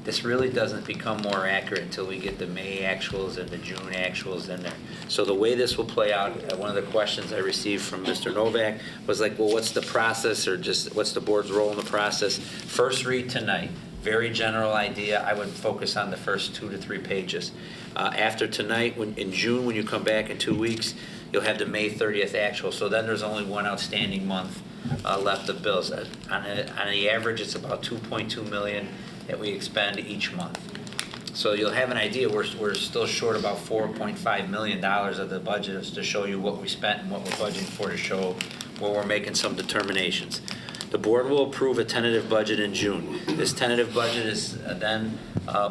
this really doesn't become more accurate until we get the May actuals and the June actuals in there. So the way this will play out, one of the questions I received from Mr. Novak was like, well, what's the process, or just what's the board's role in the process? First read tonight. Very general idea. I would focus on the first 2 to 3 pages. After tonight, in June, when you come back in 2 weeks, you'll have the May 30th actual. So then there's only one outstanding month left of bills. On the average, it's about $2.2 million that we expend each month. So you'll have an idea. We're still short about $4.5 million of the budget to show you what we spent and what we're budgeting for, to show where we're making some determinations. The board will approve a tentative budget in June. This tentative budget is then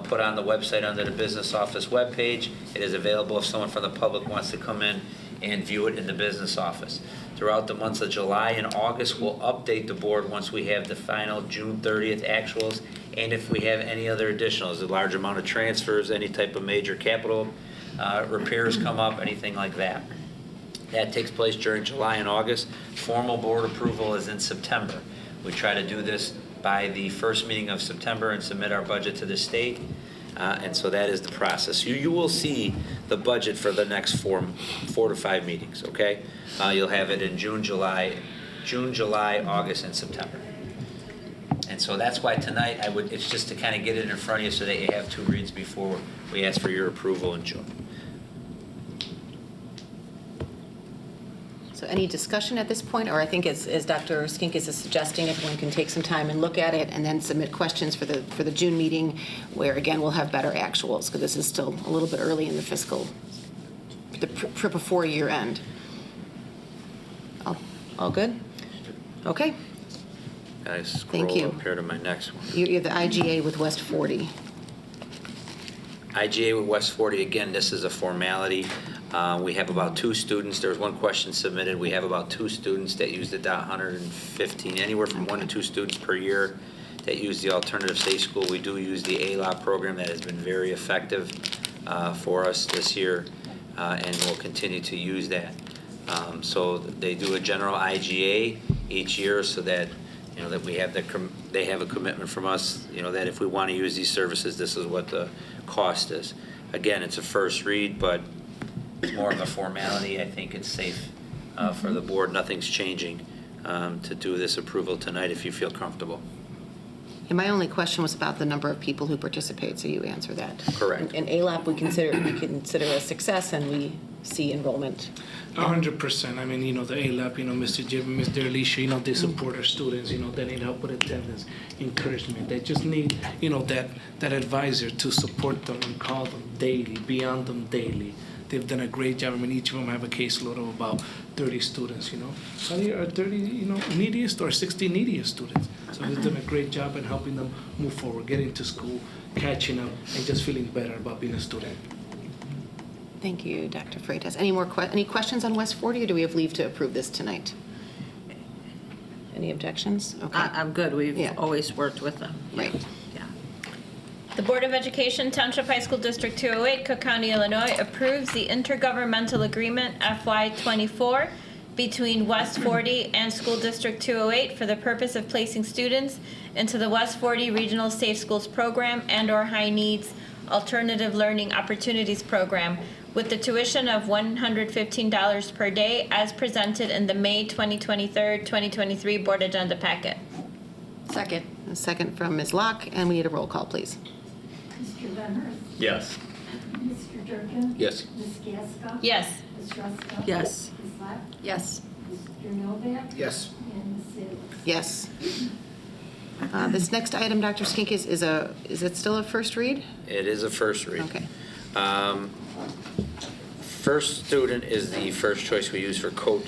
put on the website under the business office webpage. It is available if someone from the public wants to come in and view it in the business office. Throughout the months of July and August, we'll update the board once we have the final June 30th actuals, and if we have any other additionals, a large amount of transfers, any type of major capital repairs come up, anything like that. That takes place during July and August. Formal board approval is in September. We try to do this by the first meeting of September and submit our budget to the state. And so that is the process. You will see the budget for the next four to five meetings, okay? You'll have it in June, July, August, and September. And so that's why tonight it's just to kind of get it in front of you so that you have two reads before we ask for your approval in June. So any discussion at this point, or I think as Dr. Skinkis is suggesting, everyone can take some time and look at it and then submit questions for the June meeting, where again we'll have better actuals, because this is still a little bit early in the fiscal, before year end. All good? Okay. I scroll Thank you. up here to my next one. You're the IGA with West 40. IGA with West 40, again, this is a formality. We have about 2 students. There was one question submitted. We have about 2 students that used it, 115, anywhere from 1 to 2 students per year that use the alternative safe school. We do use the ALOP program that has been very effective for us this year, and we'll continue to use that. So they do a general IGA each year so that that we have they have a commitment from us, that if we want to use these services, this is what the cost is. Again, it's a first read, but it's more of a formality. I think it's safe for the board. Nothing's changing to do this approval tonight if you feel comfortable. And my only question was about the number of people who participate, so you answer that. Correct. And ALAP we consider a success, and we see enrollment. 100%. I mean, the ALAP, Mr. Jim, Mr. Alicia, they support our students, they need help with attendance, encouragement. They just need, that advisor to support them and call them daily, be on them daily. They've done a great job. I mean, each of them have a caseload of about 30 students, So they are 30, neediest or 60 neediest students. So they've done a great job in helping them move forward, getting to school, catching up, and just feeling better about being a student. Thank you, Dr. Freitas. Any questions on West 40, or do we have leave to approve this tonight? Any objections? Okay. I'm good. We've always worked with them. Right. The Board of Education, Township High School District 208, Cook County, Illinois, approves the intergovernmental agreement FY24 between West 40 and School District 208 for the purpose of placing students into the West 40 Regional Safe Schools Program and/or High Needs Alternative Learning Opportunities Program with the tuition of $115 per day as presented in the May 2023 Board Agenda Packet. Second. A second from Ms. Locke, and we need a roll call, please. Mr. Venhurst? Yes. Mr. Durkin? Yes. Ms. Gasko? Yes. Ms. Ruska? Yes. Ms. Locke? Yes. Mr. Novak? Yes. And Ms. Salis? Yes. This next item, Dr. Skink, is it still a first read? It is a first read. Okay. First student is the first choice we use for code.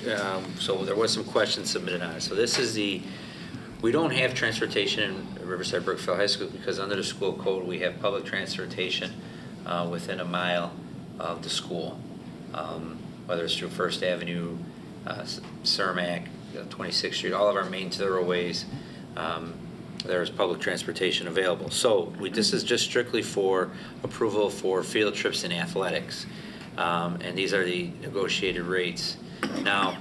So there was some questions submitted on it. So this is we don't have transportation in Riverside Brookfield High School because under the school code we have public transportation within a mile of the school, whether it's through First Avenue, Cermak, 26th Street, all of our main thoroughways. There is public transportation available. So this is just strictly for approval for field trips and athletics. And these are the negotiated rates. Now,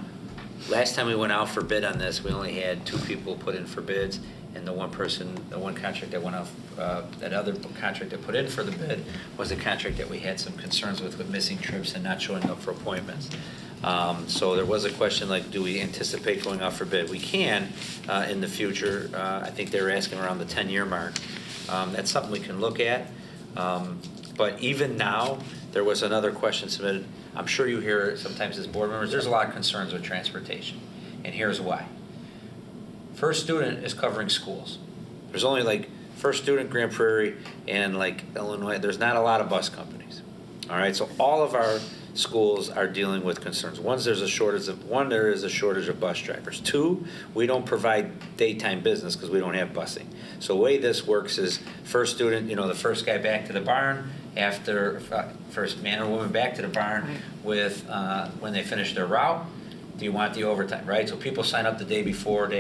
last time we went out for bid on this, we only had 2 people put in for bids, and the one contract that went out, that other contract that put in for the bid was a contract that we had some concerns with missing trips and not showing up for appointments. So there was a question like, do we anticipate going out for bid? We can in the future. I think they were asking around the 10-year mark. That's something we can look at. But even now, there was another question submitted. I'm sure you hear it sometimes as board members, there's a lot of concerns with transportation, and here's why. First Student is covering schools. There's only First Student, Grand Prairie, and Illinois, there's not a lot of bus companies. All right, so all of our schools are dealing with concerns. One, there is a shortage of bus drivers. 2, we don't provide daytime business because we don't have busing. So the way this works is first student, the first guy back to the barn, after first man or woman back to the barn with when they finish their route. Do you want the overtime, right? So people sign up the day before.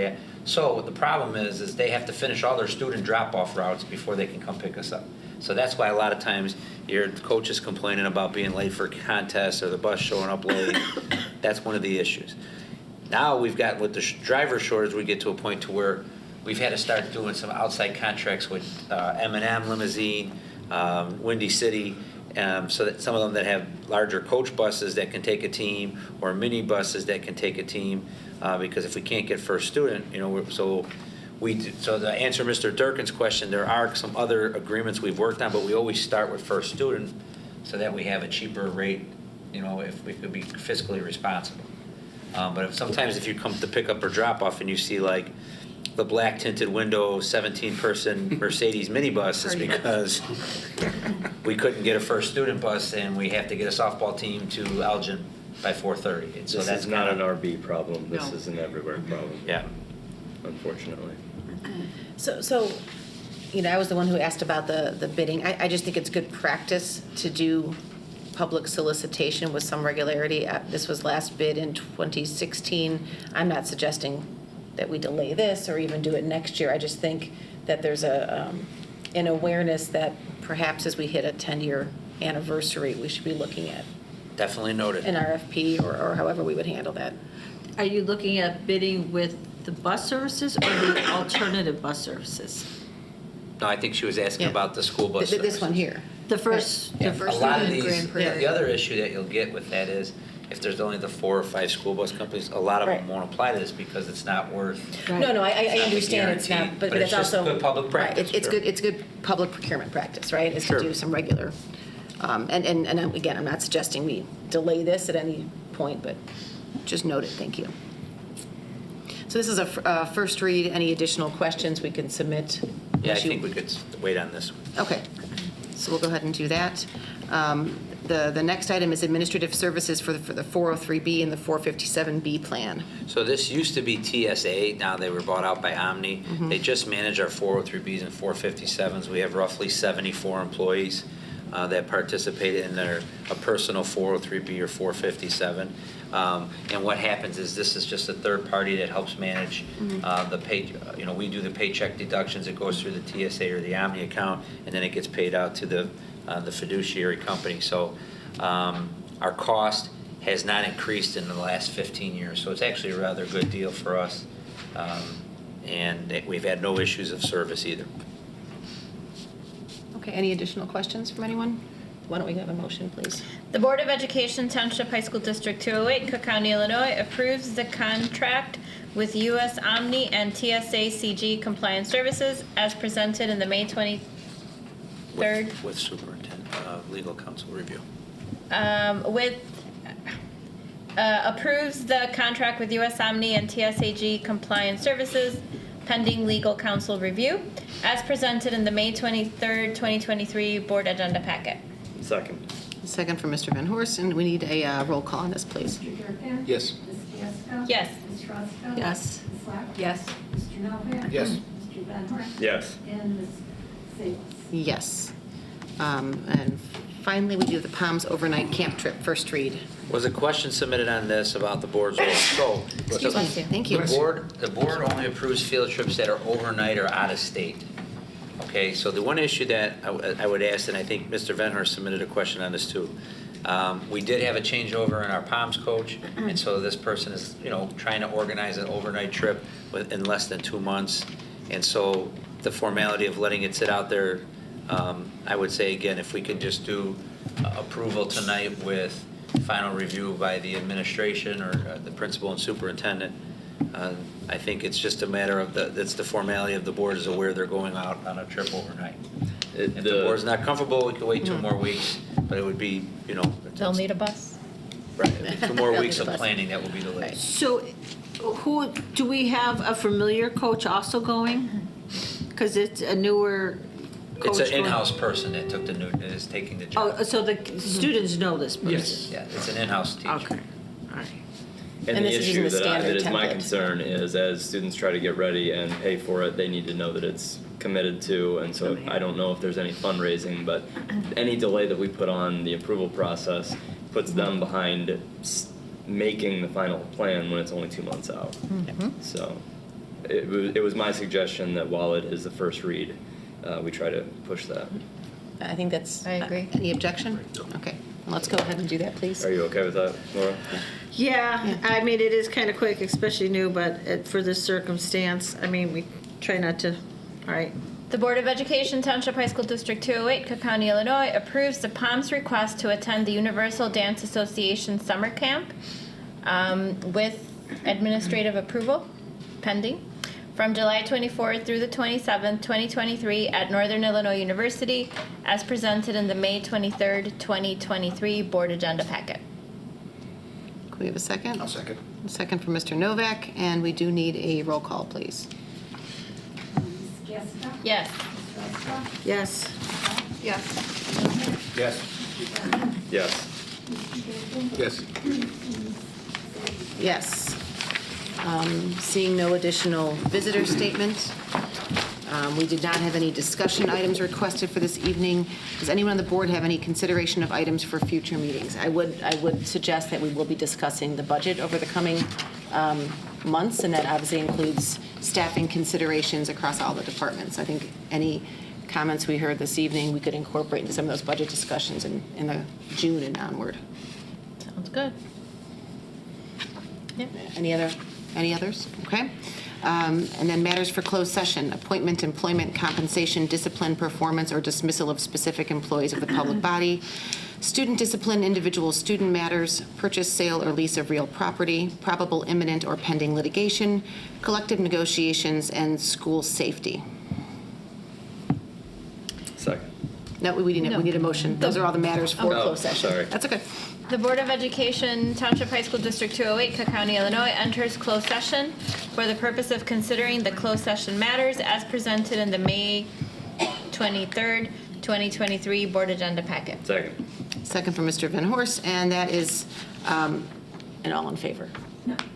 So the problem is they have to finish all their student drop-off routes before they can come pick us up. So that's why a lot of times your coach is complaining about being late for contests or the bus showing up late. That's one of the issues. Now we've got, with the driver shortage, we get to a point to where we've had to start doing some outside contracts with M&M Limousine, Windy City, so that some of them that have larger coach buses that can take a team or mini buses that can take a team, because if we can't get first student, so to answer Mr. Durkin's question, there are some other agreements we've worked on, but we always start with first student so that we have a cheaper rate, if we could be fiscally responsible. But sometimes if you come to pick up or drop off and you see like the black tinted window 17-person Mercedes minibus, is because we couldn't get a first student bus and we have to get a softball team to Elgin by 4:30. And so This that's is not an RB problem. This No. is an everywhere problem. Yeah. Unfortunately. So, I was the one who asked about the bidding. I just think it's good practice to do public solicitation with some regularity. This was last bid in 2016. I'm not suggesting that we delay this or even do it next year. I just think that there's an awareness that perhaps as we hit a 10-year anniversary, we should be looking at Definitely noted. an RFP or however we would handle that. Are you looking at bidding with the bus services or the alternative bus services? No, I think she was asking Yeah. about the school bus. This one here. The first Yeah, one a lot of in these, Grand Prairie. the other issue that you'll get with that is if there's only the 4 or 5 school bus companies, a lot of them won't apply to this because it's not worth. No, I It's not understand it's not, guaranteed, but but it's it's just also. good public right, practice, It's sure. good public procurement practice, right? Is Sure. to do some regular, and again, I'm not suggesting we delay this at any point, but just note it, thank you. So this is a first read. Any additional questions we can submit? Yeah, I Unless you- think we could wait on this one. Okay, so we'll go ahead and do that. The next item is administrative services for the 403B and the 457B plan. So this used to be TSA, now they were bought out by Omni. They just manage our 403Bs and 457s. We have roughly 74 employees that participate in a personal 403B or 457. And what happens is this is just a third party that helps manage the pay. We do the paycheck deductions. It goes through the TSA or the Omni account, and then it gets paid out to the fiduciary company. So our cost has not increased in the last 15 years. So it's actually a rather good deal for us. And we've had no issues of service either. Okay, any additional questions from anyone? Why don't we have a motion, please? The Board of Education Township High School District 208, Cook County, Illinois, approves the contract with U.S. Omni and TSA CG Compliance Services as presented in the May 23rd. With Superintendent, legal counsel review. Approves the contract with U.S. Omni and TSAG Compliance Services pending legal counsel review, as presented in the May 23rd, 2023 Board Agenda Packet. Second. Second from Mr. Van Horst, and we need a roll call on this, please. Mr. Durkin? Yes. Ms. Gasko? Yes. Ms. Ruska? Yes. Ms. Slack? Yes. Mr. Novak? Yes. Mr. Van Horn? Yes. And Ms. Salas? Yes. And finally, we do the Palms overnight camp trip, first read. Was a question submitted on this about the board's role? So, Excuse me. Thank you. The board only approves field trips that are overnight or out of state. Okay, so the one issue that I would ask, and I think Mr. Venhurst submitted a question on this too. We did have a changeover in our POMS coach, and so this person is, trying to organize an overnight trip in less than 2 months. And so the formality of letting it sit out there, I would say again, if we could just do approval tonight with final review by the administration or the principal and superintendent. I think it's just a matter of it's the formality of the board is aware they're going out on a trip overnight. If the board's not comfortable, we could wait 2 more weeks, but it would be, They'll need a bus. right, it'd be 2 more They'll weeks need of a bus. planning that will be delayed. So do we have a familiar coach also going? Because it's a newer coach. It's an going. in-house person that is taking the job. Oh, so the students know this person? Yes. Yeah, it's an in-house teacher. Okay, all right. And And the this is using issue the that standard is my template. concern is as students try to get ready and pay for it, they need to know that it's committed to, and so I don't know if there's any fundraising, but any delay that we put on the approval process puts them behind making the final plan when it's only 2 months out. So it was my suggestion that while it is the first read, we try to push that. I think that's. I agree. Any objection? Okay, let's go ahead and do that, please. Are you okay with that, Laura? Yeah, I mean, it is kind of quick, especially new, but for this circumstance, I mean, we try not to, all right. The Board of Education, Township High School District 208, Cook County, Illinois, approves the POMS request to attend the Universal Dance Association Summer Camp with administrative approval pending from July 24th through the 27th, 2023 at Northern Illinois University as presented in the May 23rd, 2023 Board Agenda Packet. Can we have a second? I'll second. A second from Mr. Novak, and we do need a roll call, please. Ms. Gasko? Yes. Ms. Roscoe? Yes. Yes. Yes. Yes. Yes. Yes. Seeing no additional visitor statements, we did not have any discussion items requested for this evening. Does anyone on the board have any consideration of items for future meetings? I would suggest that we will be discussing the budget over the coming months, and that obviously includes staffing considerations across all the departments. I think any comments we heard this evening, we could incorporate into some of those budget discussions in the June and onward. Sounds good. Yep. Any others? Okay. And then matters for closed session, appointment, employment, compensation, discipline, performance, or dismissal of specific employees of the public body, student discipline, individual student matters, purchase, sale, or lease of real property, probable imminent or pending litigation, collective negotiations, and school safety. Second. No, we need a motion. Those are all the matters for closed session. Sorry. That's okay. The Board of Education, Township High School District 208, Cook County, Illinois, enters closed session for the purpose of considering the closed session matters as presented in the May 23rd, 2023 Board Agenda Packet. Second. Second from Mr. Van Horst, and that is an all in favor.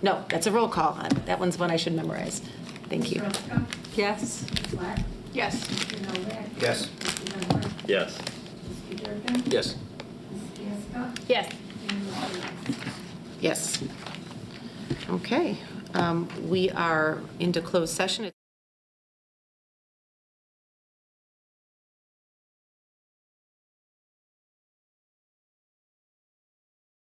No, that's a roll call. That one's one I should memorize. Thank you. Ms. Roscoe? Yes. Ms. Black? Yes. Mr. Novak? Yes. Mr. Van Horn? Yes. Mr. Durkin? Yes. Ms. Gasko? Yes. And Mr. West? Yes. Okay. We are into closed session.